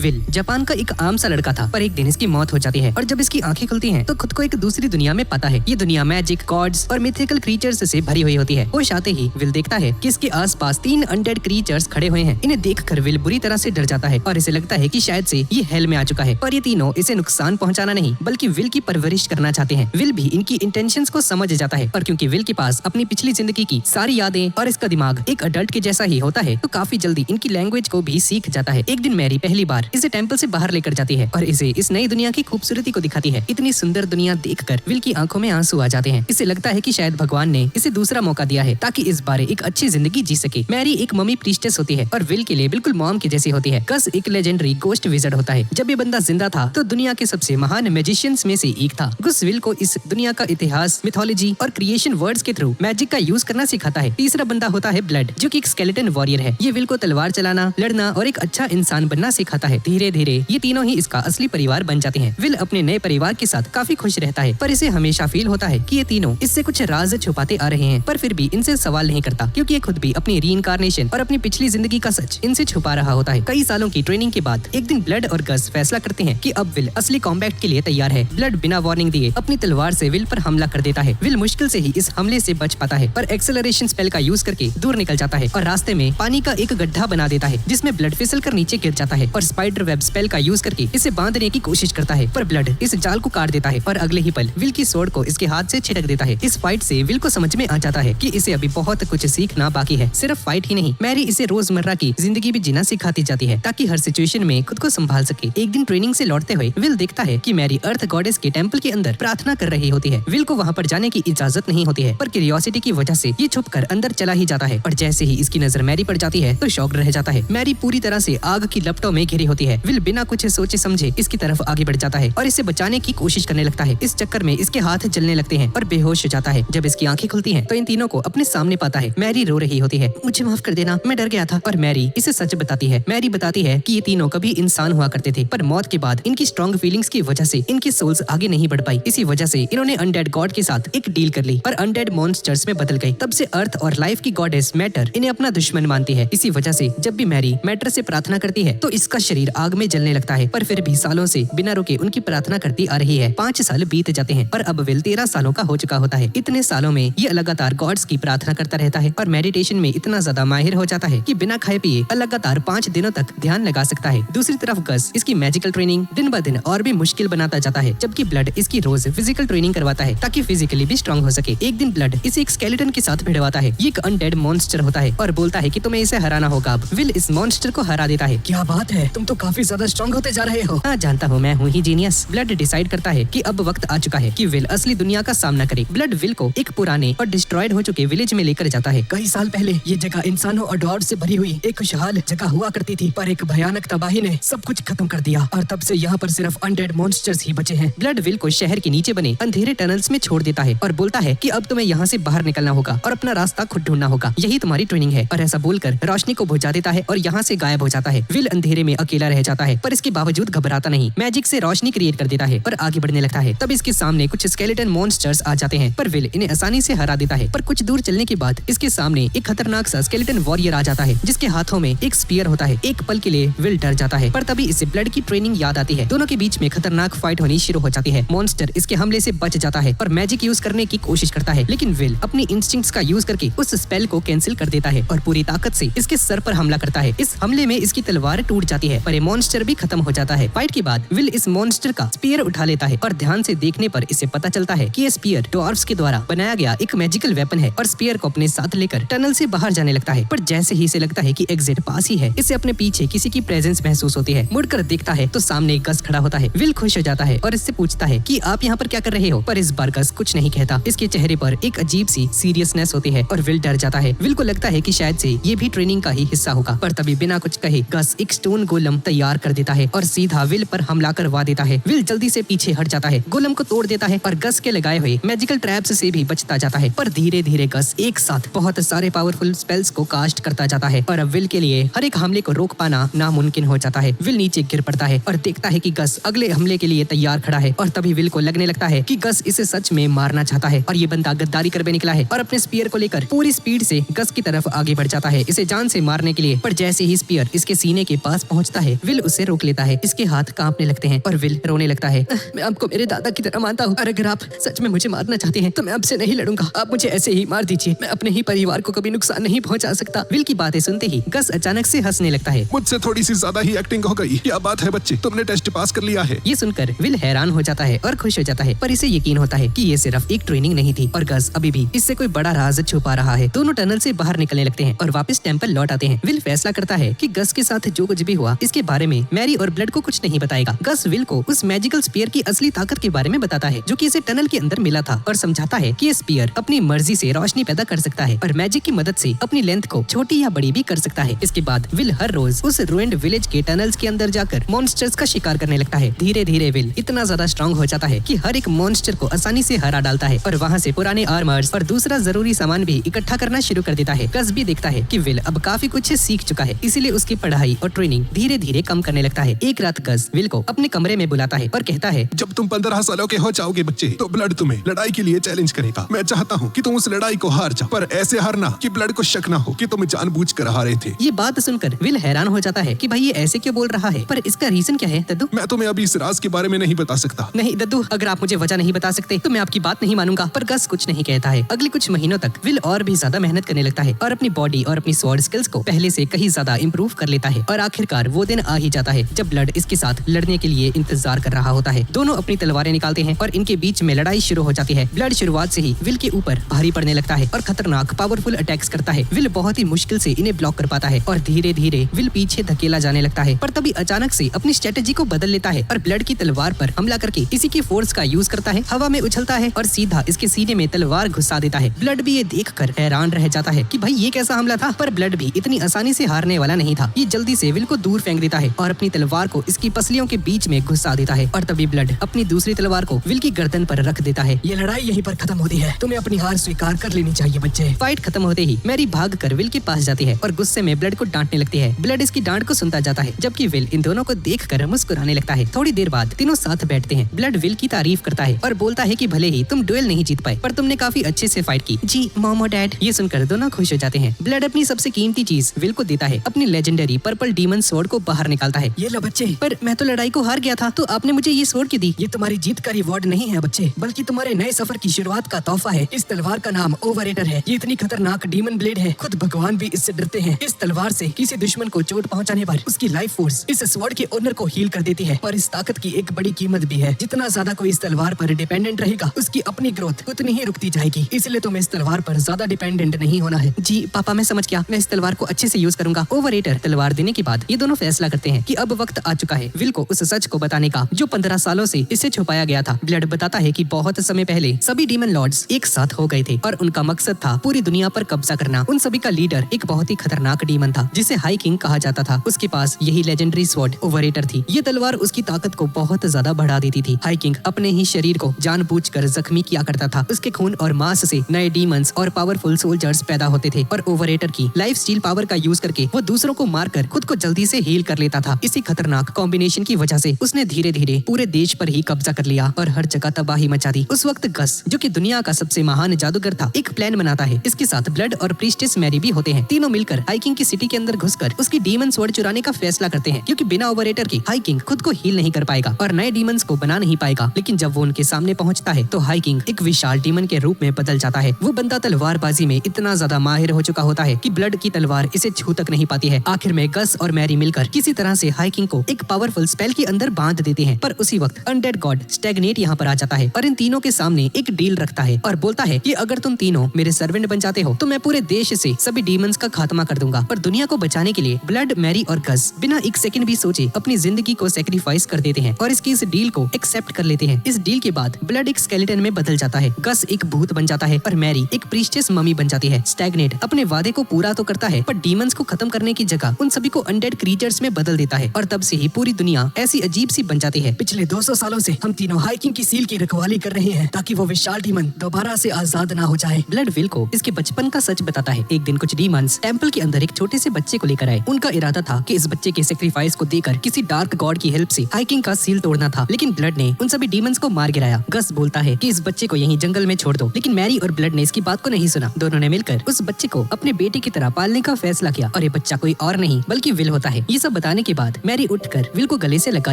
Will Japan का एक आम सा लड़का था, पर एक दिन इसकी मौत हो जाती है और जब इसकी आंखें खुलती हैं तो खुद को एक दूसरी दुनिया में पाता है। ये दुनिया मैजिक, गॉड्स और मिथिकल क्रीचर्स से भरी हुई होती है। होश आते ही विल देखता है कि इसके आसपास 3 अनडेड क्रीचर्स खड़े हुए हैं। इन्हें देखकर विल बुरी तरह से डर जाता है और इसे लगता है कि शायद से ये हेल में आ चुका है। पर ये तीनों इसे नुकसान पहुंचाना नहीं बल्कि विल की परवरिश करना चाहते हैं। विल भी इनकी इंटेंशंस को समझ जाता है, पर क्योंकि विल के पास अपनी पिछली जिंदगी की सारी यादें और इसका दिमाग एक अडल्ट के जैसा ही होता है, तो काफी जल्दी इनकी लैंग्वेज को भी सीख जाता है। एक दिन मैरी पहली बार इसे टेंपल से बाहर लेकर जाती है और इसे इस नई दुनिया की खूबसूरती को दिखाती है। इतनी सुंदर दुनिया देखकर विल की आंखों में आंसू आ जाते हैं। इसे लगता है कि शायद भगवान ने इसे दूसरा मौका दिया है ताकि इस बार एक अच्छी जिंदगी जी सके। मैरी एक मम्मी प्रीस्टेस होती है और विल के लिए बिल्कुल मॉम की जैसी होती है। गस एक लेजेंडरी गोस्ट विज़र्ड होता है। जब ये बंदा जिंदा था तो दुनिया के सबसे महान मैजिशियंस में से एक था। गस विल को इस दुनिया का इतिहास, मिथोलॉजी और क्रिएशन वर्ड्स के थ्रू मैजिक का यूज करना सिखाता है। तीसरा बंदा होता है ब्लड, जो कि एक स्केलेटन वॉरियर है। ये विल को तलवार चलाना, लड़ना और एक अच्छा इंसान बनना सिखाता है। धीरे धीरे ये तीनों ही इसका असली परिवार बन जाते हैं। विल अपने नए परिवार के साथ काफी खुश रहता है, पर इसे हमेशा फील होता है कि ये तीनों इससे कुछ राज छुपाते आ रहे हैं, पर फिर भी इनसे सवाल नहीं करता क्योंकि ये खुद भी अपनी रीइंकार्नेशन और अपनी पिछली जिंदगी का सच इनसे छुपा रहा होता है। कई सालों की ट्रेनिंग के बाद एक दिन ब्लड और गस फैसला करते हैं कि अब विल असली कॉम्बैट के लिए तैयार है। ब्लड बिना वार्निंग दिए अपनी तलवार से विल पर हमला कर देता है। विल मुश्किल से ही इस हमले से बच पाता है, पर एक्सेलरेशन स्पेल का यूज करके दूर निकल जाता है और रास्ते में पानी का एक गड्ढा बना देता है जिसमें ब्लड फिसल कर नीचे गिर जाता है और स्पाइडर वेब स्पेल का यूज करके इसे बांधने की कोशिश करता है, पर ब्लड इस जाल को काट देता है और अगले ही पल विल की स्वॉर्ड को इसके हाथ से छिटक देता है। इस फाइट से विल को समझ में आ जाता है कि इसे अभी बहुत कुछ सीखना बाकी है। सिर्फ फाइट ही नहीं, मैरी इसे रोजमर्रा की जिंदगी भी जीना सिखाती जाती है ताकि हर सिचुएशन में खुद को संभाल सके। एक दिन ट्रेनिंग से लौटते हुए विल देखता है कि मैरी अर्थ गॉडेस के टेंपल के अंदर प्रार्थना कर रही होती है। विल को वहाँ पर जाने की इजाजत नहीं होती है, पर क्यूरियोसिटी की वजह से ये छुप कर अंदर चला ही जाता है और जैसे ही इसकी नजर मैरी पर जाती है तो शॉक रह जाता है। मैरी पूरी तरह से आग की लपटों में घिरी होती है। विल बिना कुछ सोचे समझे इसकी तरफ आगे बढ़ जाता है और इसे बचाने की कोशिश करने लगता है। इस चक्कर में इसके हाथ जलने लगते हैं और बेहोश हो जाता है। जब इसकी आंखें खुलती हैं तो इन तीनों को अपने सामने पाता है। मैरी रो रही होती है, मुझे माफ कर देना, मैं डर गया था। और मैरी इसे सच बताती है। मैरी बताती है कि ये तीनों कभी इंसान हुआ करते थे, पर मौत के बाद इनकी स्ट्रॉन्ग फीलिंग्स की वजह से इनकी सोल्स आगे नहीं बढ़ पाई। इसी वजह से इन्होंने अनडेड गॉड के साथ एक डील कर ली और अनडेड मॉन्स्टर्स में बदल गई। तब से अर्थ और लाइफ की गॉडेस मैटर इन्हें अपना दुश्मन मानती है। इसी वजह से जब भी मैरी मैटर से प्रार्थना करती है तो इसका शरीर आग में जलने लगता है, पर फिर भी सालों से बिना रुके उनकी प्रार्थना करती आ रही है। 5 साल बीत जाते हैं और अब विल 13 सालों का हो चुका होता है। इतने सालों में ये लगातार गॉड्स की प्रार्थना करता रहता है और मेडिटेशन में इतना ज्यादा माहिर हो जाता है कि बिना खाए पिए लगातार 5 दिनों तक ध्यान लगा सकता है। दूसरी तरफ गस इसकी मैजिकल ट्रेनिंग दिन ब दिन और भी मुश्किल बनाता जाता है, जबकि ब्लड इसकी रोज फिजिकल ट्रेनिंग करवाता है ताकि फिजिकली भी स्ट्रॉन्ग हो सके। एक दिन ब्लड इसे एक स्केलेटन के साथ भिड़वाता है। ये एक अनडेड मॉन्स्टर होता है और बोलता है कि तुम्हें इसे हराना होगा। अब विल इस मॉन्स्टर को हरा देता है। क्या बात है, तुम तो काफी ज्यादा स्ट्रॉन्ग होते जा रहे हो। हाँ जानता हूँ, मैं हूँ ही जीनियस। ब्लड डिसाइड करता है कि अब वक्त आ चुका है कि विल असली दुनिया का सामना करे। ब्लड विल को एक पुराने और डिस्ट्रॉयड हो चुके विलेज में लेकर जाता है। कई साल पहले ये जगह इंसानों और डॉग से भरी हुई एक खुशहाल जगह हुआ करती थी, पर एक भयानक तबाही ने सब कुछ खत्म कर दिया और तब से यहाँ पर सिर्फ अनडेड मॉन्स्टर्स ही बचे हैं। ब्लड विल को शहर के नीचे बने अंधेरे टनल्स में छोड़ देता है और बोलता है कि अब तुम्हें यहाँ से बाहर निकलना होगा और अपना रास्ता खुद ढूंढना होगा, यही तुम्हारी ट्रेनिंग है। और ऐसा बोलकर रोशनी को बुझा देता है और यहाँ से गायब हो जाता है। विल अंधेरे में अकेला रह जाता है, पर इसके बावजूद घबराता नहीं। मैजिक से रोशनी क्रिएट कर देता है और आगे बढ़ने लगता है। तब इसके सामने कुछ स्केलेटन मॉन्स्टर्स आ जाते हैं, पर विल इन्हें आसानी से हरा देता है। पर कुछ दूर चलने के बाद इसके सामने एक खतरनाक सा स्केलेटन वॉरियर आ जाता है जिसके हाथों में एक स्पीयर होता है। एक पल के लिए विल डर जाता है, पर तभी इसे ब्लड की ट्रेनिंग याद आती है। दोनों के बीच में खतरनाक फाइट होनी शुरू हो जाती है। मॉन्स्टर इसके हमले से बच जाता है और मैजिक यूज करने की कोशिश करता है, लेकिन विल अपनी इंस्टिंक्ट्स का यूज करके उस स्पेल को कैंसिल कर देता है और पूरी ताकत से इसके सर पर हमला करता है। इस हमले में इसकी तलवार टूट जाती है, पर ये मॉन्स्टर भी खत्म हो जाता है। फाइट के बाद विल इस मॉन्स्टर का स्पीयर उठा लेता है और ध्यान से देखने पर इसे पता चलता है कि ये स्पीयर ड्वार्फ्स के द्वारा बनाया गया एक मैजिकल वेपन है और स्पीयर को अपने साथ लेकर टनल से बाहर जाने लगता है। पर जैसे ही इसे लगता है कि एग्जिट पास ही है, इसे अपने पीछे किसी की प्रेजेंस महसूस होती है। मुड़कर देखता है तो सामने गस खड़ा होता है। विल खुश हो जाता है और इससे पूछता है कि आप यहाँ पर क्या कर रहे हो, पर इस बार गस कुछ नहीं कहता। इसके चेहरे पर एक अजीब सी सीरियसनेस होती है और विल डर जाता है। विल को लगता है कि शायद से ये भी ट्रेनिंग का ही हिस्सा होगा, पर तभी बिना कुछ कहे गस एक स्टोन गोलम तैयार कर देता है और सीधा विल पर हमला करवा देता है। विल जल्दी से पीछे हट जाता है, गोलम को तोड़ देता है और गस के लगाए हुए मैजिकल ट्रैप्स से भी बचता जाता है। पर धीरे धीरे गस एक साथ बहुत सारे पावरफुल स्पेल्स को कास्ट करता जाता है और अब विल के लिए हर एक हमले को रोक पाना नामुमकिन हो जाता है। विल नीचे गिर पड़ता है और देखता है कि गस अगले हमले के लिए तैयार खड़ा है और तभी विल को लगने लगता है कि गस इसे सच में मारना चाहता है और ये बंदा गद्दारी करने निकला है और अपने स्पीयर को लेकर पूरी स्पीड से गस की तरफ आगे बढ़ जाता है इसे जान से मारने के लिए। पर जैसे ही स्पीयर इसके सीने के पास पहुंचता है, लिए विल उसे रोक लेता है। इसके हाथ कांपने लगते हैं और विल रोने लगता है। मैं आपको मेरे दादा की तरह मानता हूँ और अगर आप सच में मुझे मारना चाहते हैं तो मैं आपसे नहीं लड़ूंगा। आप मुझे ऐसे ही मार दीजिए, मैं अपने ही परिवार को कभी नुकसान नहीं पहुंचा सकता। विल की बातें सुनते ही गस अचानक से हंसने लगता है। मुझसे थोड़ी सी ज्यादा ही एक्टिंग हो गई। क्या बात है बच्चे, तुमने टेस्ट पास कर लिया है। ये सुनकर विल हैरान हो जाता है और खुश हो जाता है, पर इसे यकीन होता है कि ये सिर्फ एक ट्रेनिंग नहीं थी और गस अभी भी इससे कोई बड़ा राज छुपा रहा है। दोनों टनल से बाहर निकलने लगते हैं और वापस टेंपल लौट आते हैं। विल फैसला करता है कि गस के साथ जो कुछ भी हुआ इसके बारे में मैरी और ब्लड को कुछ नहीं बताएगा। गस विल को उस मैजिकल स्पीयर की असली ताकत के बारे में बताता है जो कि इसे टनल के अंदर मिला था और समझाता है कि ये स्पीयर अपनी मर्जी से रोशनी पैदा कर सकता है और मैजिक की मदद से अपनी लेंथ को छोटी या बड़ी भी कर सकता है। इसके बाद विल हर रोज उस रूइंड विलेज के टनल्स के अंदर जाकर मॉन्स्टर्स का शिकार करने लगता है। धीरे धीरे विल इतना ज्यादा स्ट्रॉन्ग हो जाता है कि हर एक मॉन्स्टर को आसानी से हरा डालता है और वहाँ से पुराने आर्मर्स और दूसरा जरूरी सामान भी इकट्ठा करना शुरू कर देता है। गस भी देखता है कि विल अब काफी कुछ सीख चुका है, इसीलिए उसकी पढ़ाई और ट्रेनिंग धीरे धीरे कम करने लगता है। एक रात गस विल को अपने कमरे में बुलाता है और कहता है, जब तुम 15 सालों के हो जाओगे बच्चे तो ब्लड तुम्हें लड़ाई के लिए चैलेंज करेगा। मैं चाहता हूँ कि तुम उस लड़ाई को हार जाओ, पर ऐसे हारना कि ब्लड को शक ना हो कि तुम जानबूझकर हारे थे। ये बात सुनकर विल हैरान हो जाता है कि भाई ये ऐसे क्यों बोल रहा है, पर इसका रीजन क्या है दद्दू? मैं तुम्हें अभी इस राज के बारे में नहीं बता सकता। नहीं दद्दू, अगर आप मुझे वजह नहीं बता सकते तो मैं आपकी बात नहीं मानूंगा। पर गस कुछ नहीं कहता है। अगले कुछ महीनों तक विल और भी ज्यादा मेहनत करने लगता है और अपनी बॉडी और अपनी स्वॉर्ड स्किल्स को पहले से कहीं ज्यादा इम्प्रूव कर लेता है और आखिरकार वो दिन आ ही जाता है जब ब्लड इसके साथ लड़ने के लिए इंतजार कर रहा होता है। दोनों अपनी तलवारें निकालते हैं और इनके बीच में लड़ाई शुरू हो जाती है। ब्लड शुरुआत से ही विल के ऊपर भारी पड़ने लगता है और खतरनाक पावरफुल अटैक्स करता है। विल बहुत ही मुश्किल से इन्हें ब्लॉक कर पाता है और धीरे धीरे विल पीछे धकेला जाने लगता है, पर तभी अचानक से अपनी स्ट्रेटेजी को बदल लेता है और ब्लड की तलवार पर हमला करके इसी की फोर्स का यूज करता है। हवा में उछलता है और सीधा इसके सीने में तलवार घुसा देता है। ब्लड भी ये देखकर हैरान रह जाता है कि भाई ये कैसा हमला था, पर ब्लड भी इतनी आसानी से हारने वाला नहीं था। ये जल्दी से विल को दूर फेंक देता है और अपनी तलवार को इसकी पसलियों के बीच में घुसा देता है और तभी ब्लड अपनी दूसरी तलवार को विल की गर्दन पर रख देता है। ये लड़ाई यहीं पर खत्म होती है, तुम्हें अपनी हार स्वीकार कर लेनी चाहिए बच्चे। फाइट खत्म होते ही मैरी भाग कर विल के पास जाती है और गुस्से में ब्लड को डांटने लगती है। ब्लड इसकी डांट को सुनता जाता है जबकि विल इन दोनों को देखकर मुस्कुराने लगता है। थोड़ी देर बाद तीनों साथ बैठते हैं। ब्लड विल की तारीफ करता है और बोलता है कि भले ही तुम डुएल नहीं जीत पाए पर तुमने काफी अच्छे से फाइट की। जी मॉम और डैड। ये सुनकर दोनों खुश हो जाते हैं। ब्लड अपनी सबसे कीमती चीज विल को देता है, अपनी लेजेंडरी पर्पल डीमन स्वॉर्ड को बाहर निकालता है। ये लो बच्चे। पर मैं तो लड़ाई को हार गया था, तो आपने मुझे ये स्वॉर्ड क्यों दी? ये तुम्हारी जीत का रिवॉर्ड नहीं है बच्चे, बल्कि तुम्हारे नए सफर की शुरुआत का तोहफा है। इस तलवार का नाम ओवरेटर है। ये इतनी खतरनाक डीमन ब्लेड है, खुद भगवान भी इससे डरते हैं। इस तलवार से किसी दुश्मन को चोट पहुंचाने पर उसकी लाइफ फोर्स इस स्वॉर्ड के ओनर को हील कर देती है। पर इस ताकत की एक बड़ी कीमत भी है। जितना ज्यादा कोई इस तलवार पर डिपेंडेंट रहेगा उसकी अपनी ग्रोथ उतनी ही रुकती जाएगी। इसलिए तुम्हें इस तलवार पर ज्यादा डिपेंडेंट नहीं होना है। जी पापा, मैं समझ गया। मैं इस तलवार को अच्छे से यूज करूंगा। ओवरेटर तलवार देने के बाद ये दोनों फैसला करते हैं कि अब वक्त आ चुका है विल को उस सच को बताने का जो 15 सालों से इसे छुपाया गया था। ब्लड बताता है कि बहुत समय पहले सभी डीमन लॉर्ड्स एक साथ हो गए थे और उनका मकसद था पूरी दुनिया पर कब्जा करना। उन सभी का लीडर एक बहुत ही खतरनाक डीमन था जिसे हाई किंग कहा जाता था। उसके पास यही लेजेंडरी स्वॉर्ड ओवरेटर थी। ये तलवार उसकी ताकत को बहुत ज्यादा बढ़ा देती थी। हाई किंग अपने ही शरीर को जानबूझकर जख्मी किया करता था। उसके खून और मांस से नए डीमंस और पावरफुल सोल्जर्स पैदा होते थे और ओवरेटर की लाइफ स्टील पावर का यूज करके वो दूसरों को मारकर खुद को जल्दी से हील कर लेता था। इसी खतरनाक कॉम्बिनेशन की वजह से उसने धीरे धीरे पूरे देश पर ही कब्जा कर लिया और हर जगह तबाही मचा दी। उस वक्त गस, जो कि दुनिया का सबसे महान जादूगर था, एक प्लान बनाता है। इसके साथ ब्लड और प्रीस्टेस मैरी भी होते हैं। तीनों मिलकर हाई किंग की सिटी के अंदर घुसकर उसकी डीमन स्वॉर्ड चुराने का फैसला करते हैं, क्योंकि बिना ओवरेटर के हाई किंग खुद को हील नहीं कर पाएगा और नए डीमंस को बना नहीं पाएगा। लेकिन जब वो उनके सामने पहुंचता है तो हाई किंग एक विशाल डीमन के रूप में बदल जाता है। वो बंदा तलवारबाजी में इतना ज्यादा माहिर हो चुका होता है कि ब्लड की तलवार इसे छू तक नहीं पाती है। आखिर में गस और मैरी मिलकर किसी तरह से हाई किंग को एक पावरफुल स्पेल के अंदर बांध देते हैं। पर उसी वक्त अनडेड गॉड स्टैग्नेट यहाँ पर आ जाता है और इन तीनों के सामने एक डील रखता है और बोलता है कि अगर तुम तीनों मेरे सर्वेंट बन जाते हो तो मैं पूरे देश से सभी डीमंस का खात्मा कर दूंगा। पर दुनिया को बचाने के लिए ब्लड, मैरी और गस बिना एक सेकंड भी सोचे अपनी जिंदगी को सैक्रिफाइस कर देते हैं और इसकी इस डील को एक्सेप्ट कर लेते हैं। इस डील के बाद ब्लड एक स्केलेटन में बदल जाता है, गस एक भूत बन जाता है और मैरी एक प्रीस्टेस मम्मी बन जाती है। स्टैग्नेट अपने वादे को पूरा तो करता है पर डीमंस को खत्म करने की जगह उन सभी को अनडेड क्रीचर्स में बदल देता है और तब से ही पूरी दुनिया ऐसी अजीब सी बन जाती है। पिछले 200 सालों से हम तीनों हाई किंग की सील की रखवाली कर रहे हैं ताकि वो विशाल डीमन दोबारा से आजाद ना हो जाए। ब्लड विल को इसके बचपन का सच बताता है। एक दिन कुछ डीमंस टेंपल के अंदर एक छोटे से बच्चे को लेकर आए। उनका इरादा था कि इस बच्चे के सेक्रीफाइस को देकर किसी डार्क गॉड की हेल्प से हाई किंग का सील तोड़ना था, लेकिन ब्लड ने उन सभी डीमंस को मार गिराया। गस बोलता है कि इस बच्चे को यहीं जंगल में छोड़ दो, लेकिन मैरी और ब्लड ने इसकी बात को नहीं सुना। दोनों ने मिलकर उस बच्चे को अपने बेटे की तरह पालने का फैसला किया और ये बच्चा कोई और नहीं बल्कि विल होता है। ये सब बताने के बाद मैरी उठकर विल को गले से लगा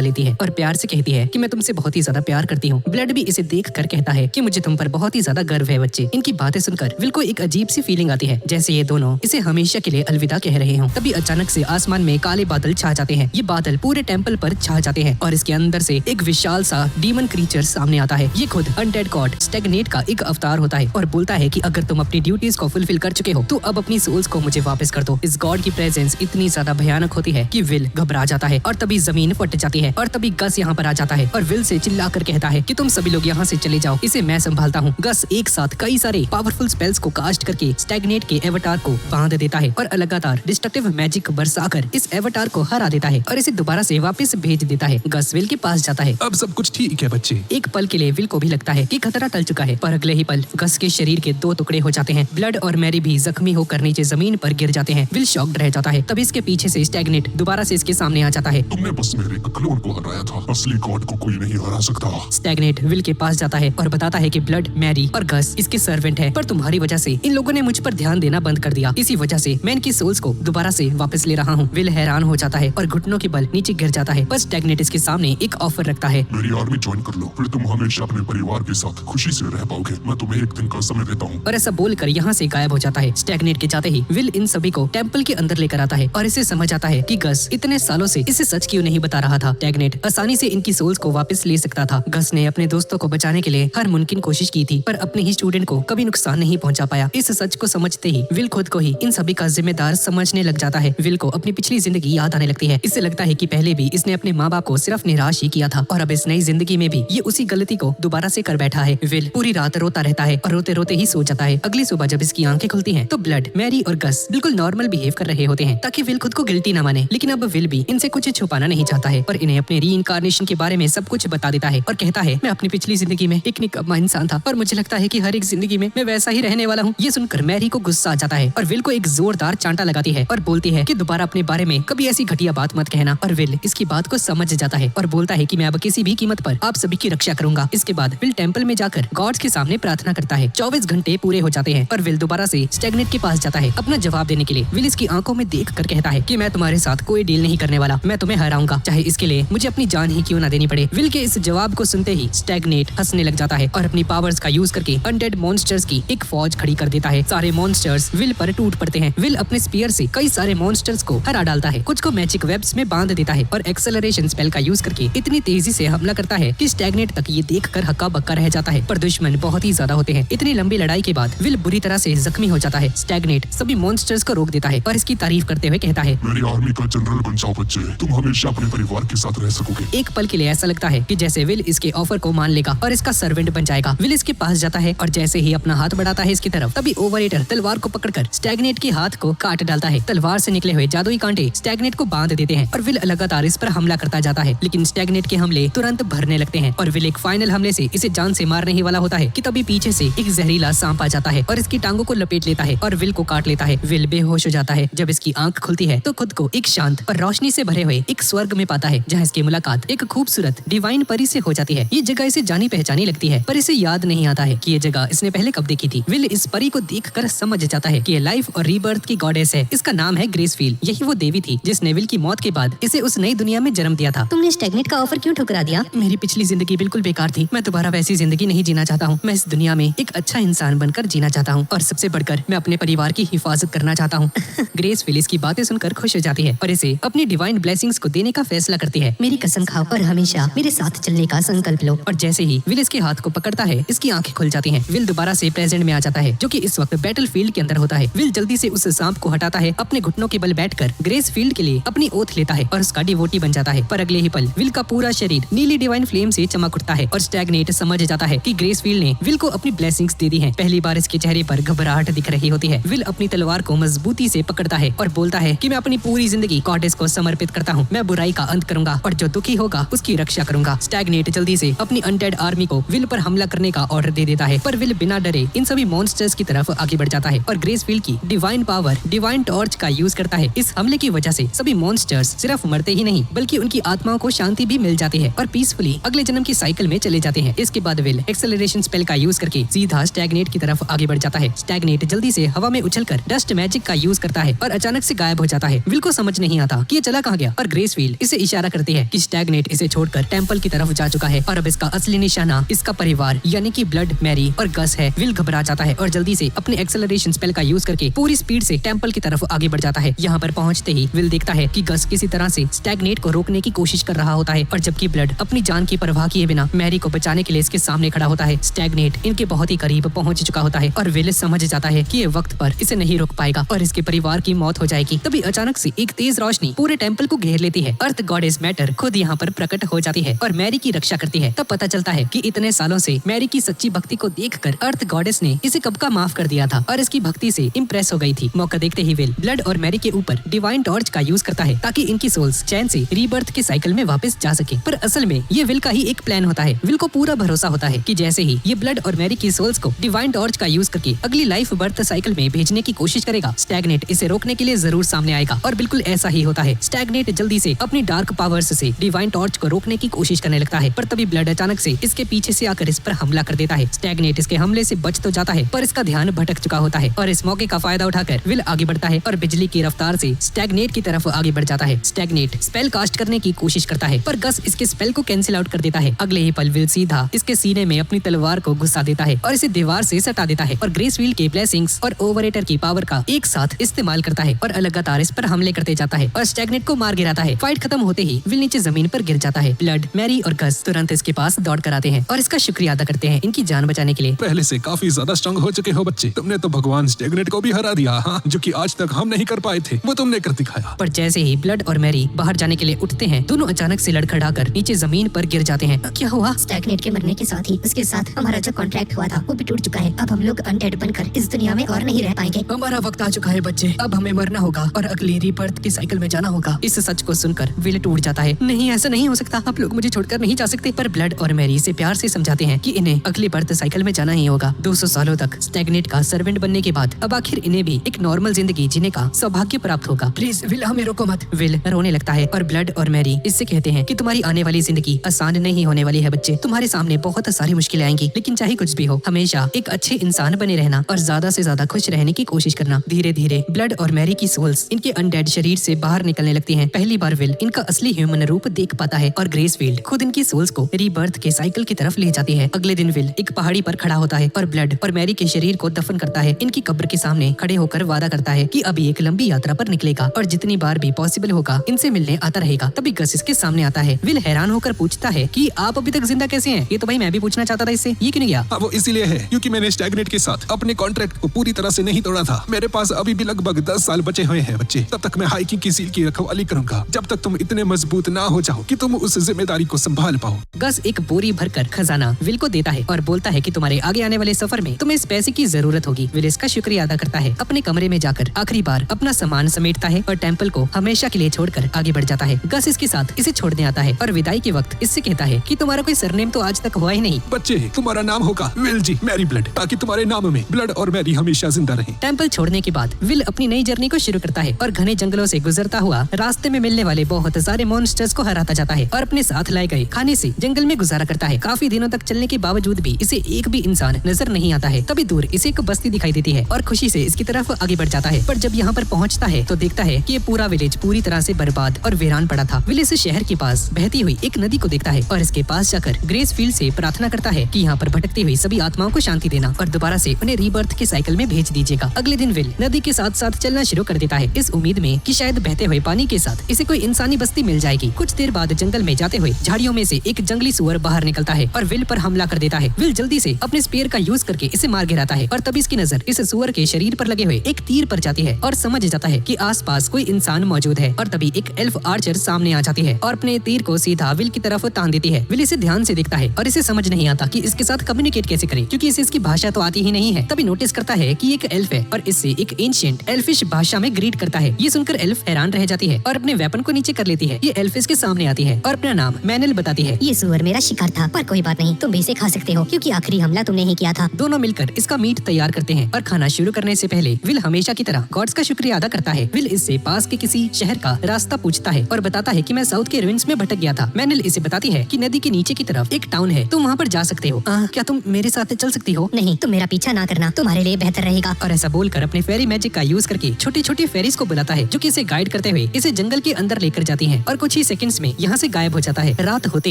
लेती है और प्यार से कहती है कि मैं तुमसे बहुत ही ज्यादा प्यार करती हूँ। ब्लड भी इसे देख कर कहता है कि मुझे तुम पर बहुत ही ज्यादा गर्व है बच्चे। इनकी बातें सुनकर विल को एक अजीब सी फीलिंग आती है, जैसे ये दोनों इसे हमेशा के लिए अलविदा कह रहे हों। तभी अचानक से आसमान में काले बादल छा जाते हैं। ये बादल पूरे टेम्पल पर छा जाते हैं और इसके अंदर से एक विशाल सा डीमन क्रीचर सामने आता है। ये खुद अनडेड गॉड स्टैग्नेट का एक अवतार होता है और बोलता है कि अगर तुम अपनी ड्यूटीज को फुलफिल कर चुके हो तो अब अपनी सोल्स को मुझे वापस कर दो। इस गॉड की प्रेजेंस इतनी ज्यादा भयानक होती है कि विल घबरा जाता है और तभी जमीन फट जाती है और तभी गस यहाँ पर आ जाता है और विल से चिल्लाकर कहता है कि तुम सभी लोग यहाँ से चले जाओ, इसे मैं संभालता हूँ। गस एक साथ कई सारे पावरफुल स्पेल्स को कास्ट करके स्टैग्नेट के एवटार को बांध देता है और लगातार डिस्ट्रक्टिव मैजिक बरसाकर इस एवटार को हरा देता है और इसे दोबारा से वापस भेज देता है। गस विल के पास जाता है। अब सब कुछ ठीक है बच्चे। एक पल के लिए विल को भी लगता है कि खतरा टल चुका है, पर अगले ही पल गस के शरीर के 2 टुकड़े हो जाते हैं। ब्लड और मैरी भी जख्मी होकर नीचे जमीन पर गिर जाते हैं। विल शॉक्ड रह जाता है। तभी इसके पीछे से स्टैग्नेट दोबारा से इसके सामने आ जाता है। तुमने बस मेरे क्लोन को हराया था, असली गॉड को कोई नहीं हरा सकता। स्टैग्नेट विल के पास जाता है और बताता है कि ब्लड, मैरी और गस इसके सर्वेंट है, पर तुम्हारी वजह से इन लोगों ने मुझ पर ध्यान देना बंद कर दिया। इसी वजह से मैं इनकी सोल्स को दोबारा से वापस ले रहा हूँ। विल हैरान हो जाता है और घुटनों के बल नीचे गिर जाता है। पर स्टैग्नेट इसके सामने एक ऑफर रखता है। मेरी आर्मी ज्वाइन कर लो, फिर तुम हमेशा अपने परिवार के साथ खुशी से रह पाओगे। मैं तुम्हें एक दिन का समय देता हूँ। और ऐसा बोलकर यहाँ से गायब हो जाता है। स्टैग्नेट के जाते ही विल इन सभी को टेम्पल के अंदर लेकर आता है और इसे समझ आता है कि गस इतने सालों से इसे सच क्यों नहीं बता रहा था। स्टैग्नेट आसानी से इनकी सोल्स को वापस ले सकता था। गस ने अपने दोस्तों को बचाने के लिए हर मुमकिन कोशिश की थी, पर अपने ही स्टूडेंट को कभी नुकसान नहीं पहुंचा पाया। इस सच को समझते ही विल खुद को ही इन सभी का जिम्मेदार समझने लग जाता है। विल को अपनी पिछली जिंदगी याद आने लगती है। इससे लगता है कि पहले भी इसने अपने माँ बाप को सिर्फ निराश ही किया था और अब इस नई जिंदगी में भी ये उसी गलती को दोबारा से कर बैठा है। विल पूरी रात रोता रहता है और रोते रोते ही सो जाता है। अगली सुबह जब इसकी आंखें खुलती हैं तो ब्लड, मैरी और गस बिल्कुल नॉर्मल बिहेव कर रहे होते हैं ताकि विल खुद को गिल्टी ना माने। लेकिन अब विल भी इनसे कुछ छुपाना नहीं चाहता है, पर इन्हें अपने रीइंकार्नेशन के बारे में सब कुछ बता देता है और कहता है मैं अपनी पिछली जिंदगी में एक निकम्मा इंसान था और मुझे लगता है कि हर एक जिंदगी में मैं वैसा ही रहने वाला हूँ। ये सुनकर मैरी को गुस्सा आ जाता है और विल को एक जोरदार चांटा लगाती है और बोलती है कि दोबारा अपने बारे में कभी ऐसी घटिया बात मत कहना। और विल इसकी बात को समझ जाता है और बोलता है कि मैं अब किसी भी कीमत पर आप सभी की रक्षा करूंगा। इसके बाद विल टेम्पल में जाकर गॉड्स के सामने प्रार्थना करता है। 24 घंटे पूरे हो जाते हैं और विल दोबारा से स्टैग्नेट के पास जाता है अपना जवाब देने के लिए। विल इसकी आंखों में देख कर कहता है कि मैं तुम्हारे साथ कोई डील नहीं करने वाला, मैं तुम्हें हराऊंगा, चाहे इसके लिए मुझे अपनी जान ही क्यों ना देनी पड़े। विल के इस जवाब को सुनते ही स्टैग्नेट हंसने लग जाता है और अपनी पावर्स का यूज करके अनडेड मॉन्स्टर्स की एक फौज खड़ी कर देता है। सारे मॉन्स्टर्स विल पर टूट पड़ते हैं। विल अपने स्पीयर से कई सारे मॉन्स्टर्स को हरा डालता है, कुछ को मैजिक वेब्स में बांध देता है और एक्सेलरेशन स्पेल का यूज करके इतनी तेजी से हमला करता है कि स्टैग्नेट तक ये देखकर हक्का बक्का रह जाता है। पर दुश्मन बहुत ही ज्यादा होते हैं। इतनी लंबी लड़ाई के बाद विल बुरी तरह से जख्मी हो जाता है। स्टैग्नेट सभी मॉन्स्टर्स को रोक देता है और इसकी तारीफ करते हुए कहता है, मेरी आर्मी का जनरल बन जाओ बच्चे, तुम हमेशा अपने परिवार के साथ रह सकोगे। एक पल के लिए ऐसा लगता है कि जैसे विल इसके ऑफर को मान लेगा और इसका सर्वेंट बन जाएगा। विल इसके पास जाता है और जैसे ही अपना हाथ बढ़ाता है इसकी तरफ, तभी ओवरेटर तलवार को पकड़कर स्टैग्नेट के हाथ को काट डालता है। तलवार से निकले हुए जादुई कांटे स्टैग्नेट को बांध देते हैं और विल लगातार इस पर हमला करता जाता है। लेकिन स्टैग्नेट के हमले तुरंत भरने लगते हैं और विल एक फाइनल हमले से इसे जान से मारने ही वाला होता है कि तभी पीछे से एक जहरीला सांप आ जाता है और इसकी टांगों को लपेट लेता है और विल को काट लेता है। विल बेहोश हो जाता है। जब इसकी आंख खुलती है तो खुद को एक शांत और रोशनी से भरे हुए एक स्वर्ग में पाता है, जहाँ इसकी मुलाकात एक खूबसूरत डिवाइन परी से हो जाती है। ये जगह इसे जानी पहचानी लगती है, पर इसे याद नहीं आता है कि ये जगह इसने पहले कब देखी थी। विल इस परी को देखकर समझ जाता है कि ये लाइफ और रीबर्थ की गॉडेस है। इसका नाम है ग्रेसफील्ड। यही वो देवी थी जिसने विल की मौत के बाद इसे उस नई दुनिया में जन्म दिया था। तुमने स्टैग्नेट का ऑफर क्यों ठुकरा दिया? मेरी पिछली जिंदगी बिल्कुल बेकार थी। मैं दोबारा वैसी जिंदगी नहीं जीना चाहता हूँ। मैं इस दुनिया में एक अच्छा इंसान बनकर जीना चाहता हूँ और सबसे बढ़कर मैं अपने परिवार की हिफाजत करना चाहता हूँ। ग्रेस विल इसकी बातें सुनकर खुश हो जाती है और इसे अपनी डिवाइन ब्लेसिंग्स को देने का फैसला करती है। मेरी कसम खाओ और हमेशा मेरे साथ चलने का संकल्प लो। और जैसे ही विल इसके हाथ को पकड़ता है इसकी आंखें खुल जाती हैं। विल दोबारा से प्रेजेंट में आ जाता है, जो कि इस वक्त बैटल फील्ड के अंदर होता है। विल जल्दी से उस सांप को हटाता है, अपने घुटनों के बल बैठकर ग्रेस फील्ड के लिए अपनी ओथ लेता है और उसका डिवोटी बन जाता है। पर अगले ही पल विल का पूरा शरीर नीली डिवाइन फ्लेम से चमक उठता है और स्टैग्नेट समझ जाता है कि ग्रेस फील्ड ने विल को अपनी ब्लेसिंग्स दे दी हैं। पहली बार इसके चेहरे पर घबराहट दिख रही होती है। विल अपनी तलवार को मजबूती से पकड़ता है और बोलता है कि मैं अपनी पूरी जिंदगी गॉडेस को समर्पित करता हूँ। मैं बुराई का अंत करूंगा और जो दुखी होगा उसकी रक्षा करूंगा। स्टैग्नेट जल्दी से अपनी अनडेड आर्मी को विल पर हमला करने का ऑर्डर दे देता है, पर विल बिना डरे इन सभी मॉन्स्टर्स की तरफ आगे बढ़ जाता है और ग्रेसफील्ड की डिवाइन पावर डिवाइन टॉर्च का यूज करता है। इस हमले की वजह से सभी मॉन्स्टर्स सिर्फ मरते ही नहीं बल्कि उनकी आत्माओं को शांति भी मिल जाती है और पीसफुली अगले जन्म की साइकिल में चले जाते हैं। इसके बाद विल एक्सेलरेशन स्पेल का यूज करके सीधा स्टैग्नेट की तरफ आगे बढ़ जाता है। स्टैग्नेट जल्दी से हवा में उछलकर डस्ट मैजिक का यूज करता है और अचानक से गायब हो जाता है। विल को समझ नहीं आता था कि ये चला कहाँ गया और ग्रेसफील्ड इसे इशारा करती है कि स्टैग्नेट इसे छोड़कर टेम्पल की तरफ जा चुका है और अब इसका असली निशाना इसका परिवार यानी कि ब्लड, मैरी और गस है। विल घबरा जाता है और जल्दी से अपने एक्सेलरेशन स्पेल का यूज करके पूरी स्पीड से टेम्पल की तरफ आगे बढ़ जाता है। यहाँ पर पहुँचते ही विल देखता है कि गस किसी तरह से स्टैग्नेट को रोकने की कोशिश कर रहा होता है और जबकि ब्लड अपनी जान की परवाह किए बिना मैरी को बचाने के लिए इसके सामने खड़ा होता है। स्टैग्नेट इनके बहुत ही करीब पहुंच चुका होता है और विल समझ जाता है कि ये वक्त पर इसे नहीं रोक पाएगा और इसके परिवार की मौत हो जाएगी। तभी अचानक से एक तेज रोशनी पूरे टेम्पल को घेर लेती है। अर्थ गॉडेस मैटर खुद यहाँ पर प्रकट हो जाती है और मैरी की रक्षा करती है। तब पता चलता है कि इतने सालों से मैरी की सच्ची भक्ति को देखकर अर्थ गॉडेस ने इसे कब का माफ कर दिया था और इसकी भक्ति से इम्प्रेस हो गई थी। मौका देखते ही विल ब्लड और मैरी के ऊपर डिवाइन टॉर्च का यूज करता है ताकि इनकी सोल्स चैन से रीबर्थ के साइकिल में वापस जा सके। पर असल में ये विल का ही एक प्लान होता है। विल को पूरा भरोसा होता है कि जैसे ही ये ब्लड और मैरी की सोल्स को डिवाइन टॉर्च का यूज करके अगली लाइफ बर्थ साइकिल में भेजने की कोशिश करेगा, स्टैग्नेट इसे रोकने के लिए जरूर सामने आएगा और बिल्कुल ऐसा ही होता है। स्टैग्नेट जल्दी से अपनी डार्क पावर्स से डिवाइन टॉर्च को रोकने की कोशिश करने लगता है पर तभी ब्लड अचानक से इसके पीछे से आकर इस पर हमला कर देता है। स्टैग्नेट इसके हमले से बच तो जाता है पर इसका ध्यान भटक चुका होता है और इस मौके का फायदा उठाकर विल आगे बढ़ता है और बिजली की रफ्तार से स्टैग्नेट की तरफ आगे बढ़ जाता है। स्टैग्नेट स्पेल कास्ट करने की कोशिश करता है पर गस इसके स्पेल को कैंसिल आउट कर देता है। अगले ही पल विल सीधा इसके सीने में अपनी तलवार को घुसा देता है और इसे दीवार से सटा देता है और ग्रेसफील्ड के ब्लेसिंग्स और ओवरेटर की पावर का एक साथ इस्तेमाल करता है और लगातार इस पर हमले करते जाता है और स्टैग्नेट को मार गिराता है। फाइट खत्म होते ही विल नीचे जमीन पर गिर जाता है। ब्लड, मैरी और गस तुरंत इसके पास दौड़ कर आते हैं और इसका शुक्रिया अदा करते हैं इनकी जान बचाने के लिए। पहले से काफी ज्यादा स्ट्रांग हो चुके हो बच्चे। तुमने तो भगवान स्टैग्नेट को भी हरा दिया, हाँ, जो कि आज तक हम नहीं कर पाए थे, वो तुमने कर दिखाया। पर जैसे ही ब्लड और मैरी बाहर जाने के लिए उठते हैं दोनों अचानक से लड़खड़ाकर नीचे जमीन पर गिर जाते हैं। क्या हुआ? स्टैग्नेट के मरने के साथ ही उसके साथ हमारा जो कॉन्ट्रैक्ट हुआ था वो भी टूट चुका है। अब हम लोग अनडेड बनकर इस दुनिया में और नहीं रह पाएंगे। हमारा वक्त आ चुका है बच्चे, अब हमें मरना होगा और अगली रीबर्थ की साइकिल में जाना होगा। इस सच को सुनकर विल टूट जाता है। नहीं, ऐसा नहीं हो सकता, आप लोग मुझे छोड़कर नहीं जा सकते। पर ब्लड और मैरी इसे प्यार से समझाते हैं कि इन्हें अगली बर्थ साइकिल में जाना ही होगा। 200 सालों तक स्टैग्नेट का सर्वेंट बनने के बाद अब आखिर इन्हें भी एक नॉर्मल जिंदगी जीने का सौभाग्य प्राप्त होगा। प्लीज विल, हमें रोको मत। विल रोने लगता है और ब्लड और मैरी इससे कहते हैं कि तुम्हारी आने वाली जिंदगी आसान नहीं होने वाली है बच्चे। तुम्हारे सामने बहुत सारी मुश्किलें आएंगी, लेकिन चाहे कुछ भी हो हमेशा एक अच्छे इंसान बने रहना और ज्यादा से ज्यादा खुश रहने की कोशिश करना। धीरे धीरे ब्लड और मैरी की सोल्स इनके अनडेड शरीर से बाहर निकलने लगती हैं। पहली बार विल इनका असली ह्यूमन रूप देख पाता है और ग्रेसफील्ड खुद इनकी सोल्स को रीबर्थ के साइकिल की तरफ ले जाती है। अगले दिन विल एक पहाड़ी पर खड़ा होता है और ब्लड और मैरी के शरीर को दफन करता है। इनकी कब्र के सामने खड़े होकर वादा करता है कि अभी एक लंबी यात्रा पर निकलेगा और जितनी बार भी पॉसिबल होगा इनसे मिलने आता रहेगा। तभी गस इसके सामने आता है। विल हैरान होकर पूछता है कि आप अभी तक जिंदा कैसे हैं? ये तो भाई मैं भी पूछना चाहता था इससे, ये क्यों नहीं गया? हाँ, वो इसीलिए है क्योंकि मैंने स्टैग्नेट के साथ अपने कॉन्ट्रैक्ट को पूरी तरह से नहीं तोड़ा था। मेरे पास अभी भी लगभग 10 साल बचे हुए हैं बच्चे। तब तक मैं हाइकिंग की सील की रखवाली करूंगा जब तक तुम इतने मजबूत ना हो जाओ कि तुम उस जिम्मेदारी को संभाल पाओ। गस एक बोरी भरकर खजाना विल को देता है और बोलता है कि तुम्हारे आगे आने वाले सफर में तुम्हें इस पैसे की जरूरत होगी। विल इसका शुक्रिया अदा करता है। अपने कमरे में जाकर आखिरी बार अपना सामान समेटता है और टेम्पल को हमेशा के लिए छोड़कर आगे बढ़ जाता है। गस इसके साथ इसे छोड़ने आता है और विदाई के वक्त इससे कहता है कि तुम्हारा कोई सरनेम तो आज तक हुआ ही नहीं। बच्चे, तुम्हारा नाम होगा विल जी मैरी ब्लड, ताकि तुम्हारे नाम में ब्लड और मैरी हमेशा जिंदा रहे। टेम्पल छोड़ने के बाद विल अपनी नई जर्नी को शुरू करता है और घने जंगलों से गुजरता हुआ रास्ते में मिलने वाले बहुत सारे मॉन्स्टर्स को हराता जाता है और अपने साथ लाए गए खाने से जंगल में गुजारा करता है। काफी दिनों तक चलने के बावजूद भी इसे एक भी इंसान नजर नहीं आता है। तभी दूर इसे एक बस्ती दिखाई देती है और खुशी से इसकी तरफ आगे बढ़ जाता है। पर जब यहाँ पर पहुँचता है तो देखता है कि ये पूरा विलेज पूरी तरह से बर्बाद और वीरान पड़ा था। विल इस शहर के पास बहती हुई एक नदी को देखता है और इसके पास जाकर ग्रेसफील्ड से प्रार्थना करता है कि यहाँ पर भटकती हुई सभी आत्माओं को शांति देना और दोबारा से उन्हें रीबर्थ के साइकिल में भेज दीजिएगा। अगले दिन विल नदी के साथ साथ चलना शुरू कर देता है इस उम्मीद में कि शायद बहते हुए पानी के साथ इसे कोई इंसानी बस्ती मिल जाएगी। कुछ देर बाद जंगल में जाते हुए झाड़ियों में से एक जंगली सुअर बाहर निकलता है और विल पर हमला कर देता है। विल जल्दी से अपने स्पेयर का यूज करके इसे मार गिराता है और तभी इसकी नजर इस सुअर के शरीर पर लगे हुए एक तीर पर जाती है और समझ जाता है कि आसपास कोई इंसान मौजूद है। और तभी एक एल्फ आर्चर सामने आ जाती है और अपने तीर को सीधा विल की तरफ तान देती है। विल इसे ध्यान से देखता है और इसे समझ नहीं आता कि इसके साथ कम्युनिकेट कैसे करे, क्योंकि इसे इसकी भाषा तो आती ही नहीं है। तभी नोटिस करता है कि एक एल्फ है और इससे एक एंशिएंट एल्फिश भाषा में ग्रीट करता है। ये सुनकर एल्फ हैरान रह जाती है और अपने वेपन को नीचे कर लेती है। ये एल्फ इसके सामने आती है और अपना नाम मैनल बताती है। ये सुअर मेरा शिकार था, पर कोई बात नहीं, तुम भी इसे खा सकते हो क्योंकि आखिरी हमला तुमने ही किया था। दोनों मिलकर इसका मीट तैयार करते हैं और खाना शुरू करने से पहले विल हमेशा की तरह गॉड्स का शुक्रिया अदा करता है। विल इससे पास के किसी शहर का रास्ता पूछता है और बताता है कि मैं साउथ के रुइंस में भटक गया था। मैनल इसे बताती है कि नदी के नीचे की तरफ एक टाउन है, तुम वहाँ पर जा सकते हो। क्या तुम मेरे साथ चल सकती हो? नहीं, तुम मेरा पीछा ना करना, तुम्हारे लिए बेहतर रहेगा। और ऐसा बोलकर अपने फेरी मैजिक का यूज करके छोटे छोटे फेरीज को बुलाता है जो कि इसे गाइड करते करते हुए इसे जंगल के अंदर लेकर जाती है और कुछ ही सेकंड्स में यहाँ से गायब हो जाता है। रात होते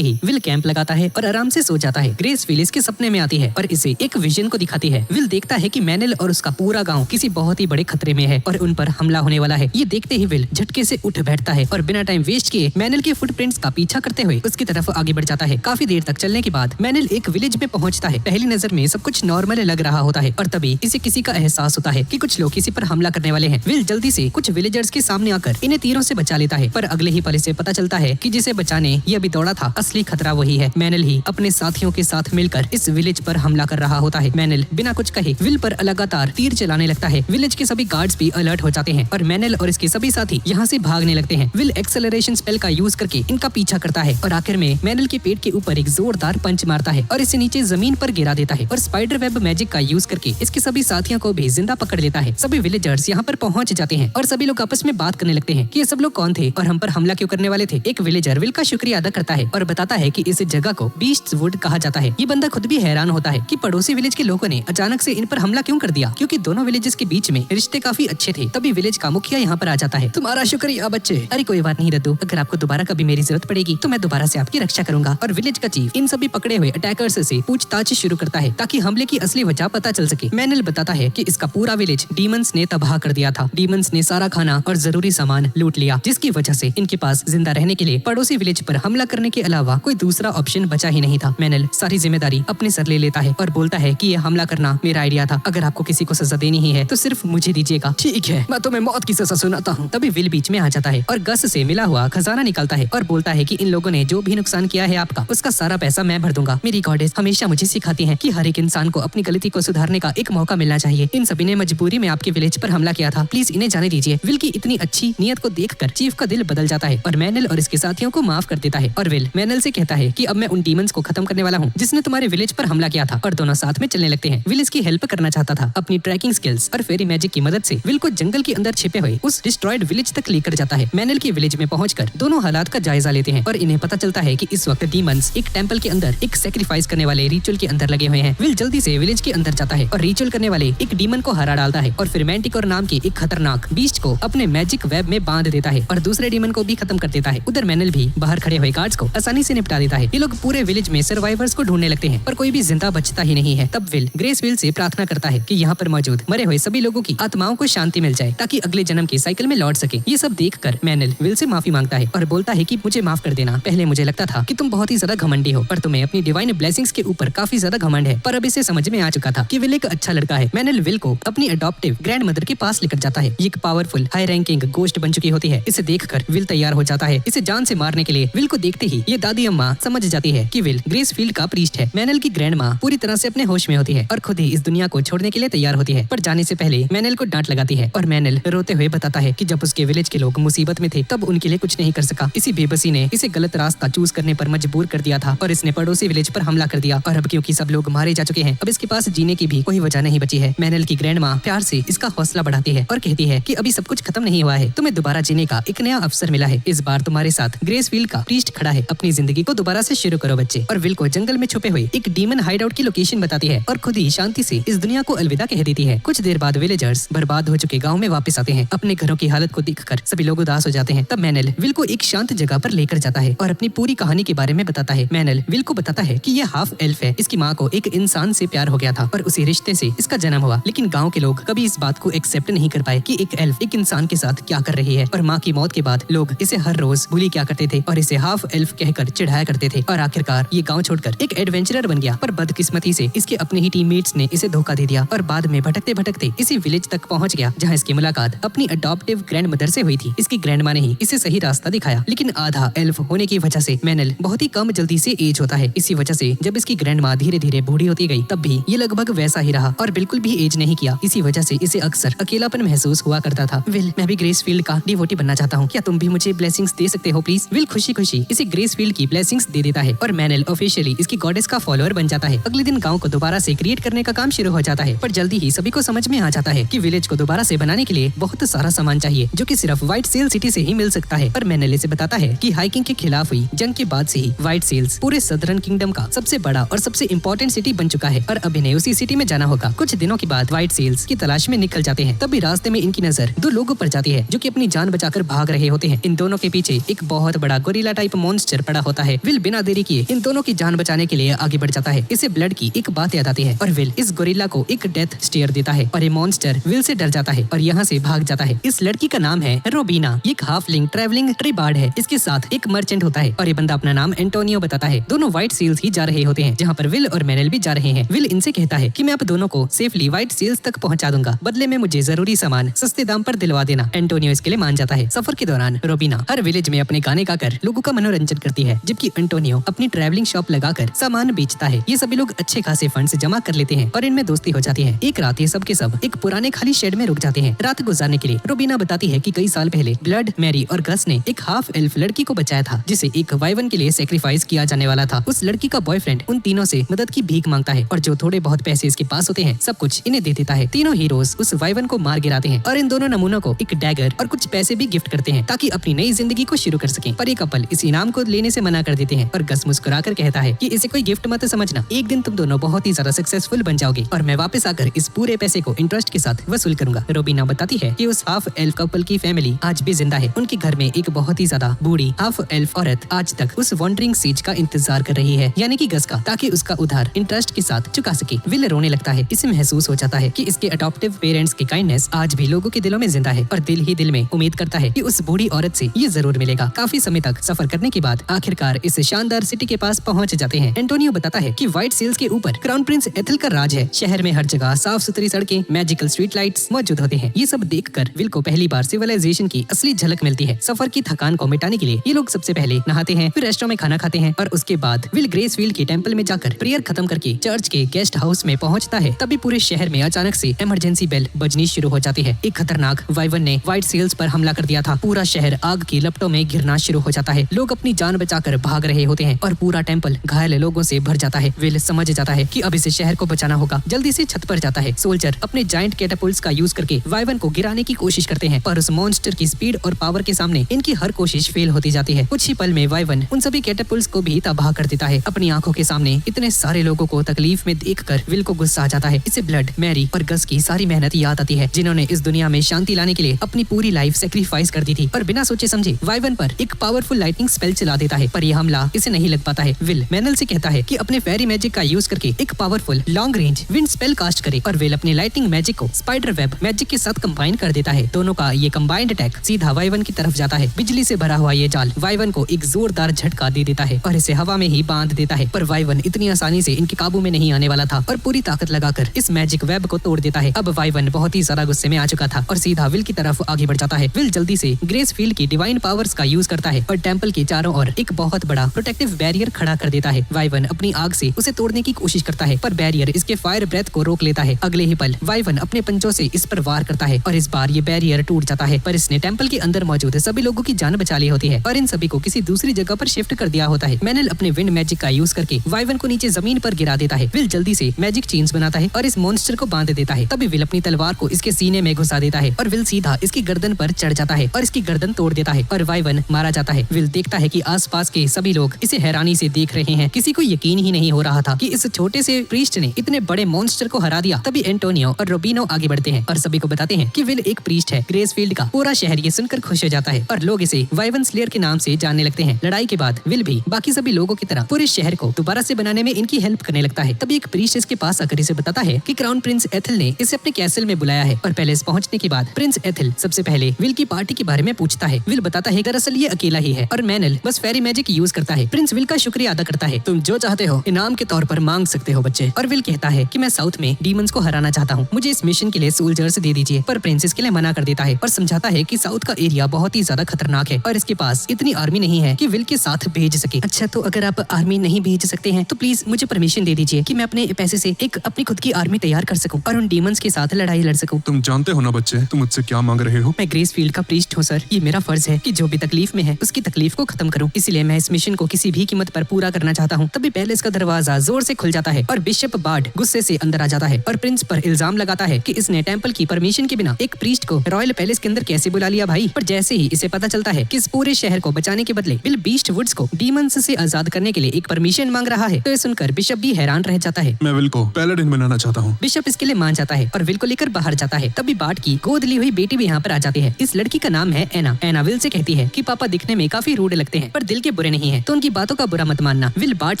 ही विल कैंप लगाता है और आराम से सो जाता है। ग्रेस विल इसके सपने में आती है और इसे एक विजन को दिखाती है। विल देखता है कि मैनेल और उसका पूरा गांव किसी बहुत ही बड़े खतरे में है और उन पर हमला होने वाला है। ये देखते ही विल झटके से उठ बैठता है और बिना टाइम वेस्ट किए मैनेल के फुटप्रिंट्स का पीछा करते हुए उसकी तरफ आगे बढ़ जाता है। काफी देर तक चलने के बाद मैनेल एक विलेज में पहुंचता है। पहली नजर में सब कुछ नॉर्मल लग रहा होता है और तभी इसे किसी का एहसास होता है कि कुछ लोग किसी पर हमला करने वाले हैं। विल जल्दी से कुछ विलेजर्स के सामने आकर इन्हें तीरों से बचा लेता है, पर अगले ही पल इसे पता चलता है कि जिसे बचाने ये अभी दौड़ा था असली खतरा वही है। मैनेल ही अपने साथियों के साथ मिलकर इस विलेज पर हमला कर रहा होता है। मैनेल बिना कुछ कहे विल पर लगातार तीर चलाने लगता है। विलेज के सभी गार्ड्स भी अलर्ट हो जाते हैं और मैनेल और इसके सभी साथी यहाँ से भागने लगते हैं। विल एक्सेलरेशन स्पेल का यूज करके इनका पीछा करता है और आखिर में मैनेल के पेट के ऊपर एक जोरदार पंच मारता है और इसे नीचे जमीन पर गिरा देता है और स्पाइडर वेब मैजिक का यूज करके इसके सभी साथियों को भी जिंदा पकड़ लेता है। सभी विलेजर्स यहाँ पर पहुंच जाते हैं और सभी लोग आपस में बात करने लगते हैं कि ये सब लोग कौन थे और हम पर हमला क्यों करने वाले थे। एक विलेजर विल का शुक्रिया अदा करता है और बताता है कि इस जगह को बीस्ट्स वुड कहा जाता है। ये बंदा खुद भी हैरान होता है कि पड़ोसी विलेज के लोगों ने अचानक से इन पर हमला क्यों कर दिया, क्योंकि दोनों विलेजेस के बीच में रिश्ते काफी अच्छे थे। तभी विलेज का मुखिया यहाँ पर आ जाता है। तुम्हारा शुक्रिया बच्चे। अरे कोई बात नहीं दद्दू, अगर आपको दोबारा कभी मेरी जरूरत पड़ेगी तो मैं दोबारा से आपकी रक्षा करूंगा। और विलेज का चीफ इन सभी पकड़े हुए अटैकर्स से पूछताछ शुरू करता है ताकि हमले की असली वजह पता चल सके। मैनेल बताता है कि इसका पूरा विलेज डीमंस ने तबाह कर दिया था। डीमंस ने सारा खाना और जरूरी सामान लूट लिया, जिसकी वजह से इनके पास जिंदा रहने के लिए पड़ोसी विलेज पर हमला करने के अलावा कोई दूसरा ऑप्शन बचा ही नहीं था। मैनेल सारी जिम्मेदारी अपने सर ले लेता है और बोलता है कि ये हमला करना मेरा आइडिया था। अगर आपको किसी को सजा देनी ही है तो सिर्फ मुझे दीजिएगा। ठीक है, मैं तुम्हें मौत की सजा सुनाता हूँ। तभी विल बीच में आ जाता है और गस से मिला हुआ खजाना निकालता है और बोलता है कि इन लोगों ने जो भी नुकसान किया है आपका, उसका सारा पैसा मैं भर दूंगा। मेरी गॉडेस हमेशा मुझे सिखाती है कि हर एक इंसान को अपनी गलती को सुधारने का एक मौका मिलना चाहिए। इन सभी ने मजबूरी में आपके विलेज पर हमला किया था, प्लीज इन्हें जाने दीजिए। विल की इतनी अच्छी नियत को देखकर चीफ का दिल बदल जाता है और मैनेल और इसके साथियों को माफ कर देता है। और विल मैनेल से कहता है कि अब मैं उन डीमंस को खत्म करने वाला हूँ जिसने तुम्हारे विलेज पर हमला किया था, और दोनों साथ में चलने लगते हैं। विल इसकी हेल्प करना चाहता था। अपनी ट्रैकिंग स्किल्स और फेरी मैजिक की मदद से विल को जंगल के अंदर छिपे हुए उस डिस्ट्रॉयड विलेज तक लेकर जाता है। मैनेल के विलेज में पहुंचकर दोनों हालात का जायजा लेते हैं और इन्हें पता चलता है कि इस वक्त डीमंस एक टेंपल के अंदर एक सैक्रिफाइस करने वाले रिचुअल के अंदर लगे हुए हैं। विल जल्दी से विलेज के अंदर जाता है और रिचुअल करने वाले एक डीमन को हरा डालता है और फिर मैंटिकोर नाम के एक खतरनाक बीस्ट को अपने मैजिक वेब में बांध देता है और दूसरे डीमन को भी खत्म कर देता है। उधर मैनेल भी बाहर खड़े हुए गार्ड्स को आसानी से निपटा देता है। ये लोग पूरे विलेज में सर्वाइवर्स को ढूंढने लगते हैं पर कोई भी जिंदा बचता ही नहीं है। तब विल ग्रेस विल से प्रार्थना करता है कि यहाँ पर मौजूद मरे हुए सभी लोगों की आत्माओं को शांति मिल जाए ताकि अगले जन्म के साइकिल में लौट सके। ये सब देखकर मैनेल विल से माफी मांगता है और बोलता है कि मुझे माफ कर देना। पहले मुझे लगता था कि तुम बहुत ही ज्यादा घमंडी हो और तुम्हें अपनी डिवाइन ब्लेसिंग्स के ऊपर काफी ज्यादा घमंड है, पर अब इसे समझ में आ चुका था कि विल एक अच्छा लड़का है। मैनेल विल को अपनी अडॉप्टिव ग्रैंड मदर के पास लेकर जाता है। ये एक पावरफुल हाई रैंकिंग गोस्ट बन चुकी होती है। इसे देखकर विल तैयार हो जाता है इसे जान से मारने के लिए। विल को देखते ही ये दादी अम्मा समझ जाती है कि विल ग्रेसफील्ड का प्रीस्ट है। मैनेल की ग्रैंड माँ पूरी तरह से अपने होश में होती है और खुद ही इस दुनिया को छोड़ने के लिए तैयार होती है, पर जाने से पहले मैनेल को डांट लगाती है और मैनेल रोते हुए बताता है कि जब उसके विलेज के लोग मुसीबत में थे तब उनके लिए कुछ नहीं कर सका। इसी बेबसी ने इसे गलत रास्ता चूज करने पर मजबूर कर दिया था और इसने पड़ोसी विलेज पर हमला कर दिया और अब क्योंकि सब लोग मारे जा चुके हैं अब इसके पास जीने की भी कोई वजह नहीं बची है। मैनेल की ग्रैंड माँ प्यार से इसका हौसला बढ़ाती है और कहती है कि अभी सब कुछ खत्म नहीं हुआ है, तुम्हें दोबारा जीने का एक नया अवसर मिला है। इस बार तुम्हारे साथ ग्रेसफील्ड का प्रीस्ट खड़ा है, अपनी जिंदगी को दोबारा से शुरू करो बच्चे। और विल को जंगल में छुपे हुए एक डीमन हाइडआउट की लोकेशन बताती है और खुद ही शांति से इस दुनिया को अलविदा कह देती है। कुछ देर बाद विलेजर्स बर्बाद हो चुके गाँव में वापस आते हैं। अपने घरों की हालत को देखकर सभी लोग उदास हो जाते हैं। तब मैनेल विल को एक शांत जगह पर लेकर जाता है और अपनी पूरी कहानी के बारे में बताता है। मैनेल विल को बताता है कि ये हाफ एल्फ है, इसकी माँ को एक इंसान से प्यार हो गया था और उसी रिश्ते से इसका जन्म हुआ, लेकिन गाँव के लोग कभी इस बात को एक्सेप्ट नहीं कर पाए कि एक एल्फ एक इंसान के साथ क्या कर रही है। और माँ की मौत के बाद लोग इसे हर रोज बुली क्या करते थे और इसे हाफ एल्फ कहकर चिढ़ाया करते थे और आखिरकार ये गांव छोड़कर एक एडवेंचरर बन गया। पर बदकिस्मती से इसके अपने ही टीममेट्स ने इसे धोखा दे दिया और बाद में भटकते भटकते इसी विलेज तक पहुंच गया जहां इसकी मुलाकात अपनी अडॉप्टिव ग्रैंड मदर से हुई थी। इसकी ग्रैंड माँ ने ही इसे सही रास्ता दिखाया, लेकिन आधा एल्फ होने की वजह से मैनेल बहुत ही कम जल्दी से एज होता है। इसी वजह से जब इसकी ग्रैंड माँ धीरे धीरे बूढ़ी होती गई तब भी ये लगभग वैसा ही रहा और बिल्कुल भी एज नहीं किया। इसी वजह से इसे अक्सर अकेलापन महसूस हुआ करता था। विल, मैं भी ग्रेसफील्ड का डिवोटी बनना चाहता हूँ, क्या तुम भी मुझे ब्लेसिंग्स दे सकते हो प्लीज? विल खुशी खुशी इसे ग्रेसफील्ड की ब्लेसिंग्स दे देता है और मैनेल ऑफिशियली इसकी गॉडेस का फॉलोअर बन जाता है। अगले दिन गांव को दोबारा से क्रिएट करने का काम शुरू हो जाता है, पर जल्दी ही सभी को समझ में आ जाता है कि विलेज को दोबारा से बनाने के लिए बहुत सारा सामान चाहिए जो कि सिर्फ व्हाइट सेल सिटी से ही मिल सकता है। पर मैनेल इसे बताता है कि हाइकिंग के खिलाफ हुई जंग के बाद से ही व्हाइट सेल्स पूरे सदर्न किंगडम का सबसे बड़ा और सबसे इम्पोर्टेंट सिटी बन चुका है और अब इन्हें उसी सिटी में जाना होगा। कुछ दिनों के बाद व्हाइट सेल्स की तलाश में निकल जाते हैं। तभी रास्ते में इनकी नजर दो लोगों पर जाती है जो कि अपनी अपनी जान बचाकर भाग रहे होते हैं। इन दोनों के पीछे एक बहुत बड़ा गोरिल्ला टाइप मॉन्स्टर पड़ा होता है। विल बिना देरी किए इन दोनों की जान बचाने के लिए आगे बढ़ जाता है। इसे ब्लड की एक बात याद आती है और विल इस गोरिल्ला को एक डेथ स्टेयर देता है और ये मॉन्स्टर विल से डर जाता है और यहाँ से भाग जाता है। इस लड़की का नाम है रोबीना। ये एक हाफलिंग ट्रैवलिंग ट्रीबार्ड है। इसके साथ एक मर्चेंट होता है और ये बंदा अपना नाम एंटोनियो बताता है। दोनों व्हाइट सील्स ही जा रहे होते हैं जहाँ पर विल और मैनल भी जा रहे हैं। विल इनसे कहता है कि मैं आप दोनों को सेफली व्हाइट सील्स तक पहुंचा दूंगा, बदले में मुझे जरूरी सामान सस्ते दाम पर दिलवा देना। एंटोनियो इसके लिए मान जाता है। सफर के दौरान रोबीना हर विलेज में अपने गाने गाकर लोगों का मनोरंजन करती है, जबकि एंटोनियो अपनी ट्रैवलिंग शॉप लगाकर सामान बेचता है। ये सभी लोग अच्छे खासे फंड्स जमा कर लेते हैं और इनमें दोस्ती हो जाती है। एक रात ये सब के सब एक पुराने खाली शेड में रुक जाते हैं रात गुजारने के लिए। रोबीना बताती है कि कई साल पहले ब्लड, मैरी और गस ने एक हाफ एल्फ लड़की को बचाया था जिसे एक वाइवन के लिए सेक्रीफाइस किया जाने वाला था। उस लड़की का बॉयफ्रेंड उन तीनों से मदद की भीख मांगता है और जो थोड़े बहुत पैसे इसके पास होते हैं सब कुछ इन्हें दे देता है। तीनों हीरोज उस वाइवन को मार गिराते हैं और इन दोनों नमूनों को एक डैगर और कुछ पैसे भी गिफ्ट करते हैं ताकि अपनी नई जिंदगी को शुरू कर सकें। पर ये कपल इस इनाम को लेने से मना कर देते हैं और गस मुस्कुराकर कहता है कि इसे कोई गिफ्ट मत समझना, एक दिन तुम दोनों बहुत ही ज्यादा सक्सेसफुल बन जाओगे और मैं वापस आकर इस पूरे पैसे को इंटरेस्ट के साथ वसूल करूंगा। रोबीना बताती है कि उस हाफ एल्फ कपल की फैमिली आज भी जिंदा है। उनके घर में एक बहुत ही ज्यादा बूढ़ी हाफ एल्फ औरत आज तक उस वॉन्डरिंग सीज का इंतजार कर रही है, यानी कि गस का, ताकि उसका उधार इंटरेस्ट के साथ चुका सके। विल रोने लगता है। इसे महसूस हो जाता है कि इसके अडॉप्टिव पेरेंट्स की काइंडनेस आज भी लोगों के दिलों में जिंदा है और दिल ही दिल में उम्मीद करता है कि उस बूढ़ी औरत से ये जरूर मिलेगा। काफी समय तक सफर करने के बाद आखिरकार इस शानदार सिटी के पास पहुंच जाते हैं। एंटोनियो बताता है कि व्हाइट सील्स के ऊपर क्राउन प्रिंस एथल का राज है। शहर में हर जगह साफ सुथरी सड़कें, मैजिकल स्ट्रीट लाइट्स मौजूद होते हैं। ये सब देखकर विल को पहली बार सिविलाइजेशन की असली झलक मिलती है। सफर की थकान को मिटाने के लिए ये लोग सबसे पहले नहाते हैं, फिर रेस्टोरेंट में खाना खाते हैं और उसके बाद विल ग्रेसफील्ड के टेंपल में जाकर प्रेयर खत्म करके चर्च के गेस्ट हाउस में पहुंचता है। तभी पूरे शहर में अचानक से इमरजेंसी बेल बजनी शुरू हो जाती है। एक खतरनाक वाइवन ने व्हाइट सील्स पर हमला कर दिया था। पूरा शहर आग की लपटों में घिरना शुरू हो जाता है। लोग अपनी जान बचाकर भाग रहे होते हैं और पूरा टेंपल घायल लोगों से भर जाता है। विल समझ जाता है कि अब इसे शहर को बचाना होगा। जल्दी से छत पर जाता है। सोल्जर अपने जायंट कैटापुल्ट्स का यूज करके वाइवन को गिराने की कोशिश करते हैं, पर उस मॉन्स्टर की स्पीड और पावर के सामने इनकी हर कोशिश फेल होती जाती है। कुछ ही पल में वाइवन उन सभी कैटापुल्ट्स को भी तबाह कर देता है। अपनी आंखों के सामने इतने सारे लोगों को तकलीफ में देखकर विल को गुस्सा आ जाता है। इसे ब्लड, मैरी और गस की सारी मेहनत याद आती है जिन्होंने इस दुनिया में शांति लाने के लिए अपनी पूरी लाइफ सेक्रीफाइस कर दी थी और बिना सोचे समझे वाइवन पर एक पावरफुल लाइटनिंग स्पेल चला देता है, पर यह हमला इसे नहीं लग पाता है। विल मैनल से कहता है कि अपने फेरी मैजिक का यूज करके एक powerful long range wind spell cast करे और विल अपने लाइटनिंग मैजिक को स्पाइडर वेब मैजिक के साथ कंबाइन कर देता है। दोनों का ये कंबाइंड अटैक सीधा वाइवन की तरफ जाता है। बिजली से भरा हुआ ये जाल वाइवन को एक जोरदार झटका दे देता है और इसे हवा में ही बांध देता है, पर वाइवन इतनी आसानी से इनके काबू में नहीं आने वाला था और पूरी ताकत लगाकर इस मैजिक वेब को तोड़ देता है। अब वाइवन बहुत ही ज्यादा गुस्से में आ चुका था और सीधा विल की तरफ आगे बढ़ जाता है। विल जल्दी से ग्रेसफील्ड की डिवाइन पावर्स का यूज करता है और टेंपल के चारों ओर एक बहुत बड़ा प्रोटेक्टिव बैरियर खड़ा कर देता है। वाइवन अपनी आग से उसे तोड़ने की कोशिश करता है, पर बैरियर इसके फायर ब्रेथ को रोक लेता है। अगले ही पल वाइवन अपने पंचों से इस पर वार करता है और इस बार ये बैरियर टूट जाता है, पर इसने टेंपल के अंदर मौजूद सभी लोगों की जान बचा ली होती है और इन सभी को किसी दूसरी जगह पर शिफ्ट कर दिया होता है। मैनल अपने विंड मैजिक का यूज करके वाइवन को नीचे जमीन पर गिरा देता है। विल जल्दी से मैजिक चेन्स बनाता है और इस मॉन्स्टर को बांध देता है। तभी विल अपनी तलवार को इसके सीने में घुसा देता है और विल सीधा इसकी गर्दन पर चढ़ जाता है और इसकी गर्दन तोड़ देता है और वाइवन मारा जाता है। विल देखता है कि आसपास के सभी लोग इसे हैरानी से देख रहे हैं। किसी को यकीन ही नहीं हो रहा था कि इस छोटे से प्रीस्ट ने इतने बड़े मॉन्स्टर को हरा दिया। तभी एंटोनियो और रोबिनो आगे बढ़ते हैं और सभी को बताते हैं कि विल एक प्रीस्ट है ग्रेसफील्ड का। पूरा शहर ये सुनकर खुश हो जाता है और लोग इसे वाइवन स्लेयर के नाम से जानने लगते हैं। लड़ाई के बाद विल भी बाकी सभी लोगों की तरह पूरे शहर को दोबारा से बनाने में इनकी हेल्प करने लगता है। तभी एक प्रीस्ट इसके पास आकर इसे बताता है कि क्राउन प्रिंस एथल ने इसे अपने कैसल में बुलाया है और पैलेस पहुंचने के बाद प्रिंस एथल सबसे पहले विल की पार्टी के बारे में पूछता है। विल बताता है दरअसल ये अकेला ही है और मैनल बस फेरी मैजिक यूज करता है। प्रिंस विल का शुक्रिया अदा करता है। तुम जो चाहते हो इनाम के तौर पर मांग सकते हो बच्चे। और विल कहता है कि मैं साउथ में डीमंस को हराना चाहता हूँ, मुझे इस मिशन के लिए सोल्जर्स दे दीजिए। पर प्रिंस इसके लिए मना कर देता है और समझाता है कि साउथ का एरिया बहुत ही ज्यादा खतरनाक है और इसके पास इतनी आर्मी नहीं है कि विल के साथ भेज सके। अच्छा, तो अगर आप आर्मी नहीं भेज सकते हैं तो प्लीज मुझे परमिशन दे दीजिए कि मैं अपने पैसे से एक अपनी खुद की आर्मी तैयार कर सकूं और उन डीमंस के साथ लड़ाई लड़ सकूं। तुम जानते हो ना बच्चे, तुम मुझसे क्या मांग रहे हो? मैं ग्रेसफील्ड का प्रीस्ट हूँ सर। ये मेरा फर्ज है कि जो भी तकलीफ में है उसकी तकलीफ को खत्म करूं। इसलिए मैं इस मिशन को किसी भी कीमत पर पूरा करना चाहता हूँ। तभी पैलेस का दरवाजा जोर से खुल जाता है और बिशप बार्ड गुस्से से अंदर आ जाता है और प्रिंस पर इल्जाम लगाता है कि इसने टेंपल की परमिशन के बिना एक प्रीस्ट को रॉयल पैलेस के अंदर कैसे बुला लिया भाई। पर जैसे ही इसे पता चलता है कि इस पूरे शहर को बचाने के बदले विल बीस्ट वुड्स को डीमंस से आजाद करने के लिए एक परमिशन मांग रहा है, तो ये सुनकर बिशप भी हैरान रह जाता है। मैं विल को पैलेडिन बनाना चाहता हूँ। बिशप इसके लिए मान जाता है और विल को लेकर बाहर जाता है। तभी बार्ड की गोद ली हुई बेटी भी यहाँ पर आ जाती है इस लड़की का नाम है एना। एना विल से कहती है कि पापा दिखने में काफी रूड लगते हैं पर दिल के बुरे नहीं है, तो उनकी बातों का बुरा मत मानना। विल बार्ट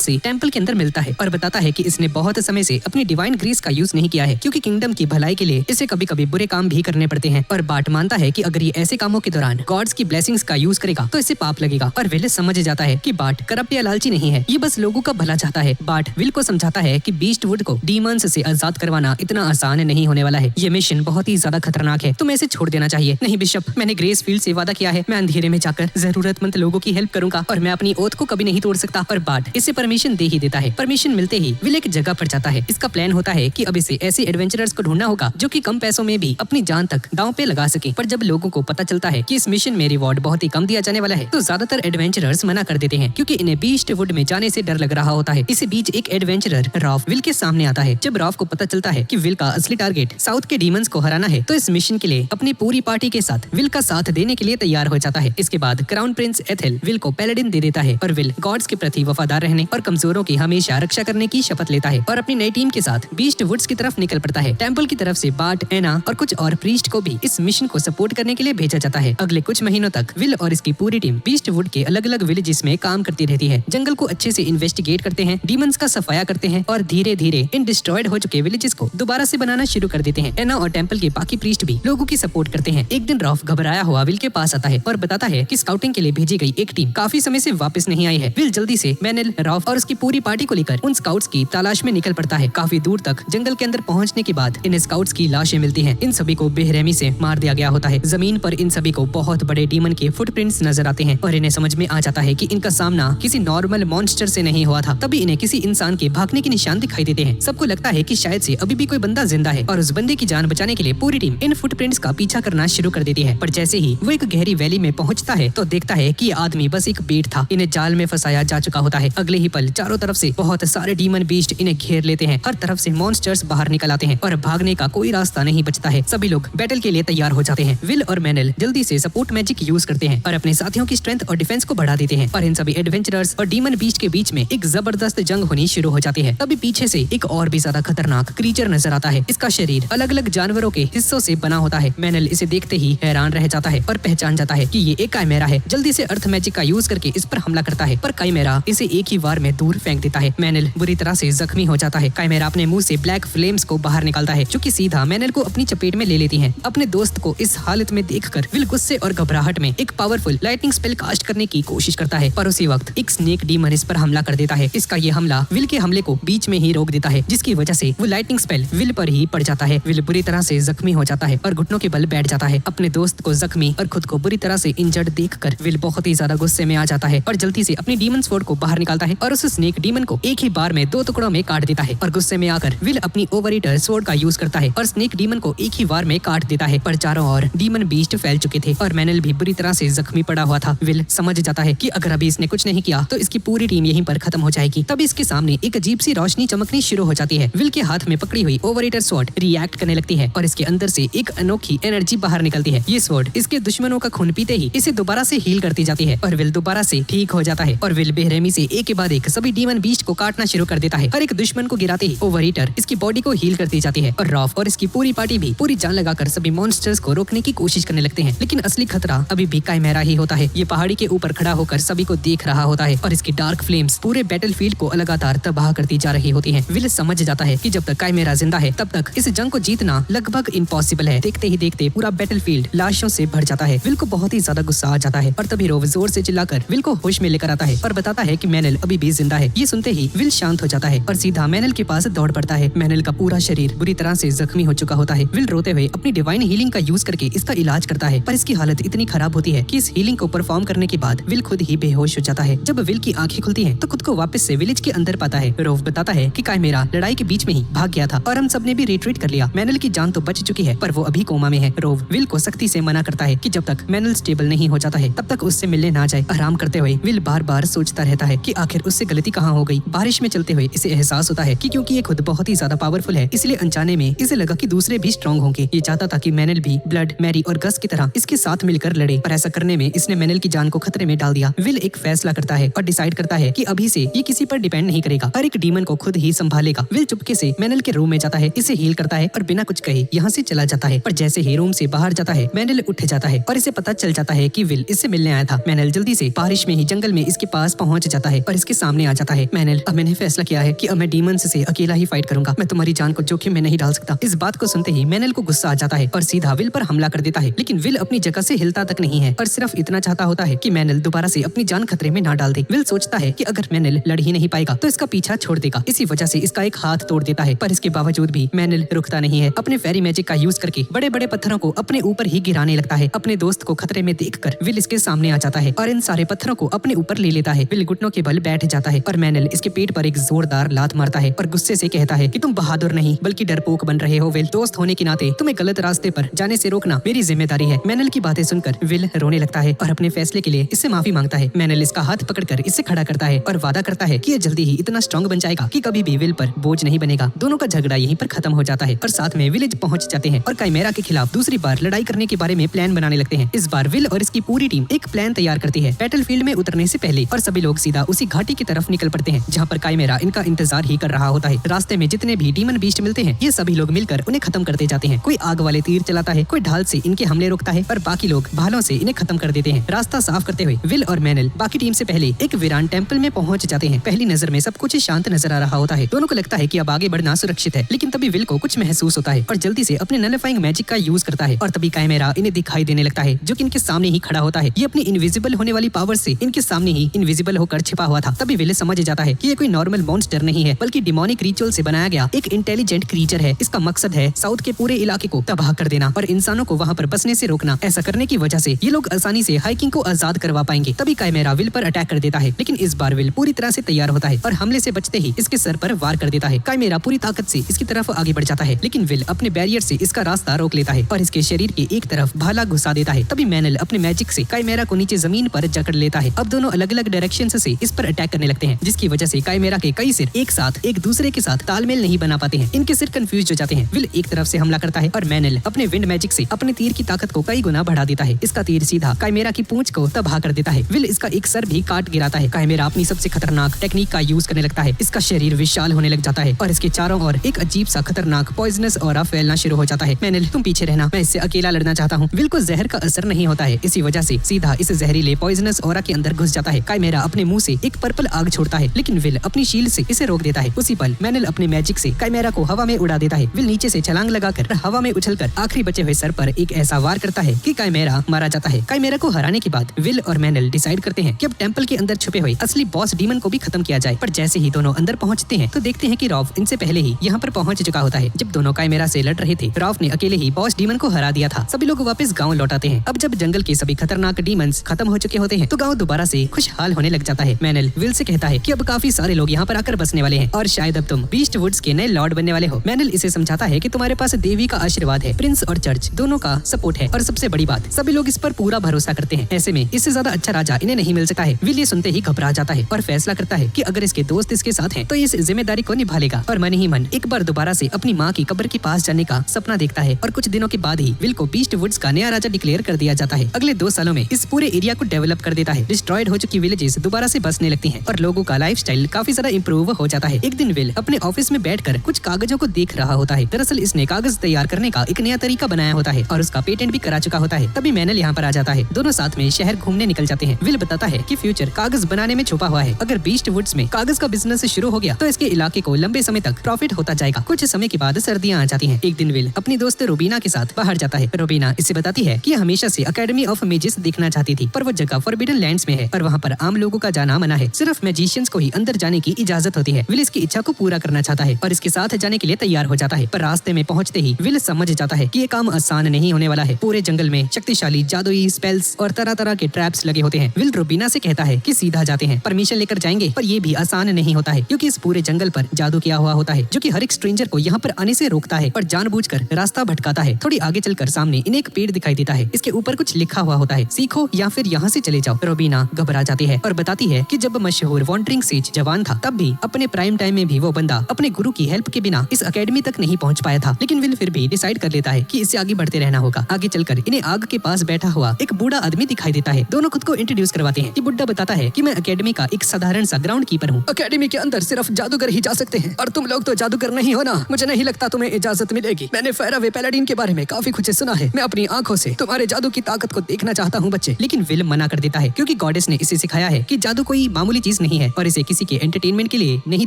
से टेम्पल के अंदर मिलता है और बताता है कि इसने बहुत समय से अपनी डिवाइन ग्रेस का यूज नहीं किया है क्योंकि किंगडम की भलाई के लिए इसे कभी कभी बुरे काम भी करने पड़ते हैं। और बार्ट मानता है कि अगर ये ऐसे कामों के दौरान गॉड्स की ब्लेसिंग्स का यूज करेगा तो इसे पाप लगेगा। और विल समझ जाता है कि बार्ट करप्ट या लालची नहीं है, ये बस लोगों का भला चाहता है। बार्ट विल को समझाता है कि बीस्ट वुड को डीमंस से आजाद करवाना इतना आसान नहीं होने वाला है, ये मिशन बहुत ही ज्यादा खतरनाक है, तुम्हें इसे छोड़ देना चाहिए। नहीं बिशप, मैंने ग्रेस फील्ड से वादा किया है, मैं अंधेरे में जाकर जरूरतमंद लोगों की हेल्प करूंगा और मैं अपनी ओथ को कभी नहीं तोड़ सकता। और बार्ट इसे परमिशन दे ही देता है। परमिशन मिलते ही विल एक जगह पर जाता है। इसका प्लान होता है कि अब इसे ऐसे एडवेंचरर्स को ढूंढना होगा जो कि कम पैसों में भी अपनी जान तक दांव पे लगा सके। पर जब लोगों को पता चलता है कि इस मिशन में रिवॉर्ड बहुत ही कम दिया जाने वाला है तो ज्यादातर एडवेंचरर्स मना कर देते हैं क्योंकि इन्हें बीस्ट वुड में जाने से डर लग रहा होता है। इसी बीच एक एडवेंचरर रॉफ विल के सामने आता है। जब रॉफ को पता चलता है कि विल का असली टारगेट साउथ के डीमंस को हराना है तो इस मिशन के लिए अपनी पूरी पार्टी के साथ विल का साथ देने के लिए तैयार हो जाता है। इसके बाद क्राउन प्रिंस एथेल विल को पैलेडिन दे देता है और विल गॉड्स के प्रति वफादार रहने और कमजोरों की हमेशा रक्षा करने की शपथ लेता है और अपनी नई टीम के साथ बीस्ट वुड्स की तरफ निकल पड़ता है। टेम्पल की तरफ से बार्ट, एना और कुछ और प्रीस्ट को भी इस मिशन को सपोर्ट करने के लिए भेजा जाता है। अगले कुछ महीनों तक विल और इसकी पूरी टीम बीस्ट वुड के अलग अलग विलेजेस में काम करती रहती है। जंगल को अच्छे से इन्वेस्टिगेट करते हैं, डीमंस का सफाया करते हैं और धीरे धीरे इन डिस्ट्रॉयड हो चुके विलेजेस को दोबारा से बनाना शुरू कर देते हैं। एना और टेम्पल के बाकी प्रीस्ट भी लोगों की सपोर्ट करते हैं। एक दिन रॉफ घबराया हुआ विल के पास आता है और बताता है कि स्काउटिंग के लिए भेजी गई एक टीम काफी समय से वापस नहीं आई है। विल जल्दी से मैनेल, रॉफ और उसकी पूरी पार्टी को लेकर उन स्काउट्स की तलाश में निकल पड़ता है। काफी दूर तक जंगल के अंदर पहुंचने के बाद इन स्काउट्स की लाशें मिलती हैं। इन सभी को बेरहमी से मार दिया गया होता है। जमीन पर इन सभी को बहुत बड़े डीमन के फुटप्रिंट्स नजर आते हैं और इन्हें समझ में आ जाता है कि इनका सामना किसी नॉर्मल मॉन्स्टर से नहीं हुआ था। तभी इन्हें किसी इंसान के भागने के निशान दिखाई देते हैं। सबको लगता है कि शायद से अभी भी कोई बंदा जिंदा है और उस बंदे की जान बचाने के लिए पूरी टीम इन फुटप्रिंट्स का पीछा करना शुरू कर देती है। पर जैसे ही वो एक गहरी वैली में पहुंचता है तो देखता है कि ये आदमी बस एक बेट था, इन्हें जाल में फंसाया जा चुका होता है। अगले ही पल चारों तरफ से बहुत सारे डीमन बीस्ट इन्हें घेर लेते हैं। हर तरफ से मॉन्स्टर्स बाहर निकल आते हैं और भागने का कोई रास्ता नहीं बचता है। सभी लोग बैटल के लिए तैयार हो जाते हैं। विल और मैनेल जल्दी से सपोर्ट मैजिक यूज करते हैं और अपने साथियों की स्ट्रेंथ और डिफेंस को बढ़ा देते हैं और इन सभी एडवेंचरर्स और डीमन बीस्ट के बीच में एक जबरदस्त जंग होनी शुरू हो जाती है। तभी पीछे से एक और भी ज्यादा खतरनाक क्रीचर नजर आता है। इसका शरीर अलग अलग जानवरों के हिस्सों से बना होता है। मैनेल इसे देखते ही हैरान रह जाता है और पहचान जाता है कि ये एक काइमेरा है। जल्दी से अर्थ मैजिक का यूज करके इस पर हमला करता है पर काइमेरा इसे एक ही वार में दूर फेंक देता है। मैनेल बुरी तरह से जख्मी हो जाता है। काइमेरा अपने मुंह से ब्लैक फ्लेम्स को बाहर निकालता है जो कि सीधा मैनेल को अपनी चपेट में ले लेती हैं। अपने दोस्त को इस हालत में देखकर विल गुस्से और घबराहट में एक पावरफुल लाइटनिंग स्पेल कास्ट करने की कोशिश करता है पर उसी वक्त एक स्नेक डीमन इस पर हमला कर देता है। इसका ये हमला विल के हमले को बीच में ही रोक देता है जिसकी वजह से वो लाइटनिंग स्पेल विल पर ही पड़ जाता है। विल बुरी तरह से जख्मी हो जाता है और घुटनों के बल बैठ जाता है। अपने दोस्त को जख्मी और खुद को बुरी तरह से इंजर्ड देखकर विल बहुत ही ज्यादा गुस्से में आ जाता है और जल्दी से अपनी डीमन स्वॉर्ड को बाहर निकालता है और उस स्नेक डीमन को एक ही बार में 2 टुकड़ों में काट देता है। और गुस्से में आकर विल अपनी ओवरईटर स्वॉर्ड का यूज करता है और स्नेक डीमन को एक ही बार में काट देता है। पर चारों ओर डीमन बीस्ट फैल चुके थे और मैनेल भी बुरी तरह से जख्मी पड़ा हुआ था। विल समझ जाता है कि अगर अभी इसने कुछ नहीं किया तो इसकी पूरी टीम यहीं पर खत्म हो जाएगी। तभी इसके सामने एक अजीब सी रोशनी चमकनी शुरू हो जाती है। विल के हाथ में पकड़ी हुई ओवरईटर स्वॉर्ड रिएक्ट करने लगती है और इसके अंदर से एक अनोखी एनर्जी बाहर निकलती है। ये स्वॉर्ड इसके दुश्मनों का खून पीते ही इसे दोबारा से हील करती जाती है और विल दोबारा से ठीक हो जाता है। और विल बेरहमी से एक के बाद एक सभी डीमन बीस्ट को काटना शुरू कर देता है। हर एक दुश्मन को गिराते ही ओवरईटर इसकी बॉडी को हील करती जाती है और रॉफ और इसकी पूरी पार्टी भी पूरी जान लगाकर सभी मॉन्स्टर्स को रोकने की कोशिश करने लगते हैं। लेकिन असली खतरा अभी भी काइमेरा ही होता है। ये पहाड़ी के ऊपर खड़ा होकर सभी को देख रहा होता है और इसकी डार्क फ्लेम्स पूरे बैटलफील्ड को लगातार तबाह करती जा रही होती हैं। विल समझ जाता है कि जब तक काइमेरा जिंदा है तब तक इस जंग को जीतना लगभग इम्पॉसिबल है। देखते ही देखते पूरा बैटलफील्ड लाशों से भर जाता है। विल को बहुत ही ज्यादा गुस्सा आ जाता है और तभी रोव जोर से चिल्लाकर विल को होश में लेकर आता है और बताता है कि मैनेल अभी भी जिंदा है। ये सुनते ही विल शांत हो जाता है और सीधा मैनेल के पास दौड़ पड़ता है। मैनेल का पूरा शरीर बुरी तरह से जख्मी हो चुका होता है। विल रोते हुए अपनी डिवाइन हीलिंग का यूज करके इसका इलाज करता है पर इसकी हालत इतनी खराब होती है कि इस हीलिंग को परफॉर्म करने के बाद विल खुद ही बेहोश हो जाता है। जब विल की आंखें खुलती हैं तो खुद को वापस से विलेज के अंदर पाता है। रोव बताता है कि काइमेरा लड़ाई के बीच में ही भाग गया था और हम सबने भी रिट्रीट कर लिया। मैनेल की जान तो बच चुकी है पर वो अभी कोमा में है। रोव विल को सख्ती से मना करता है कि जब तक मैनेल स्टेबल नहीं हो जाता है तब तक उससे मिलने ना जाए। आराम करते हुए विल बार बार सोचता रहता है कि आखिर उससे गलती कहाँ हो गई। बारिश में चलते हुए इसे एहसास होता है कि क्योंकि ये खुद बहुत ही ज्यादा पावरफुल है इसलिए अनजाने में इसे लगा कि दूसरे भी स्ट्रॉन्ग होंगे। ये चाहता था कि मैनेल भी ब्लड, मैरी और गस की तरह इसके साथ मिलकर लड़े पर ऐसा करने में इसने मैनेल की जान को खतरे में डाल दिया। विल एक फैसला करता है और डिसाइड करता है कि अभी से ये किसी पर डिपेंड नहीं करेगा, हर एक डीमन को खुद ही संभालेगा। विल चुपके से मैनेल के रूम में जाता है, इसे हील करता है और बिना कुछ कहे यहाँ से चला जाता है। पर जैसे ही रूम से बाहर जाता देखता है मैनल उठ जाता है और इसे पता चल जाता है कि विल इससे मिलने आया था। मैनल जल्दी से बारिश में ही जंगल में इसके पास पहुंच जाता है और इसके सामने आ जाता है। मैनल, अब मैंने फैसला किया है कि अब मैं डीमंस से अकेला ही फाइट करूंगा। मैं तुम्हारी जान को जोखिम में नहीं डाल सकता। इस बात को सुनते ही मैनल को गुस्सा आ जाता है और सीधा विल पर हमला कर देता है। लेकिन विल अपनी जगह से हिलता तक नहीं है और सिर्फ इतना चाहता होता है कि मैनल दोबारा से अपनी जान खतरे में ना डाल दे। विल सोचता है कि अगर मैनल लड़ ही नहीं पाएगा तो इसका पीछा छोड़ देगा। इसी वजह से इसका एक हाथ तोड़ देता है, पर इसके बावजूद भी मैनल रुकता नहीं है। अपने फेरी मैजिक का यूज करके बड़े बड़े पत्थरों को अपने ऊपर ही गिराने लगता है। अपने दोस्त को खतरे में देखकर विल इसके सामने आ जाता है और इन सारे पत्थरों को अपने ऊपर ले लेता है। विल घुटनों के बल बैठ जाता है और मैनल इसके पेट पर एक जोरदार लात मारता है और गुस्से से कहता है कि तुम बहादुर नहीं बल्कि डरपोक बन रहे हो। विल, दोस्त होने के नाते तुम्हें गलत रास्ते पर जाने से रोकना मेरी जिम्मेदारी है। मैनल की बातें सुनकर विल रोने लगता है और अपने फैसले के लिए इससे माफी मांगता है। मैनल इसका हाथ पकड़कर इससे खड़ा करता है और वादा करता है कि ये जल्दी ही इतना स्ट्रॉन्ग बन जाएगा कि कभी भी विल पर बोझ नहीं बनेगा। दोनों का झगड़ा यहीं पर खत्म हो जाता है और साथ में विलेज पहुंच जाते हैं और काइमेरा के खिलाफ दूसरी बार लड़ाई करने के बारे में प्लान बनाने लगते हैं। इस बार विल और इसकी पूरी टीम एक प्लान तैयार करती है बैटलफील्ड में उतरने से पहले और सभी लोग सीधा उसी घाटी की तरफ निकल पड़ते हैं जहाँ पर काइमेरा इनका इंतजार ही कर रहा होता है। रास्ते में जितने भी डीमन बीस्ट मिलते हैं ये सभी लोग मिलकर उन्हें खत्म करते जाते हैं। कोई आग वाले तीर चलाता है, कोई ढाल से इनके हमले रोकता है और बाकी लोग भालों से इन्हें खत्म कर देते हैं। रास्ता साफ करते हुए विल और मैनल बाकी टीम से पहले एक वीरान टेम्पल में पहुंच जाते हैं। पहली नजर में सब कुछ शांत नजर आ रहा होता है। दोनों को लगता है कि अब आगे बढ़ना सुरक्षित है, लेकिन तभी विल को कुछ महसूस होता है और जल्दी से अपने नलिफाइंग मैजिक का यूज करता है और तभी काइमेरा इन्हें दिखाई देने लगता है जो कि इनके सामने ही खड़ा होता है। ये अपनी इनविजिबल होने वाली पावर से इनके सामने ही इनविजिबल होकर छिपा हुआ था। तभी विल समझ जाता है कि ये कोई नॉर्मल मॉन्स्टर नहीं है बल्कि डिमोनिक रिचुअल से बनाया गया एक इंटेलिजेंट क्रीचर है। इसका मकसद है साउथ के पूरे इलाके को तबाह कर देना और इंसानों को वहाँ पर बसने से रोकना। ऐसा करने की वजह से ये लोग आसानी से हाइकिंग को आजाद करवा पाएंगे। तभी काइमेरा विल पर अटैक कर देता है, लेकिन इस बार विल पूरी तरह से तैयार होता है और हमले से बचते ही इसके सर पर वार कर देता है। काइमेरा पूरी ताकत से इसकी तरफ आगे बढ़ जाता है, लेकिन विल अपने बैरियर से इसका रास्ता रोक लेता है और इसके शरीर की एक तरफ भाला घुसा देता है। तभी मैनल अपने मैजिक से काइमेरा को नीचे जमीन पर जकड़ लेता है। अब दोनों अलग अलग डायरेक्शन से इस पर अटैक करने लगते हैं, जिसकी वजह से काइमेरा के कई सिर एक साथ एक दूसरे के साथ तालमेल नहीं बना पाते हैं। इनके सिर कंफ्यूज हो जाते हैं। विल एक तरफ से हमला करता है और मैनल अपने विंड मैजिक से अपने तीर की ताकत को कई गुना बढ़ा देता है। इसका तीर सीधा काइमेरा की पूंछ को तबाह कर देता है। विल इसका एक सर भी काट गिराता है। काइमेरा अपनी सबसे खतरनाक टेक्निक का यूज करने लगता है। इसका शरीर विशाल होने लग जाता है और इसके चारों ओर एक अजीब सा खतरनाक पॉइजनस ऑरा फैलना शुरू हो जाता है। मैनल, तुम पीछे रहना, मैं इससे अकेला लड़ना चाहता हूँ। विल को जहर का असर नहीं होता है, इसी वजह से सीधा इस जहरीले पॉइजनस ऑरा के अंदर घुस जाता है। काइमेरा अपने मुंह से एक पर्पल आग छोड़ता है, लेकिन विल अपनी शील्ड से इसे रोक देता है। उसी पल मैनल अपने मैजिक से काइमेरा को हवा में उड़ा देता है। विल नीचे से छलांग लगाकर हवा में उछलकर आखिरी बचे हुए सर पर एक ऐसा वार करता है कि काइमेरा मारा जाता है। काइमेरा को हराने के बाद विल और मैनल डिसाइड करते हैं कि अब टेंपल के अंदर छुपे हुए असली बॉस डीमन को भी खत्म किया जाए। पर जैसे ही दोनों अंदर पहुंचते हैं तो देखते हैं कि रॉफ इनसे पहले ही यहाँ पर पहुंच चुका होता है। जब दोनों काइमेरा से लड़ रहे थे, रॉफ ने अकेले ही बॉस डीमन को हरा दिया था। सभी लोग वापस गाँव लौटाते हैं। अब जब जंगल के सभी खतरनाक डीमंस खत्म हो चुके होते हैं तो गाँव दोबारा से खुशहाल होने लग जाता है। मैनल विल से कहता है कि अब काफी सारे लोग यहाँ पर आकर बसने वाले हैं और शायद अब तुम बीस्ट वुड्स के नए लॉर्ड बनने वाले हो। मैनल इसे समझाता है कि तुम्हारे पास देवी का आशीर्वाद है, प्रिंस और चर्च दोनों का सपोर्ट है और सबसे बड़ी बात सभी लोग इस पर पूरा भरोसा करते हैं। ऐसे में इससे ज्यादा अच्छा राजा इन्हें नहीं मिल सकता है। विल ये सुनते ही घबरा जाता है और फैसला करता है कि अगर इसके दोस्त इसके साथ हैं तो इस जिम्मेदारी को निभा लेगा और मन ही मन एक बार दोबारा से अपनी माँ की कब्र के पास जाने का सपना देखता है। और कुछ दिनों के बाद ही विल को बीस्ट वुड्स का नया राजा डिक्लेयर कर दिया जाता है। अगले 2 सालों में इस पूरे एरिया को डेवलप कर देता है। डिस्ट्रॉयड हो चुकी विलेजेस दोबारा से बसने लगती हैं और लोगों का लाइफस्टाइल काफी ज्यादा इंप्रूव हो जाता है। एक दिन विल अपने ऑफिस में बैठकर कुछ कागजों को देख रहा होता है। दरअसल इसने कागज तैयार करने का एक नया तरीका बनाया होता है और उसका पेटेंट भी करा चुका होता है। तभी मैनल यहाँ पर आ जाता है। दोनों साथ में शहर घूमने निकल जाते हैं। विल बताता है कि फ्यूचर कागज बनाने में छुपा हुआ है। अगर बीस्ट वुड्स में कागज का बिजनेस शुरू हो गया तो इसके इलाके को लंबे समय तक प्रॉफिट होता जाएगा। कुछ समय के बाद सर्दियाँ आ जाती हैं। एक दिन विल अपनी दोस्त रूबीना के साथ बाहर जाता है। रूबीना इससे बताती है कि हमेशा से अकेडमी ऑफ मेजिस देखना चाहती थी, पर वो जगह फॉरबिडन लैंड्स में है और वहाँ पर आम लोगों का जाना मना है। सिर्फ मैजिशियंस को ही अंदर जाने की इजाजत होती है। विल इसकी इच्छा को पूरा करना चाहता है और इसके साथ जाने के लिए तैयार हो जाता है। पर रास्ते में पहुंचते ही विल समझ जाता है कि ये काम आसान नहीं होने वाला है। पूरे जंगल में शक्तिशाली जादुई स्पेल्स और तरह तरह के ट्रैप्स लगे होते हैं। विल रूबीना से कहता है कि सीधा जाते हैं, परमिशन लेकर जाएंगे, पर ये भी आसान नहीं होता है क्योंकि इस पूरे जंगल पर जादू किया हुआ होता है जो कि हर एक स्ट्रेंजर को यहाँ पर आने से रोकता है और जानबूझकर रास्ता भटकाता है। थोड़ी आगे चलकर सामने इन्हें एक पेड़ दिखाई देता है। इसके ऊपर कुछ लिखा हुआ होता है, सीखो या फिर यहाँ से चले जाओ। रूबीना घबरा जाती है और बताती है कि जब मशहूर वॉन्डरिंग सेज जवान था तब भी अपने प्राइम टाइम में भी वो बंदा अपने गुरु की हेल्प के बिना इस अकेडमी तक नहीं पहुँच पाया था। लेकिन विल फिर भी डिसाइड कर लेता है कि इससे आगे बढ़ते रहना होगा। आगे चलकर इन्हें आग के पास बैठा हुआ एक बूढ़ा आदमी दिखाई देता है। दोनों खुद को इंट्रोड्यूस करवाते हैं। ये बुड्ढा बताता है कि मैं अकेडमी का एक साधारण सा ग्राउंड कीपर हूँ। अकेडमी के अंदर सिर्फ जादूगर ही जा सकते हैं और तुम लोग तो जादूगर नहीं हो ना, मुझे नहीं लगता तुम्हें इजाजत मिलेगी। मैंने फेरावे पैलाडीन के बारे में काफी कुछ सुना है। है। मैं अपनी आंखों से तुम्हारे जादू की ताकत को देखना चाहता हूँ बच्चे। लेकिन विल मना कर देता है क्योंकि गॉडेस ने इसे सिखाया है कि जादू कोई मामूली चीज नहीं है और इसे किसी के एंटरटेनमेंट के लिए नहीं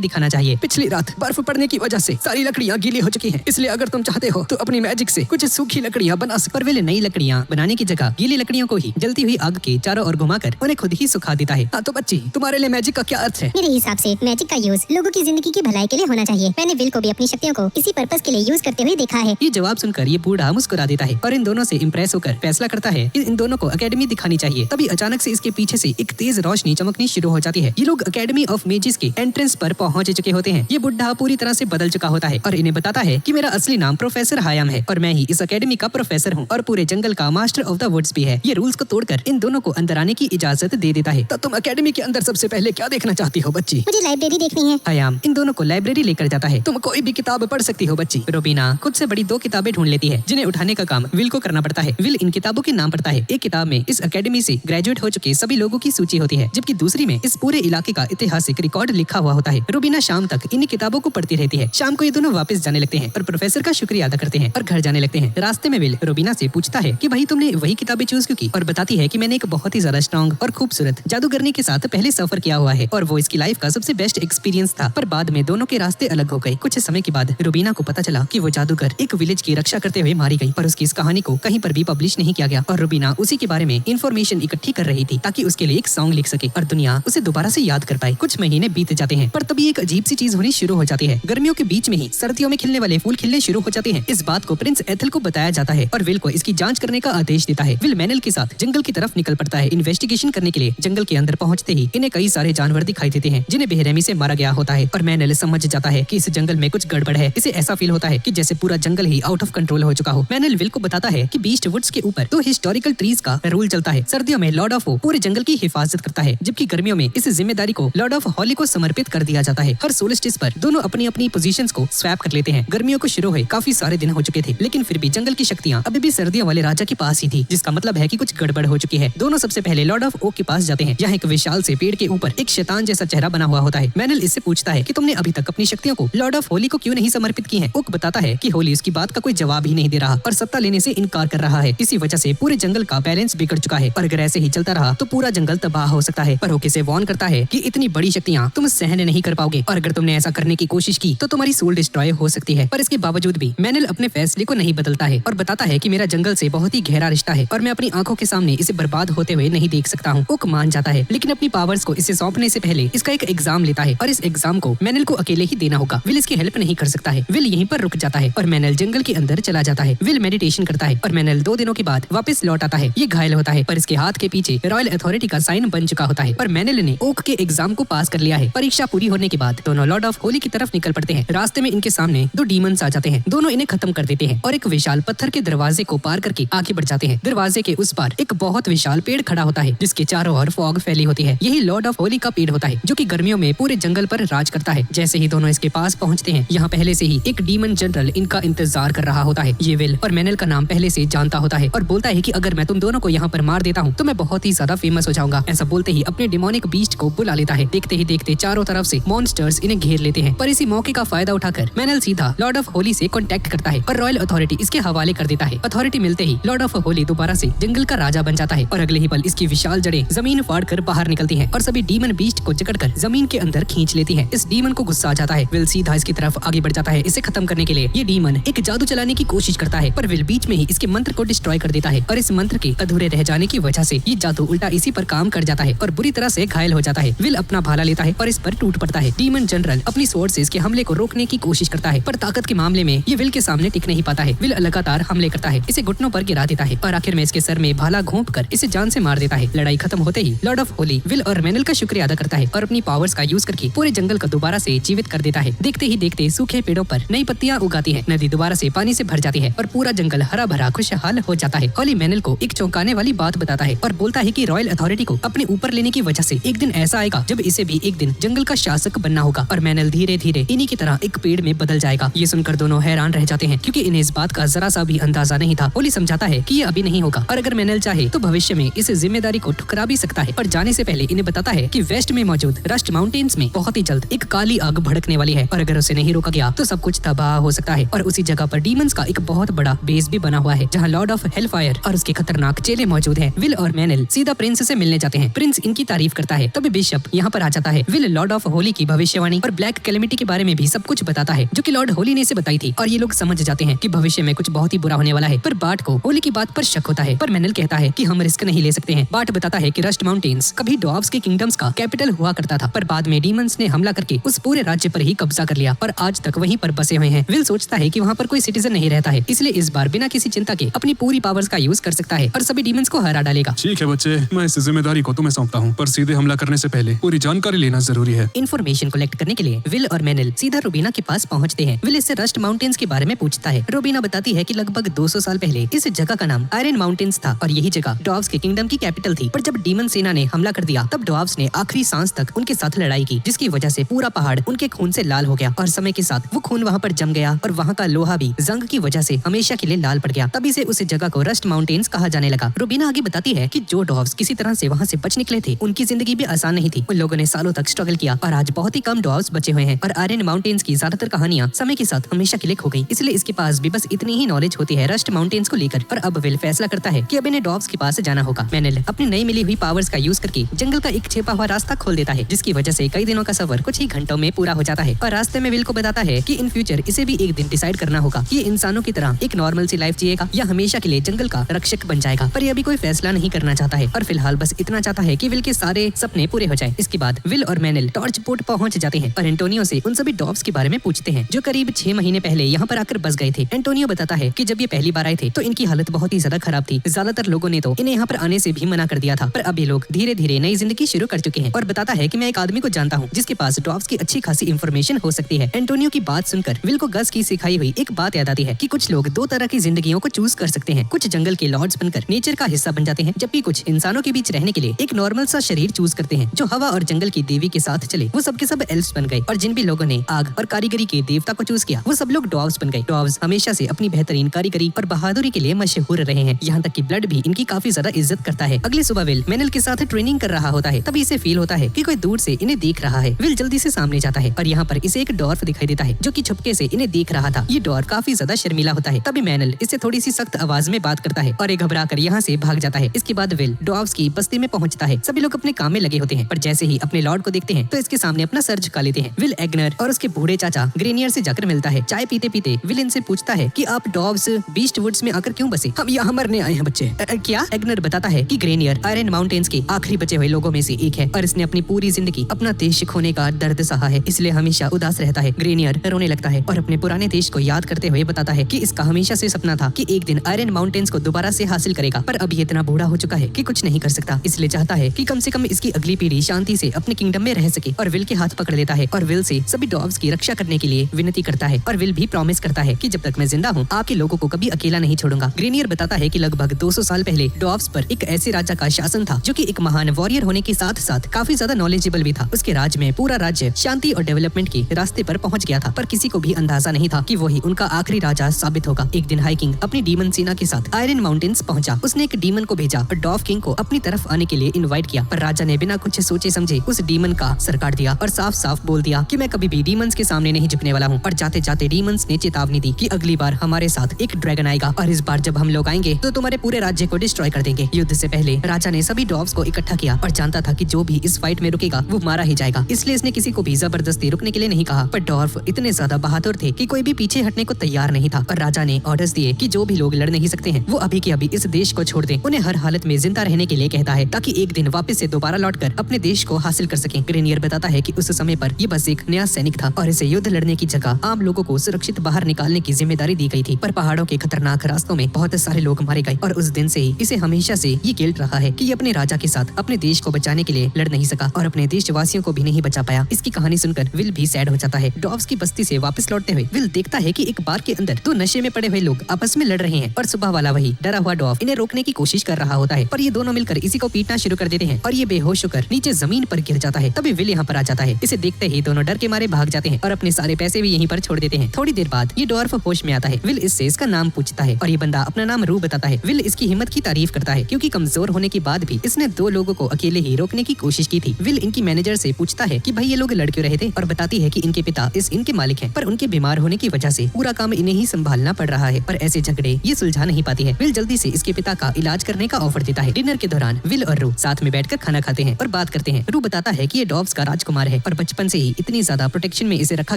दिखाना चाहिए। पिछली रात बर्फ पड़ने की वजह से सारी लकड़ियाँ गीली हो चुकी हैं, इसलिए अगर तुम चाहते हो तो अपनी मैजिक से कुछ सूखी लकड़ियाँ बना सकते। पर विल नई लकड़ियाँ बनाने की जगह गीली लकड़ियों को ही जलती हुई आग के चारों ओर घुमाकर उन्हें खुद ही सुखा देता है। हाँ तो बच्ची, तुम्हारे लिए मैजिक का क्या अर्थ है? मेरे हिसाब से मैजिक का यूज लोगों की जिंदगी की भलाई के लिए होना चाहिए। मैंने विल को भी अपनी शक्तियों को इसी पर्पस के लिए यूज करते हुए देखा है। ये जवाब सुनकर ये बूढ़ा मुस्कुरा देता है और इन दोनों से इम्प्रेस होकर फैसला करता है कि इन दोनों को एकेडमी दिखानी चाहिए। तभी अचानक से इसके पीछे से एक तेज रोशनी चमकनी शुरू हो जाती है। ये लोग एकेडमी ऑफ मेजिस के एंट्रेंस पर पहुंच चुके होते हैं। ये बुढ़ा पूरी तरह से बदल चुका होता है और इन्हें बताता है कि मेरा असली नाम प्रोफेसर हायाम है और मैं ही इस एकेडमी का प्रोफेसर हूँ और पूरे जंगल का मास्टर ऑफ द वुड्स भी है। ये रूल्स को तोड़कर इन दोनों को अंदर आने की इजाजत दे देता है। तो तुम एकेडमी के अंदर सबसे पहले क्या देखना चाहती हो बच्ची? मुझे लाइब्रेरी देखनी है। हायाम इन दोनों को लाइब्रेरी लेकर जाता है। तुम कोई भी किताब पढ़ सकती हो बच्ची। रोबीना खुद से बड़ी 2 किताबें ढूंढ लेती है जिन्हें उठाने का काम विल को करना पड़ता है। विल इन किताबों के नाम पढ़ता है। एक किताब में इस एकेडमी से ग्रेजुएट हो चुके सभी लोगों की सूची होती है, जबकि दूसरी में इस पूरे इलाके का ऐतिहासिक रिकॉर्ड लिखा हुआ होता है। रोबीना शाम तक इन किताबों को पढ़ती रहती है। शाम को ये दोनों वापस जाने लगते हैं और प्रोफेसर का शुक्रिया अदा करते हैं और घर जाने लगते हैं। रास्ते में विल रोबीना से पूछता है कि भाई तुमने वही किताबें चूज क्यों की, और बताती है कि मैंने एक बहुत ही ज्यादा स्ट्रॉन्ग और खूबसूरत जादूगरनी के साथ पहले सफर किया हुआ है और वो इसकी लाइफ का सबसे बेस्ट एक्सपीरियंस था। पर बाद में दोनों के रास्ते अलग हो गए। कुछ समय के बाद रोबीना को पता चला कि वो जादूगर एक विलेज की रक्षा करते हुए मारी गई, पर उसकी इस कहानी को कहीं पर भी पब्लिश नहीं किया गया और रोबीना उसी के बारे में इंफॉर्मेशन इकट्ठी कर रही थी ताकि उसके लिए एक सॉन्ग लिख सके और दुनिया उसे दोबारा से याद कर पाए। कुछ महीने बीत जाते हैं पर तभी एक अजीब सी चीज होनी शुरू हो जाती है। गर्मियों के बीच में ही सर्दियों में खिलने वाले फूल खिलने शुरू हो जाते हैं। इस बात को प्रिंस एथल को बताया जाता है और विल को इसकी जांच करने का आदेश देता है। विल मैनल के साथ जंगल की तरफ निकल पड़ता है इन्वेस्टिगेशन करने के लिए। जंगल के अंदर पहुंचते ही इन्हें कई सारे जानवर दिखाई देते हैं जिन्हें बेरहमी से मारा गया होता है और मैनल समझ जाता है कि इस जंगल में कुछ गड़बड़ है। इसे ऐसा फील होता है कि जैसे पूरा जंगल ही आउट ऑफ कंट्रोल हो चुका हो। मैनल विल को बताता है कि बीस्ट वुड्स के ऊपर 2 हिस्टोरिकल ट्रीज का रूल चलता है। सर्दियों में लॉर्ड ऑफ वो पूरे जंगल की हिफाजत करता है, जबकि गर्मियों में इस जिम्मेदारी को लॉर्ड ऑफ हॉली को समर्पित कर दिया जाता है। हर सोल्स्टिस पर दोनों अपनी अपनी पोजीशंस को स्वैप कर लेते हैं। गर्मियों को शुरू हुए काफी सारे दिन हो चुके थे, लेकिन फिर भी जंगल की शक्तियाँ अभी भी सर्दियों वाले राजा के पास ही थी, जिसका मतलब है कि कुछ गड़बड़ हो चुकी है। दोनों सबसे पहले लॉर्ड ऑफ ओक के पास जाते हैं। यहाँ एक विशाल से पेड़ के ऊपर एक शैतान जैसा चेहरा बना हुआ होता है। मैनल इससे पूछता है कि तुमने अभी तक अपनी शक्तियों को लॉर्ड ऑफ होली को क्यों नहीं समर्पित की है। ओक बताता है कि होली उसकी बात का कोई जवाब ही नहीं दे रहा और सत्ता लेने से इनकार कर रहा है। इसी वजह से पूरे जंगल का बैलेंस बिगड़ चुका है और अगर ऐसे ही चलता रहा तो पूरा जंगल तबाह हो सकता है। पर ओके से वार्न करता है कि इतनी बड़ी शक्तियाँ तुम सहन नहीं कर पाओगे और अगर तुमने ऐसा करने की कोशिश की तो तुम्हारी सोल डिस्ट्रॉय हो सकती है। पर इसके बावजूद भी मैनल अपने फैसले को नहीं बदलता है और बताता है कि मेरा जंगल से बहुत ही गहरा रिश्ता है और मैं अपनी आंखों के सामने इसे बर्बाद होते हुए नहीं देख सकता हूँ। ओक मान जाता है, लेकिन अपनी पावर्स को इसे सौंपने से पहले इसका एक एग्जाम लेता है और इस एग्जाम को मैनल को अकेले ही देना होगा। विल इसकी हेल्प नहीं कर सकता है। विल यहीं पर रुक जाता है और मैनल जंगल के अंदर चला जाता है। विल मेडिटेशन करता है और मैनल 2 दिनों के बाद वापस लौट आता है। ये घायल होता है पर इसके हाथ के पीछे रॉयल अथॉरिटी का साइन बन चुका होता है। पर मैनल ने ओक के एग्जाम को पास कर लिया है। परीक्षा पूरी होने के बाद दोनों लॉर्ड ऑफ होली की तरफ निकल पड़ते हैं। रास्ते में इनके सामने 2 डीमंस आ जाते हैं। दोनों इन्हें खत्म कर देते हैं और एक विशाल पत्थर के दरवाजे को पार करके आगे बढ़ जाते हैं। दरवाजे के उस पार एक बहुत विशाल पेड़ खड़ा होता है जिसके चारों ओर फॉग फैली होती है। यही लॉर्ड ऑफ होली का पेड़ होता है जो कि गर्मियों में पूरे जंगल पर राज करता है। जैसे ही दोनों इसके पास पहुंचते हैं, यहाँ पहले से ही एक डीमन जनरल इनका इंतजार कर रहा होता है। ये विल और मैनल का नाम पहले से जानता होता है और बोलता है कि अगर मैं तुम दोनों को यहाँ पर मार देता हूँ तो मैं बहुत ही ज्यादा फेमस हो जाऊंगा। ऐसा बोलते ही अपने डिमोनिक बीस्ट को बुला लेता है। देखते ही देखते चारों तरफ से मॉन्स्टर्स इन्हें घेर लेते हैं। पर इसी मौके का फायदा उठाकर मैनल सीधा लॉर्ड ऑफ होली से कॉन्टेक्ट करता है और रॉयल अथॉरिटी इसके हवाले कर देता है। अथॉरिटी मिलते ही लॉर्ड ऑफ होली दोबारा से जंगल का राजा बन जाता है और अगले ही पल इसकी विशाल जड़ें जमीन फाड़ कर बाहर निकलती हैं और सभी डीमन बीस्ट को जकड़कर जमीन के अंदर खींच लेती हैं। इस डीमन को गुस्सा आ जाता है। विल सीधा इसकी तरफ आगे बढ़ जाता है इसे खत्म करने के लिए। ये डीमन एक जादू चलाने की कोशिश करता है पर विल बीच में ही इसके मंत्र को डिस्ट्रॉय कर देता है और इस मंत्र के अधूरे रह जाने की वजह से ये जादू उल्टा इसी पर काम कर जाता है और बुरी तरह से घायल हो जाता है। विल अपना भाला लेता है और इस पर टूट पड़ता है। डीमन जनरल अपनी स्वॉर्ड से इसके हमले को रोकने की कोशिश करता है पर ताकत के मामले में ये विल के सामने टिक नहीं पाता है। विल लगातार हमले करता है, इसे घुटनों पर गिरा देता है और आखिर में इसके सर में भाला घोंप कर इसे जान से मार देता है। लड़ाई खत्म होते ही लॉर्ड ऑफ होली विल और मैनल का शुक्रिया अदा करता है और अपनी पावर्स का यूज करके पूरे जंगल को दोबारा से जीवित कर देता है। देखते ही देखते सूखे पेड़ों पर नई पत्तियां उगाती हैं, नदी दोबारा से पानी से भर जाती है और पूरा जंगल हरा भरा खुशहाल हो जाता है। होली मैनल को एक चौंकाने वाली बात बताता है और बोलता है कि रॉयल अथॉरिटी को अपने ऊपर लेने की वजह से एक दिन ऐसा आएगा जब इसे भी एक दिन जंगल का शासक बनना होगा और मैनल धीरे धीरे इन्हीं की तरह एक पेड़ में बदल जाएगा। ये सुनकर दोनों हैरान रह जाते हैं क्योंकि इन्हें इस बात का जरा सा भी अंदाजा नहीं था। होली समझाता है कि ये अभी नहीं होगा और अगर मैनल चाहे तो भविष्य में इस जिम्मेदारी को ठुकरा भी सकता है। पर जाने से पहले इन्हें बताता है कि वेस्ट में मौजूद रस्ट माउंटेन्स में बहुत ही जल्द एक काली आग भड़कने वाली है और अगर उसे नहीं रोका गया तो सब कुछ तबाह हो सकता है और उसी जगह पर डीमंस का एक बहुत बड़ा बेस भी बना हुआ है जहाँ लॉर्ड ऑफ हेलफायर और उसके खतरनाक चेले मौजूद हैं। विल और मैनल सीधा प्रिंस से मिलने जाते हैं। प्रिंस इनकी तारीफ करता है। तभी बिशप यहाँ पर आ जाता है। विल लॉर्ड ऑफ होली की भविष्यवाणी और ब्लैक कैलेमिटी के बारे में भी सब कुछ बताता है जो कि लॉर्ड होली ने इसे बताई थी और ये लोग समझ जाते हैं कि भविष्य में कुछ बहुत ही बुरा होने वाला है। पर बार्ट को होली की बात पर शक होता है, पर मैनल कहता है कि हम रिस्क नहीं ले सकते हैं। बार्ट बताता है कि रस्ट माउंटेन्स कभी डॉर्व्स के किंगडम्स का कैपिटल हुआ करता था, पर बाद में डीमंस ने हमला करके उस पूरे राज्य पर ही कब्जा कर लिया और आज तक वहीं पर बसे हुए हैं। विल सोचता है कि वहाँ पर कोई सिटीजन नहीं रहता है, इसलिए इस बार बिना किसी चिंता के अपनी पूरी पावर्स का यूज कर सकता है और सभी डीमंस को हरा डालेगा। ठीक है बच्चे, मैं इस जिम्मेदारी को तुम्हें सौंपता हूँ, पर सीधे हमला करने से पहले पूरी जानकारी लेना जरूरी है। इन्फॉर्मेशन कलेक्ट करने के लिए विल और मैनल सीधा रूबीना के पास पहुंचते हैं। विल इससे रस्ट माउंटेन्स के बारे में पूछता है। रूबीना बताती है कि लगभग 200 साल पहले इस जगह का नाम आयरन माउंटेन्स था और यही जगह डॉर्व्स के किंगडम की कैपिटल थी। पर जब डीमन सेना ने हमला कर दिया तब डॉर्व्स ने आखिरी सांस तक उनके साथ लड़ाई की, जिसकी वजह से पूरा पहाड़ उनके खून से लाल हो गया और समय के साथ वो खून वहाँ पर जम गया और वहाँ का लोहा भी जंग की वजह से हमेशा के लिए लाल पड़ गया। तभी से उस जगह को रस्ट माउंटेन्स कहा जाने लगा। रूबीना आगे बताती है कि जो डॉर्व्स किसी तरह से वहाँ से बच निकले थे उनकी जिंदगी भी आसान नहीं थी। उन लोगों ने सालों तक स्ट्रगल किया और आज बहुत ही कम डॉर्व्स बचे हुए हैं और आयरन माउंटेन्स की ज्यादातर कहानियां समय के साथ हमेशा के लिए खो गई। इसलिए इसके पास भी बस इतनी ही नॉलेज होती है रस्ट माउंटेन्स को लेकर। और अब विल फैसला करता है कि अब इन्हें डॉर्व्स के पास जाना होगा। मैनल अपनी नई मिली हुई पावर्स का यूज करके जंगल का एक छिपा हुआ रास्ता खोल देता है, जिसकी वजह से कई दिनों का सफर कुछ ही घंटों में पूरा हो जाता है। और रास्ते में विल को बताता है कि इन फ्यूचर इसे भी एक दिन डिसाइड करना होगा कि इंसानों की तरह एक नॉर्मल सी लाइफ जिएगा या हमेशा के लिए जंगल का रक्षक बन जाएगा। पर ये अभी कोई फैसला नहीं करना चाहता है और फिलहाल बस इतना चाहता है कि विल के सारे सपने पूरे हो जाए। इसके बाद विल और मैनल टॉर्च पोर्ट पहुंच जाते हैं और एंटोनियो से उन सभी डॉर्व्स के बारे में पूछते हैं जो करीब 6 महीने पहले यहाँ पर आकर बस गए थे। एंटोनियो बताता है कि जब ये पहली बार आए थे तो इनकी हालत बहुत ही ज्यादा खराब थी। ज्यादातर लोगों ने तो इन्हें यहाँ पर आने से भी मना कर दिया था, पर अब ये लोग धीरे धीरे नई जिंदगी शुरू कर चुके हैं। और बताता है कि मैं एक आदमी को जानता हूँ जिसके पास डॉर्व्स की अच्छी खासी इंफॉर्मेशन हो सकती है। एंटोनियो की बात सुनकर विल को गस की सिखाई हुई एक बात याद आती है कि कुछ लोग 2 तरह की जिंदगियों को चूज कर सकते हैं। कुछ जंगल के लॉर्ड्स बनकर नेचर का हिस्सा बन जाते हैं, जबकि कुछ इंसानों के बीच रहने के लिए एक नॉर्मल सा शरीर चूज करते हैं जो हवा और जंगल की देवी के साथ चले। वो सबके सब एल्फ्स बन गए और जिन भी लोगों ने आग और कारीगरी के देवता को चूज किया वो सब लोग डॉर्व्स बन गए। डॉर्व्स हमेशा से अपनी बेहतरीन कारीगरी और बहादुरी के लिए मशहूर रहे हैं, यहाँ तक कि ब्लड भी इनकी काफी ज्यादा इज्जत करता है। अगली सुबह विल मैनल के साथ ट्रेनिंग कर रहा होता है, तभी इसे फील होता है कि कोई दूर से इन्हें देख रहा है। विल जल्दी से सामने जाता है और यहाँ पर इसे एक डॉर्फ दिखाई देता है जो कि छुपके से इन्हें देख रहा था। ये डॉर्फ काफी ज्यादा शर्मीला होता है। तभी मैनल इससे थोड़ी सी सख्त आवाज में बात करता है और ये घबरा कर यहाँ से भाग जाता है। इसके बाद विल डॉर्व्स की बस्ती में पहुंचता है। सभी लोग अपने काम में लगे होते हैं, पर जैसे ही अपने लॉर्ड को देखते हैं तो इसके सामने अपना सर झुका लेते हैं। विल एग्नर और उसके बूढ़े चाचा ग्रेनियर से जाकर मिलता है। चाय पीते पीते विल इनसे पूछता है कि आप डॉर्व्स बीस्ट वुड्स में आकर क्यों बसे? हम यहाँ मरने आए हैं बच्चे। क्या? एग्नर बताता है कि ग्रेनियर आयरन माउंटेन्स के आखिरी बचे हुए लोगों में से एक है और इसने अपनी पूरी जिंदगी अपना देश खोने का दर्द सहा है, इसलिए हमेशा उदास रहता है। ग्रेनियर रोने लगता है और अपने पुराने देश को याद करते हुए बताता है कि इसका हमेशा से सपना था कि एक दिन आयरन माउंटेन्स को दोबारा से हासिल करेगा, पर अब ये इतना बूढ़ा हो चुका है कि कुछ नहीं कर सकता, इसलिए चाहता है कि कम से कम इसकी अगली पीढ़ी शांति से अपने किंगडम में रह सके। और विल के हाथ पकड़ लेता है और विल से सभी डॉर्व्स की रक्षा करने के लिए विनती करता है और विल भी प्रॉमिस करता है कि जब तक मैं जिंदा हूँ आपके लोगों को कभी अकेला नहीं छोड़ूंगा। ग्रेनियर बताता है कि लगभग 200 साल पहले डॉर्व्स पर एक ऐसे राजा का शासन था जो कि एक महान वॉरियर होने के साथ साथ काफी ज्यादा नॉलेजेबल भी था। उसके राज में पूरा राज्य शांति और डेवलपमेंट के रास्ते पर पहुंच गया था, पर किसी को भी अंदाजा नहीं था कि वही उनका आखिरी राजा साबित होगा। एक दिन हाइकिंग अपनी डीमन सेना के साथ आयरन माउंटेन्स पहुंचा। उसने एक डीमन को भेजा और डॉर्फ किंग को अपनी तरफ आने के लिए इनवाइट किया, पर राजा ने बिना कुछ सोचे समझे उस डीमन का सर काट दिया और साफ साफ बोल दिया कि मैं कभी भी डीमंस के सामने नहीं झुकने वाला हूँ। और जाते जाते डीमंस ने चेतावनी दी कि अगली बार हमारे साथ एक ड्रैगन आएगा और इस बार जब हम लोग आएंगे तो तुम्हारे पूरे राज्य को डिस्ट्रॉय कर देंगे। युद्ध से पहले राजा ने सभी डॉर्व्स को इकट्ठा किया और जानता था कि जो भी इस फाइट में रुकेगा वो मारा ही जाएगा, इसलिए इसने किसी को भी जबरदस्ती रुकने के लिए नहीं कहा। पर डॉर्फ इतने ज्यादा बहादुर थे कि कोई भी पीछे हटने को तैयार नहीं था और राजा ने ऑर्डर्स दिए कि जो भी लोग लड़ नहीं सकते हैं वो अभी के अभी इस देश को छोड़ दें। उन्हें हर हालत में जिंदा रहने के लिए कहता है ताकि एक दिन वापस से दोबारा लौटकर अपने देश को हासिल कर सकें। ग्रेनियर बताता है कि उस समय पर ये बस एक नया सैनिक था और इसे युद्ध लड़ने की जगह आम लोगों को सुरक्षित बाहर निकालने की जिम्मेदारी दी गई थी, पर पहाड़ों के खतरनाक रास्तों में बहुत सारे लोग मारे गए और उस दिन से ही इसे हमेशा से ये गिल्ट रहा है कि ये अपने राजा के साथ अपने देश को बचाने के लिए लड़ नहीं सका और अपने देशवासियों को भी नहीं बचा पाया। इसकी कहानी सुनकर विल भी सैड हो जाता है। डॉर्व्स की बस्ती से वापस लौटते हुए विल देखता है कि एक बार के अंदर 2 नशे में पड़े हुए लोग आपस में लड़ रहे हैं और सुबह वाला वही डरा हुआ डॉर्फ इन्हें रोकने की कोशिश कर रहा होता है, पर ये दोनों मिलकर इसी को पीटना शुरू कर देते हैं और ये बेहोश होकर नीचे जमीन पर गिर जाता है। तभी विल यहाँ पर आ जाता है। इसे देखते ही दोनों डर के मारे भाग जाते हैं और अपने सारे पैसे भी यहीं पर छोड़ देते हैं। थोड़ी देर बाद ये डॉर्फ होश में आता है। विल इससे इसका नाम पूछता है और ये बंदा अपना नाम रू बताता है। विल इसकी हिम्मत की तारीफ करता है क्योंकि कमजोर होने के बाद भी इसने 2 लोगों को अकेले ही रोकने की कोशिश की थी। विल इनकी मैनेजर से पूछता है कि भाई ये लोग लड़ क्यों रहे थे और बताती है कि इनके पिता इनके मालिक हैं, पर उनके बीमार होने की वजह से पूरा काम इन्हें ही संभालना पड़ रहा है। पर ऐसे से झगड़े ये सुलझा नहीं पाती है। विल जल्दी से इसके पिता का इलाज करने का ऑफर देता है। डिनर के दौरान विल और रू साथ में बैठकर खाना खाते हैं और बात करते हैं। रू बताता है कि ये डॉब्स का राजकुमार है और बचपन से ही इतनी ज्यादा प्रोटेक्शन में इसे रखा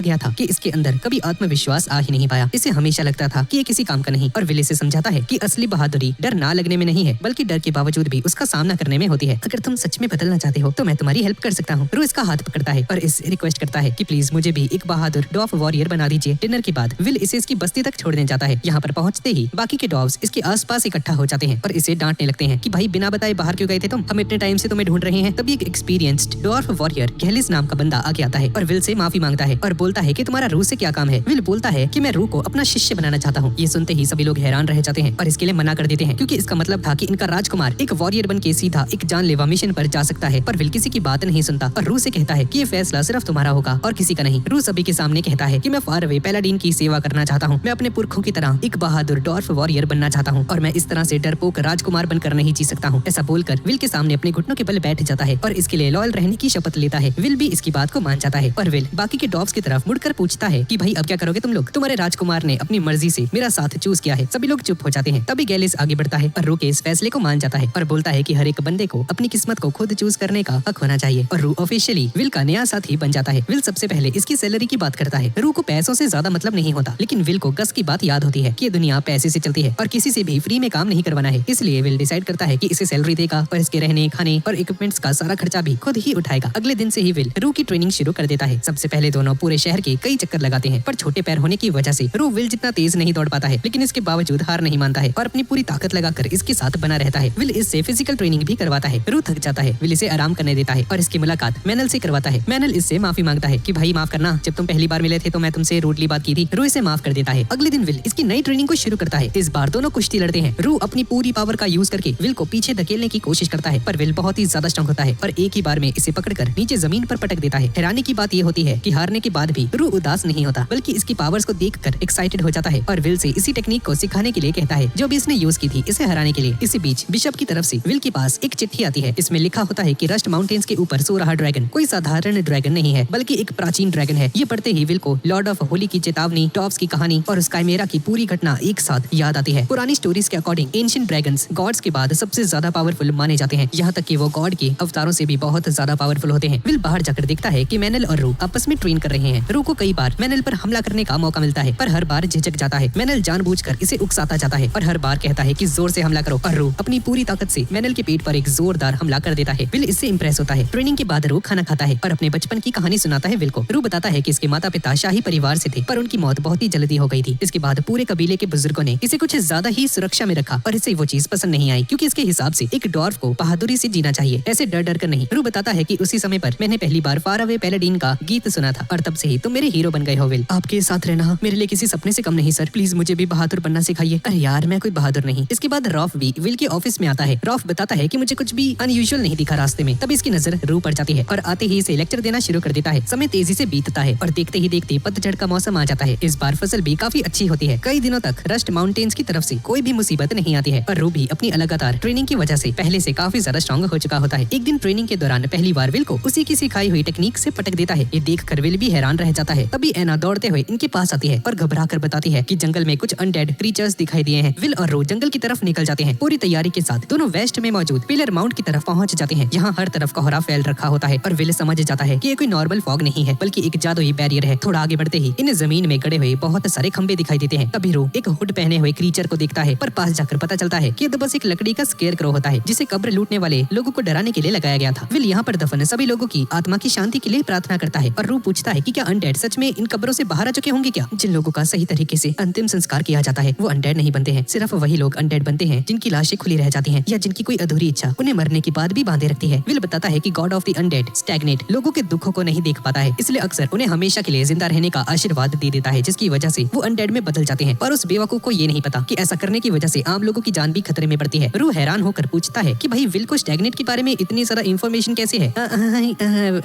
गया था कि इसके अंदर कभी आत्मविश्वास आ ही नहीं पाया। इसे हमेशा लगता था कि ये किसी काम का नहीं और विल इसे समझाता है कि असली बहादुरी डर ना लगने में नहीं है बल्कि डर के बावजूद भी उसका सामना करने में होती है। अगर तुम सच में बदलना चाहते हो तो मैं तुम्हारी हेल्प कर सकता हूँ। रू इसका हाथ पकड़ता है और इस रिक्वेस्ट करता है कि प्लीज मुझे भी एक बहादुर डॉफ वॉरियर बना दीजिए। डिनर के बाद विल इसे इसकी बस्ती तक छोड़ने जाता है। यहाँ पर पहुँचते ही बाकी के डॉग्स इसके आसपास इकट्ठा हो जाते हैं और इसे डांटने लगते हैं कि भाई बिना बताए बाहर क्यों गए थे तुम, हम इतने टाइम से तुम्हें ढूंढ रहे हैं। तभी एक एक्सपीरियंस्ड डॉर्फ वॉरियर गैलिस नाम का बंदा आगे आता है और विल से माफी मांगता है और बोलता है कि तुम्हारा रू से क्या काम है। विल बोलता है कि मैं रू को अपना शिष्य बनाना चाहता हूँ। ये सुनते ही सभी लोग हैरान रह जाते हैं और इसके लिए मना कर देते हैं क्योंकि इसका मतलब था कि इनका राजकुमार एक वॉरियर बन के सीधा एक जानलेवा मिशन पर जा सकता है। पर विल किसी की बात नहीं सुनता और रू से कहता है कि ये फैसला सिर्फ तुम्हारा होगा और किसी का नहीं। रू सभी के सामने कहता है कि मैं फार अवे पैलाडीन की सेवा करना चाहता हूँ। मैं अपने पुरखों की तरह एक बहादुर डॉर्फ वॉरियर बनना चाहता हूँ और मैं इस तरह से डरपोक राजकुमार बनकर नहीं जी सकता हूँ। ऐसा बोलकर विल के सामने अपने घुटनों के बल बैठ जाता है और इसके लिए लॉयल रहने की शपथ लेता है। विल भी इसकी बात को मान जाता है और विल बाकी के डॉग्स की तरफ मुड़कर पूछता है कि भाई अब क्या करोगे तुम लोग, तुम्हारे राजकुमार ने अपनी मर्जी से मेरा साथ चूज किया है। सभी लोग चुप हो जाते हैं। तभी गैलिस आगे बढ़ता है और रू के इस फैसले को मान जाता है और बोलता है कि हर एक बंदे को अपनी किस्मत को खुद चूज करने का हक होना चाहिए और रू ऑफिशियली विल का नया साथी बन जाता है। विल सबसे पहले इसकी सैलरी की बात करता है। रू को पैसों से ज्यादा मतलब नहीं होता लेकिन विल को गस की बात याद होती है कि ये दुनिया पैसे से चलती है और किसी से भी फ्री में काम नहीं करवाना है। इसलिए विल डिसाइड करता है कि इसे सैलरी देगा और इसके रहने खाने और इक्विपमेंट्स का सारा खर्चा भी खुद ही उठाएगा। अगले दिन से ही विल रू की ट्रेनिंग शुरू कर देता है। सबसे पहले दोनों पूरे शहर के कई चक्कर लगाते हैं पर छोटे पैर होने की वजह से रू विल जितना तेज नहीं दौड़ पाता है लेकिन इसके बावजूद हार नहीं मानता है और अपनी पूरी ताकत लगाकर इसके साथ बना रहता है। विल इससे फिजिकल ट्रेनिंग भी करवाता है। रू थक जाता है। विल इसे आराम करने देता है और इसकी मुलाकात मैनल से करवाता है। मैनल इससे माफी मांगता है कि भाई माफ करना, जब तुम पहली बार मिले थे तो मैं तुमसे रूडली बात की थी। रू इसे माफ कर देता है। अगले दिन विल इसकी नई ट्रेनिंग को शुरू करता है। इस बार दोनों कुश्ती लड़ते हैं। रू अपनी पूरी पावर का यूज करके विल को पीछे धकेलने की कोशिश करता है पर विल बहुत ही ज्यादा स्ट्रांग होता है और एक ही बार में इसे पकड़कर नीचे जमीन पर पटक देता है। हैरानी की बात ये होती है कि हारने के बाद भी रू उदास नहीं होता बल्कि इसकी पावर्स को देखकर एक्साइटेड हो जाता है और विल से इसी टेक्निक को सिखाने के लिए कहता है जो भी इसने यूज की थी इसे हराने के लिए। इसी बीच बिशप की तरफ से विल के पास एक चिट्ठी आती है। इसमें लिखा होता है कि रस्ट माउंटेन्स के ऊपर सो रहा ड्रैगन कोई साधारण ड्रैगन नहीं है बल्कि एक प्राचीन ड्रैगन है। ये पढ़ते ही विल को लॉर्ड ऑफ होली की चेतावनी, डॉब्स की कहानी और स्काइमेरा की पूरी घटना एक साथ याद आती है। पुरानी स्टोरीज के अकॉर्डिंग एंशिएंट ड्रैगन्स गॉड्स के बाद सबसे ज्यादा पावरफुल माने जाते हैं। यहाँ तक कि वो गॉड के अवतारों से भी बहुत ज्यादा पावरफुल होते हैं। विल बाहर जाकर देखता है कि मैनल और रू आपस में ट्रेन कर रहे हैं। रू को कई बार मैनल पर हमला करने का मौका मिलता है पर हर बार झिझक जाता है। मैनल जानबूझकर इसे उकसाता जाता है और हर बार कहता है कि जोर से हमला करो और रू अपनी पूरी ताकत से मैनल के पेट पर एक जोरदार हमला कर देता है। विल इससे इंप्रेस होता है। ट्रेनिंग के बाद रू खाना खाता है और अपने बचपन की कहानी सुनाता है विल को। रू बताता है कि इसके माता पिता शाही परिवार से थे पर उनकी मौत बहुत ही जल्दी हो गई थी। इसके बाद पूरे कबीले के बुजुर्गों ने इसे कुछ ज्यादा ही सुरक्षा में रखा और इसे वो चीज पसंद नहीं आई क्योंकि इसके हिसाब से एक डॉर्फ को बहादुरी से जीना चाहिए, ऐसे डर डर कर नहीं। रू बताता है कि उसी समय पर मैंने पहली बार फार अवे पैलाडीन का गीत सुना था और तब से ही तुम मेरे हीरो बन गए हो विल। आपके साथ रहना मेरे लिए किसी सपने से कम नहीं सर, प्लीज मुझे भी बहादुर बनना सिखाइए। अरे यार मैं कोई बहादुर नहीं। इसके बाद रॉफ भी विल के ऑफिस में आता है। रॉफ बताता है कि मुझे कुछ भी अनयूजुअल नहीं दिखा रास्ते में। तब इसकी नजर रू पर जाती है और आते ही इसे लेक्चर देना शुरू कर देता है। समय तेजी से बीतता है और देखते ही देखते पतझड़ का मौसम आ जाता है। इस बार फसल भी काफी अच्छी होती है। कई दिनों तक रस्ट माउंटेन्स की तरफ से कोई भी मुसीबत नहीं आती है और रू भी अपनी लगातार ट्रेनिंग की वजह से पहले से काफी ज्यादा स्ट्रॉन्ग हो चुका होता है। एक दिन ट्रेनिंग के दौरान पहली बार विल को उसी की सिखाई हुई टेक्निक से पटक देता है। ये देखकर विल भी हैरान रह जाता है। तभी एना दौड़ते हुए इनके पास आती है और घबरा कर बताती है कि जंगल में कुछ अनडेड क्रीचर्स दिखाई दिए हैं। विल और रू जंगल की तरफ निकल जाते हैं। पूरी तैयारी के साथ दोनों वेस्ट में मौजूद पिलर माउंट की तरफ पहुंच जाते हैं। यहाँ हर तरफ कोहरा फैल रखा होता है और विल समझ जाता है कि ये कोई नॉर्मल फॉग नहीं है बल्कि एक जादुई बैरियर है। थोड़ा आगे बढ़ते ही इन जमीन में गड़े हुए बहुत सारे खंबे दिखाई देते हैं। तभी रू एक हुड पहने हुए क्रीचर को देखता है पर पास जाकर पता चलता है कि ये तो बस एक लकड़ी का स्केयर क्रो होता है जिसे कब्र लूटने वाले लोगों को डराने के लिए लगाया गया था। विल यहाँ पर दफन सभी लोगों की आत्मा की शांति के लिए प्रार्थना करता है और रू पूछता है कि क्या अनडेड सच में इन कब्रों से बाहर आ चुके होंगे क्या? जिन लोगों का सही तरीके से अंतिम संस्कार किया जाता है वो अनडेड नहीं बनते हैं। सिर्फ वही लोग अनडेड बनते हैं जिनकी लाशें खुली रह जाती हैं या जिनकी कोई अधूरी इच्छा उन्हें मरने के बाद भी बांधे रखती है। विल बताता है कि God of the undead stagnate लोगों के दुखों को नहीं देख पाता है, इसलिए अक्सर उन्हें हमेशा के लिए जिंदा रहने का आशीर्वाद दे देता है जिसकी वजह से वो अनडेड में बदल जाते हैं। पर उस बेवकूफ को ये नहीं पता कि ऐसा करने की वजह से आम लोगों की जान भी खतरे में पड़ती है। रू हैरान होकर पूछता है कि भाई विल को स्टैग्नेट के बारे में इतनी सारा इन्फॉर्मेशन कैसे है?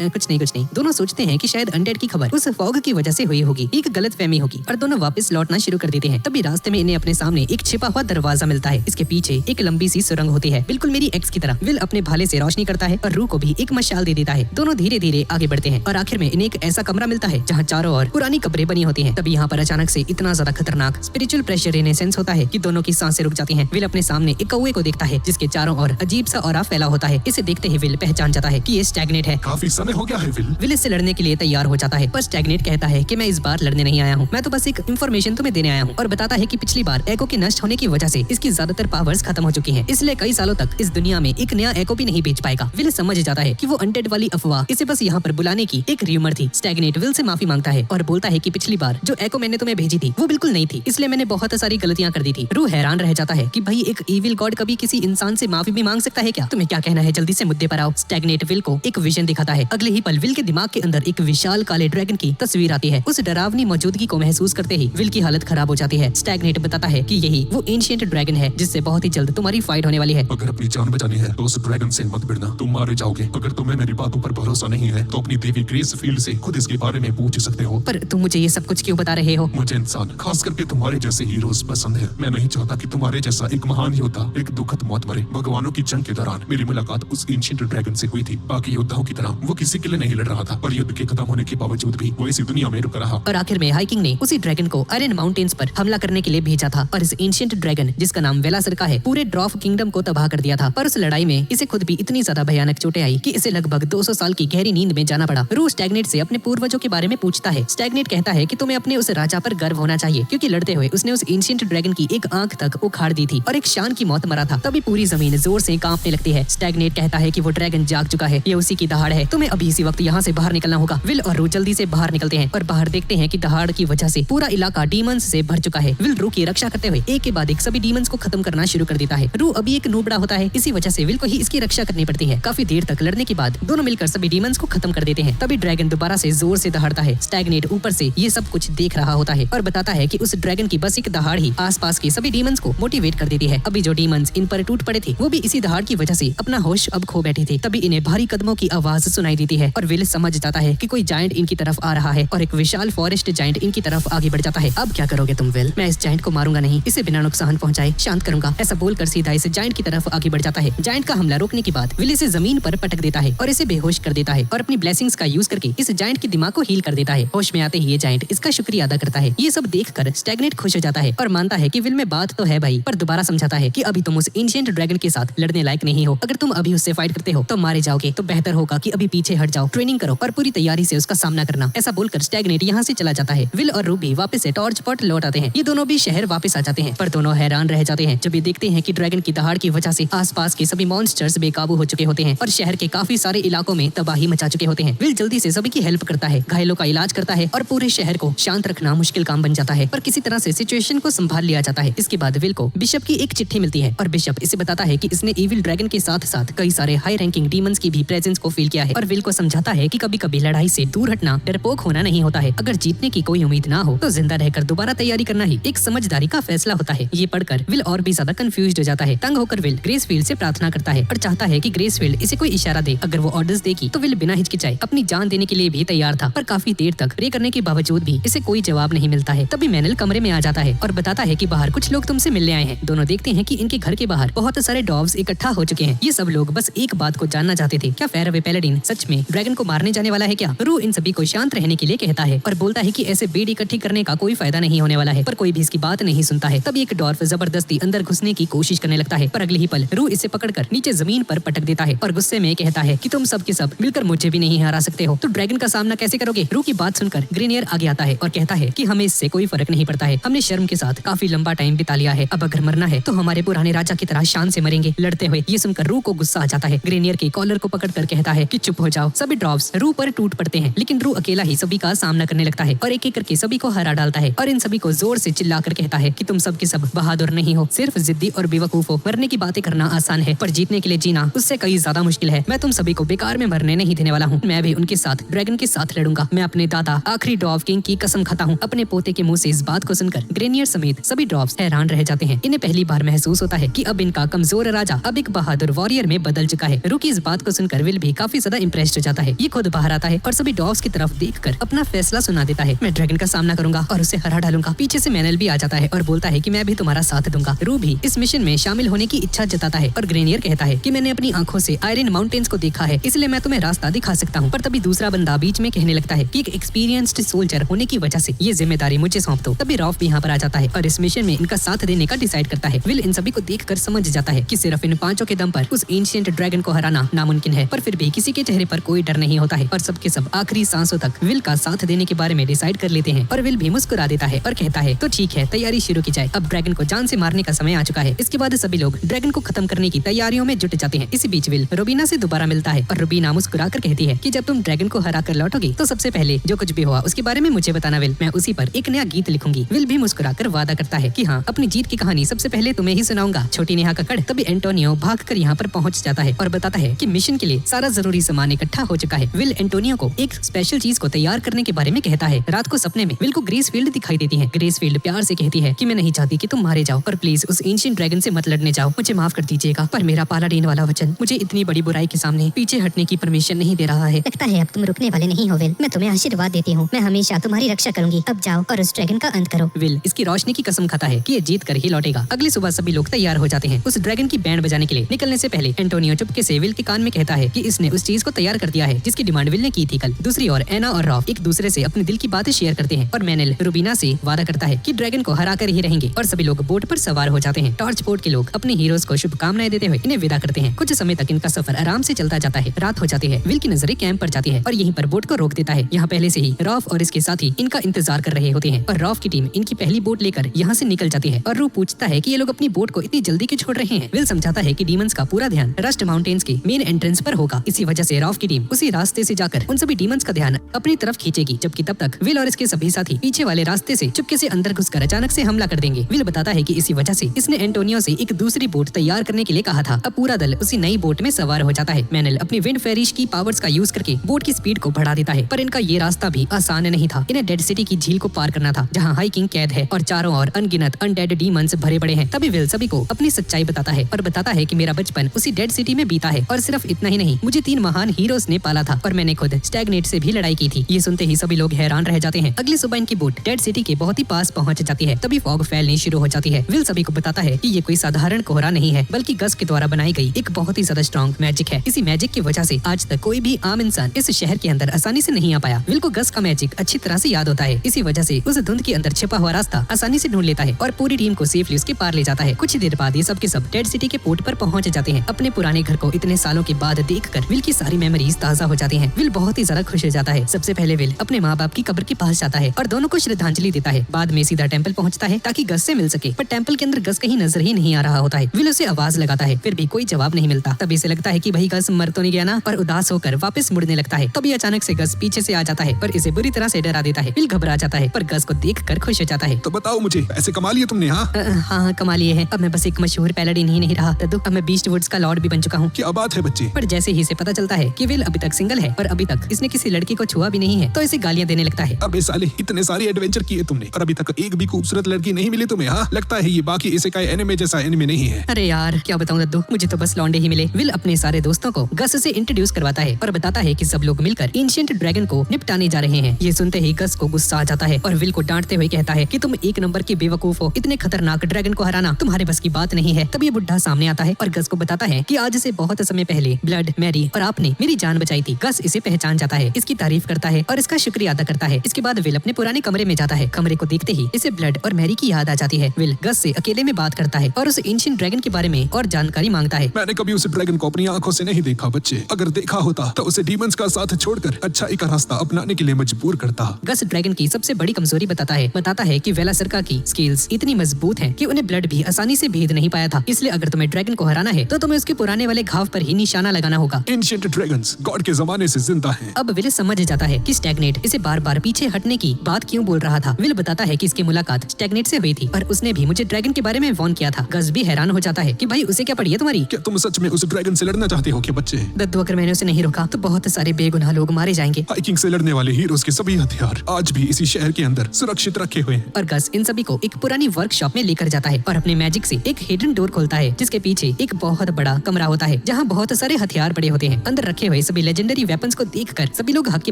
कुछ नहीं। दोनों सोचते हैं कि शायद अनडेड की खबर उस फॉग की वजह से हुई होगी, एक गलतफहमी होगी और दोनों वापस लौटना शुरू कर देते हैं। तभी रास्ते में इन्हें अपने सामने एक छिपा हुआ दरवाजा मिलता है। इसके पीछे एक लंबी सी सुरंग होती है, बिल्कुल मेरी एक्स की तरह। विल अपने भाले से रोशनी करता है और रू को भी एक मशाल दे देता है। दोनों धीरे धीरे आगे बढ़ते हैं और आखिर में इन्हें एक ऐसा कमरा मिलता है जहाँ चारों ओर पुरानी कब्रें बनी होती हैं। तभी यहाँ पर अचानक से इतना ज्यादा खतरनाक स्पिरिचुअल प्रेशर रेनेसेंस होता है कि दोनों की सांसें रुक जाती हैं। विल अपने सामने एक कौवे को देखता है जिसके चारों ओर अजीब सा ऑरा फैला होता है। इसे देखते ही विल पहचान जाता है कि ये स्टैग्नेट है। काफी समय हो गया है विल। विल इससे लड़ने के लिए तैयार हो जाता है पर स्टैग्नेट कहता है कि मैं इस बार लड़ने नहीं आया हूँ, मैं तो बस एक इन्फॉर्मेशन तुम्हें देने आया हूँ, और बताता है कि पिछली बार एको के नष्ट होने की वजह से इसकी ज्यादातर पावर्स खत्म हो चुकी हैं, इसलिए कई सालों तक इस दुनिया में एक नया एको भी नहीं भेज पाएगा। विल समझ जाता है कि वो अनडेड वाली अफवाह इसे बस यहाँ पर बुलाने की एक र्यूमर थी। स्टैग्नेट विल से माफी मांगता है और बोलता है कि पिछली बार जो एको मैंने तुम्हें भेजी थी वो बिल्कुल नहीं थी, इसलिए मैंने बहुत सारी गलतियां कर दी थी। रू हैरान रह जाता है कि भाई एक इविल गॉड कभी किसी इंसान से माफी भी मांग सकता है क्या? तुम्हें क्या कहना है, जल्दी से मुद्दे पर आओ। स्टैग्नेट विल को एक विजन दिखाता है। अगले ही पल विल के दिमाग के अंदर एक विशाल काले ड्रैगन की तस्वीर आती है। उस डरावनी मौजूदगी को महसूस करते ही विल की हालत खराब हो जाती है। स्टैग्नेट बताता है कि यही वो एंशिएंट ड्रैगन है जिससे बहुत ही जल्द तुम्हारी फाइट होने वाली है। अगर अपनी जान बचानी है तो उस ड्रैगन से मत भिड़ना, तुम मारे जाओगे। अगर तुम्हें मेरी बातों पर भरोसा नहीं है तो अपनी देवी ग्रेस फील्ड से खुद इसके बारे में पूछ सकते हो। पर तुम मुझे ये सब कुछ क्यों बता रहे हो? मुझे इंसान, खास करके तुम्हारे जैसे हीरोज पसंद है। मैं नहीं चाहता कि तुम्हारे जैसा एक महान योद्धा एक दुखद मौत मरे। भगवानों की जंग के दौरान मेरी मुलाकात उस एंशिएंट ड्रैगन से हुई थी। बाकी योद्धाओं की तरह वो किसी के लिए नहीं लड़ रहा था, पर युद्ध के खत्म होने के बावजूद भी वो इसी दुनिया में रुका रहा। और आखिर में हाइकिंग ने उसी ड्रैगन को आयरन माउंटेन्स पर हमला करने के लिए भेजा था और इस एंशिएंट ड्रैगन जिसका नाम वेलासर का है पूरे ड्रॉफ किंगडम को तबाह कर दिया था। पर उस लड़ाई में इसे खुद भी इतनी ज्यादा भयानक चोटें आई कि इसे लगभग 200 साल की गहरी नींद में जाना पड़ा। रू स्टैग्नेट से अपने पूर्वजों के बारे में पूछता है। स्टैग्नेट कहता है कि तुम्हें अपने उस राजा पर गर्व होना चाहिए क्योंकि लड़ते हुए उसने उस एंशिएंट ड्रैगन की एक आंख तक उखाड़ दी थी और एक शान की मौत मरा था। तभी पूरी जमीन जोर से कांपने लगती है। स्टैग्नेट कहता है कि वो ड्रैगन जाग चुका है, ये उसी की दहाड़ है, तुम्हें अभी इसी वक्त यहाँ से बाहर निकलना होगा। विल और रू जल्दी से बाहर निकलते हैं और बाहर देखते हैं कि दहाड़ की वजह से पूरा इलाका डीमंस से भर चुका है। विल रू की रक्षा करते हुए एक के बाद एक सभी डीमंस को खत्म करना शुरू कर देता है। रू अभी एक नूबड़ा होता है, इसी वजह से विल को ही इसकी रक्षा करनी पड़ती है। काफी देर तक लड़ने के बाद दोनों मिलकर सभी डीमंस को खत्म कर देते हैं। तभी ड्रैगन दोबारा से जोर से दहाड़ता है। स्टैग्नेट ऊपर से ये सब कुछ देख रहा होता है और बताता है कि उस ड्रैगन की बस एक दहाड़ ही आसपास के सभी डीमंस को मोटिवेट कर देती है। अभी जो डीमंस इन पर टूट पड़े थे वो भी इसी दहाड़ की वजह से अपना होश अब खो बैठे थे। तभी इन्हें भारी कदमों की आवाज सुनाई देती है और विल समझ जाता है कि कोई जायंट इनकी तरफ आ रहा है और एक विशाल फॉरेस्ट जायंट इनकी तरफ आगे बढ़ जाता है। अब क्या करोगे तुम विल? मैं इस जायंट को मारूंगा नहीं, इसे बिना नुकसान पहुंचाए शांत करूंगा, ऐसा बोलकर सीधा इस जायंट की तरफ आगे बढ़ जाता है। जायंट का हमला रोकने के बाद विल इसे जमीन पर पटक देता है और इसे बेहोश कर देता है और अपनी ब्लेसिंग्स का यूज करके इस जायंट के दिमाग को हील कर देता है। होश में आते ही ये जायंट इसका शुक्रिया अदा करता है। ये सब देखकर स्टैग्नेट खुश हो जाता है और मानता है कि विल में बात तो है भाई, पर दोबारा समझाता है कि अभी तुम उस एंशिएंट ड्रैगन के साथ लड़ने लायक नहीं हो। अगर तुम अभी उससे फाइट करते हो तो मारे जाओगे, तो बेहतर होगा कि अभी पीछे हट जाओ, ट्रेनिंग करो और पूरी तैयारी से उसका सामना करना। ऐसा बोलकर स्टैग्नेट यहाँ से चला जाता है। विल और रूबी वापस से टॉर्च पॉट लौट आते हैं। ये दोनों भी शहर वापस आ जाते हैं, पर दोनों हैरान रह जाते हैं जब ये देखते हैं कि ड्रैगन की दहाड़ की वजह से आसपास के सभी मॉन्स्टर्स बेकाबू हो चुके होते हैं और शहर के काफी सारे इलाकों में तबाही मचा चुके होते हैं। विल जल्दी से सभी की हेल्प करता है, घायलों का इलाज करता है और पूरे शहर को शांत रखना मुश्किल काम बन जाता है, पर किसी तरह से सिचुएशन को संभाल लिया जाता है। इसके बाद विल को बिशप की एक चिट्ठी मिलती है और बिशप इसे बताता है कि इसने इविल ड्रैगन के साथ साथ कई सारे हाई रैंकिंग डीमंस की भी प्रेजेंस को फील किया है और विल को समझाता है कि कभी कभी लड़ाई से दूर हटना डरपोक होना नहीं होता है। अगर जीतने की कोई उम्मीद ना हो तो जिंदा रहकर दोबारा तैयारी करना ही एक समझदारी का फैसला होता है। ये पढ़कर विल और भी ज्यादा कंफ्यूज्ड हो जाता है। तंग होकर विल ग्रेसफील्ड से प्रार्थना करता है और चाहता है कि ग्रेसफील्ड इसे कोई इशारा दे। अगर वो ऑर्डर्स देगी तो विल बिना हिचकिचाए अपनी जान देने के लिए भी तैयार था, पर काफी देर तक प्रे करने के बावजूद भी इसे कोई जवाब नहीं मिलता है। तभी मैनल कमरे में आ जाता है और बताता है कि बाहर कुछ लोग तुमसे मिलने आए हैं। दोनों देखते हैं कि इनके घर के बाहर बहुत सारे डॉग्स इकट्ठा हो चुके हैं। ये सब लोग बस एक बात को जानना चाहते थे, क्या फेयरवे पैलेडिन सच में ड्रैगन को मारने जाने वाला है क्या? रू इन सभी को शांत रहने के लिए कहता है और बोलता है कि ऐसे भीड़ इकट्ठी करने का कोई फायदा नहीं होने वाला है, पर कोई भी इसकी बात नहीं सुनता है। तभी एक डॉर्फ जबरदस्ती अंदर घुसने की कोशिश करने लगता है, पर अगले ही पल रू इसे पकड़कर नीचे जमीन पर पटक देता है और गुस्से में कहता है कि तुम सब के सब मिलकर मुझे भी नहीं हरा सकते हो, तो ड्रैगन का सामना कैसे करोगे? रू की बात सुनकर ग्रेनियर आगे आता है और कहता है कि हमें इससे कोई फर्क नहीं पड़ता है, हमने शर्म के साथ काफी लंबा टाइम बिता लिया है, अब अगर मरना है तो हमारे पुराने राजा की तरह शान से मरेंगे लड़ते हुए। ये सुनकर रू को गुस्सा आ जाता है। ग्रेनियर के कॉलर को पकड़कर कहता है कि चुप हो जाओ। सभी ड्रॉप्स रू पर टूट पड़ते हैं, लेकिन रू अकेला ही सभी का सामना करने लगता है और एक एक करके सभी को हरा डालता है और इन सभी को जोर से चिल्लाकर कहता है कि तुम सब के सब बहादुर नहीं हो, सिर्फ जिद्दी और बेवकूफ हो। मरने की बातें करना आसान है, पर जीतने के लिए जीना उससे कई ज्यादा मुश्किल है। मैं तुम सभी को बेकार में मरने नहीं देने वाला हूँ, मैं भी उनके साथ ड्रैगन के साथ लड़ूंगा। मैं अपने दादा आखिरी ड्रॉप किंग की कसम खाता हूँ। अपने पोते के मुंह से इस बात को सुनकर ग्रेनियर समेत सभी ड्रॉप्स हैरान रह जाते हैं। इन्हें पहली बार महसूस होता है कि अब इनका कमजोर राजा अब एक बहादुर वॉरियर में बदल चुका है। रू की इस बात को सुनकर विल भी काफी ज्यादा इंप्रेस्ड हो जाता है। ये खुद बाहर आता है और सभी ड्रॉप्स की तरफ देखकर अपना फैसला सुना देता है। मैं ड्रैगन का सामना करूंगा और उसे हरा डालूंगा। पीछे से मैनल भी आ जाता है और बोलता है कि मैं भी तुम्हारा साथ दूंगा। रू भी इस मिशन में शामिल होने की इच्छा जताता है और ग्रेनियर कहता है कि मैंने अपनी आंखों से आयरन माउंटेन्स को देखा है, इसलिए मैं तुम्हें रास्ता दिखा सकता हूँ। पर तभी दूसरा बंदा बीच में कहने लगता है कि एक एक्सपीरियंस्ड सोल्जर होने की वजह से ये जिम्मेदारी मुझे सौंप दो। तभी रॉफ भी यहाँ पर पर आ जाता है और इस मिशन में इनका साथ देने का डिसाइड करता है। विल इन सभी को देखकर समझ जाता है कि सिर्फ इन पांचों के दम पर उस एंशिएंट ड्रैगन को हराना नामुमकिन है, पर फिर भी किसी के चेहरे पर कोई डर नहीं होता है और सबके सब आखिरी सांसों तक विल का साथ देने के बारे में डिसाइड कर लेते हैं। और विल भी मुस्कुरा देता है और कहता है तो ठीक है, तैयारी शुरू की जाए, अब ड्रैगन को जान से मारने का समय आ चुका है। इसके बाद सभी लोग ड्रैगन को खत्म करने की तैयारियों में जुट जाते हैं। इसी बीच विल रूबीना से दोबारा मिलता है और रूबीना मुस्कुरा कर कहती है कि जब तुम ड्रैगन को हरा कर लौटोगे तो सबसे पहले जो कुछ भी हुआ उसके बारे में मुझे बताना विल, मैं उसी पर एक नया गीत लिखूंगी। विल भी मुस्कुरा कर वादा करता है कि हाँ, अपनी जीत की कहानी सबसे पहले तुम्हें ही सुनाऊंगा। छोटी नेहा कक्कड़। तभी एंटोनियो भागकर यहाँ पर पहुँच जाता है और बताता है कि मिशन के लिए सारा जरूरी सामान इकट्ठा हो चुका है। विल एंटोनियो को एक स्पेशल चीज को तैयार करने के बारे में कहता है। रात को सपने में विल को ग्रेसफील्ड दिखाई देती है। ग्रेसफील्ड प्यार से कहती है कि मैं नहीं चाहती कि तुम मारे जाओ और प्लीज उस एंशिएंट ड्रैगन से मत लड़ने जाओ, मुझे माफ कर दीजिएगा, पर मेरा पालाडीन वाला वचन मुझे इतनी बड़ी बुराई के सामने पीछे हटने की परमिशन नहीं दे रहा है। लगता है अब तुम रुकने वाले नहीं हो विल, मैं तुम्हें आशीर्वाद देती हूँ, मैं हमेशा तुम्हारी रक्षा करूंगी। अब जाओ और उस ड्रैगन का अंत करो। विल इसकी रोशनी की कसम खाता है कि ये जीत कर ही लौटेगा। अगली सुबह सभी लोग तैयार हो जाते हैं उस ड्रैगन की बैंड बजाने के लिए। निकलने से पहले एंटोनियो चुपके से विल के कान में कहता है कि इसने उस चीज को तैयार कर दिया है जिसकी डिमांड विल ने की थी कल। दूसरी ओर एना और रॉफ एक दूसरे से अपने दिल की बातें शेयर करते हैं और मैनेल रूबीना से वादा करता है कि ड्रैगन को हरा कर ही रहेंगे और सभी लोग बोट पर सवार हो जाते हैं। टॉर्च बोट के लोग अपने हीरोज को शुभकामनाएं देते हुए इन्हें विदा करते हैं। कुछ समय तक इनका सफर आराम से चलता जाता है। रात हो जाती है। विल की नजरें कैंप पर जाती है और यहीं पर बोट को रोक देता है। यहाँ पहले से ही रॉफ और इसके साथी इनका इंतजार कर रहे होते हैं और रॉफ की टीम इनकी पहली बोट लेकर यहाँ से निकल जाती है। और रू पूछता है कि ये लोग अपनी बोट को इतनी जल्दी क्यों छोड़ रहे हैं। विल समझाता है कि डीमंस का पूरा ध्यान रस्ट माउंटेन्स के मेन एंट्रेंस पर होगा, इसी वजह से रॉफ की टीम उसी रास्ते से जाकर उन सभी डीमंस का ध्यान अपनी तरफ खींचेगी, जबकि तब तक विल और इसके सभी साथी पीछे वाले रास्ते से चुपके से अंदर घुसकर अचानक से हमला कर देंगे। विल बताता है कि इसी वजह से इसने एंटोनियो से एक दूसरी बोट तैयार करने के लिए कहा था। अब पूरा दल उसी नई बोट में सवार हो जाता है। मैनेल अपनी विंड फेरिश की पावर्स का यूज करके बोट की स्पीड को बढ़ा देता है, पर इनका ये रास्ता भी आसान नहीं था। इन्हें डेड सिटी की झील को पार करना था जहाँ हाई किंग कैद है और चारों ओर अनगिनत अनडेड डीमंस भरे पड़े हैं। तभी विल सभी को अपनी सच्चाई बताता है और बताता है कि मेरा बचपन उसी डेड सिटी में बीता है और सिर्फ इतना ही नहीं, मुझे 3 महान हीरोज ने पाला था और मैंने खुद स्टैग्नेट से भी लड़ाई की थी। ये सुनते ही सभी लोग हैरान रह जाते हैं। अगली सुबह इनकी बोट डेड सिटी के बहुत ही पास पहुंच जाती है। तभी फॉग फैलनी शुरू हो जाती है। विल सभी को बताता है कि ये कोई साधारण कोहरा नहीं है, बल्कि गस के द्वारा बनाई गई एक बहुत ही ज्यादा स्ट्रॉन्ग मैजिक है। इसी मैजिक की वजह से आज तक कोई भी आम इंसान इस शहर के अंदर आसानी से नहीं आ पाया। विल को गस का मैजिक अच्छी तरह से याद होता है, इसी वजह से उस धुंध के अंदर छिपा हुआ रास्ता आसानी से ढूंढ लेता है और पूरी टीम को सेफली उसके पार ले जाता है। कुछ ही देर बाद ये सब के सब डेड सिटी के पोर्ट पर पहुंच जाते हैं। अपने पुराने घर को इतने सालों के बाद देखकर विल की सारी मेमोरीज ताजा हो जाती हैं। विल बहुत ही ज्यादा खुश हो जाता है। सबसे पहले विल अपने माँ बाप की कब्र के पास जाता है और दोनों को श्रद्धांजलि देता है। बाद में सीधा टेंपल पहुंचता है ताकि गस से मिल सके, पर टेंपल के अंदर गस कहीं नजर ही नहीं आ रहा होता है। विल उसे आवाज लगाता है, फिर भी कोई जवाब नहीं मिलता। तभी इसे लगता है कि भाई गस मर तो नहीं गया ना, और उदास होकर वापस मुड़ने लगता है। तभी अचानक से गस पीछे से आ जाता है और इसे बुरी तरह से डरा देता है। विल घबरा जाता है पर गस को देखकर खुश हो जाता है। तो बताओ मुझे, पैसे कमा लिए तुमने? हाँ हाँ, कमा लिए है। अब मैं बस एक मशहूर पैलाडिन ही नहीं रहा दद्दू, अब मैं बीस्ट वुड्स का लॉर्ड भी बन चुका हूँ। क्या बात है बच्चे। पर जैसे ही इसे पता चलता है कि विल अभी तक सिंगल है और अभी तक इसने किसी लड़की को छुआ भी नहीं है, तो इसे गालियां देने लगता है। अबे साले, इतने सारे एडवेंचर किए तुमने और अभी तक एक भी खूबसूरत लड़की नहीं मिली तुम्हें? हाँ, लगता है ये बाकी इसेकाई एनिमे जैसा एनिमे नहीं है। अरे यार क्या बताऊं दद्दू, मुझे तो बस लौंडे ही मिले। विल अपने सारे दोस्तों को गस से इंट्रोड्यूस करवाता है और बताता है कि सब लोग मिलकर एंशिएंट ड्रैगन को निपटाने जा रहे हैं। ये सुनते ही गस को गुस्सा आ जाता है और विल को डांटते हुए कहता है कि तुम एक नंबर के बेवकूफ हो, इतने खतरनाक ड्रैगन को हराना तुम्हारे बस की बात नहीं है। तब ये बुढ़ा सामने आता है और गस को बताता है कि आज से बहुत समय पहले ब्लड, मैरी और आपने मेरी जान बचाई थी। गस इसे पहचान जाता है, इसकी तारीफ करता है और इसका शुक्रिया अदा करता है। इसके बाद विल अपने पुराने कमरे में जाता है। कमरे को देखते ही इसे ब्लड और मैरी की याद आ जाती है। विल गस से अकेले में बात करता है और उस एंशिएंट ड्रैगन के बारे में और जानकारी मांगता है। मैंने कभी उस ड्रैगन को अपनी आंखों से नहीं देखा बच्चे, अगर देखा होता तो उसे डीमंस का साथ छोड़कर अच्छाई का रास्ता अपनाने के लिए मजबूर करता। गस ड्रैगन की सबसे बड़ी कमजोरी बताता है कि वेलासरका की स्किल्स इतनी मजबूत हैं कि उन्हें ब्लड भी आसानी से भेद नहीं पाया था। इसलिए अगर तुम्हें ड्रैगन को हराना है तो तुम्हें उसके पुराने वाले घाव पर ही निशाना लगाना होगा। एंशिएंट ड्रैगन्स गॉड के जमाने से जिंदा हैं। अब विल समझ जाता है कि स्टैग्नेट इसे बार बार पीछे हटने की बात क्यों बोल रहा था। विल बताता है कि इसकी मुलाकात स्टैग्नेट से हुई थी और उसने भी मुझे ड्रैगन के बारे में वार्न किया था। गस भी हैरान हो जाता है कि भाई उसे क्या पड़ी है तुम्हारी। क्या तुम सच में उस ड्रैगन से लड़ना चाहते हो क्या बच्चे? दद्दू, अगर मैंने उसे नहीं रोका तो बहुत सारे बेगुनाह लोग मारे जाएंगे। हाइकिंग से लड़ने वाले हीरोज के सभी हथियार आज भी इसी शहर के अंदर सुरक्षित रखे हुए हैं। और गस इन सभी को एक पुरानी वर्कशॉप में लेकर जाता है और अपने मैजिक से एक हिडन डोर खोलता है जिसके पीछे एक बहुत बड़ा कमरा होता है जहाँ बहुत सारे हथियार पड़े होते हैं। अंदर रखे हुए सभी लेजेंडरी वेपन्स को देखकर सभी लोग हक्के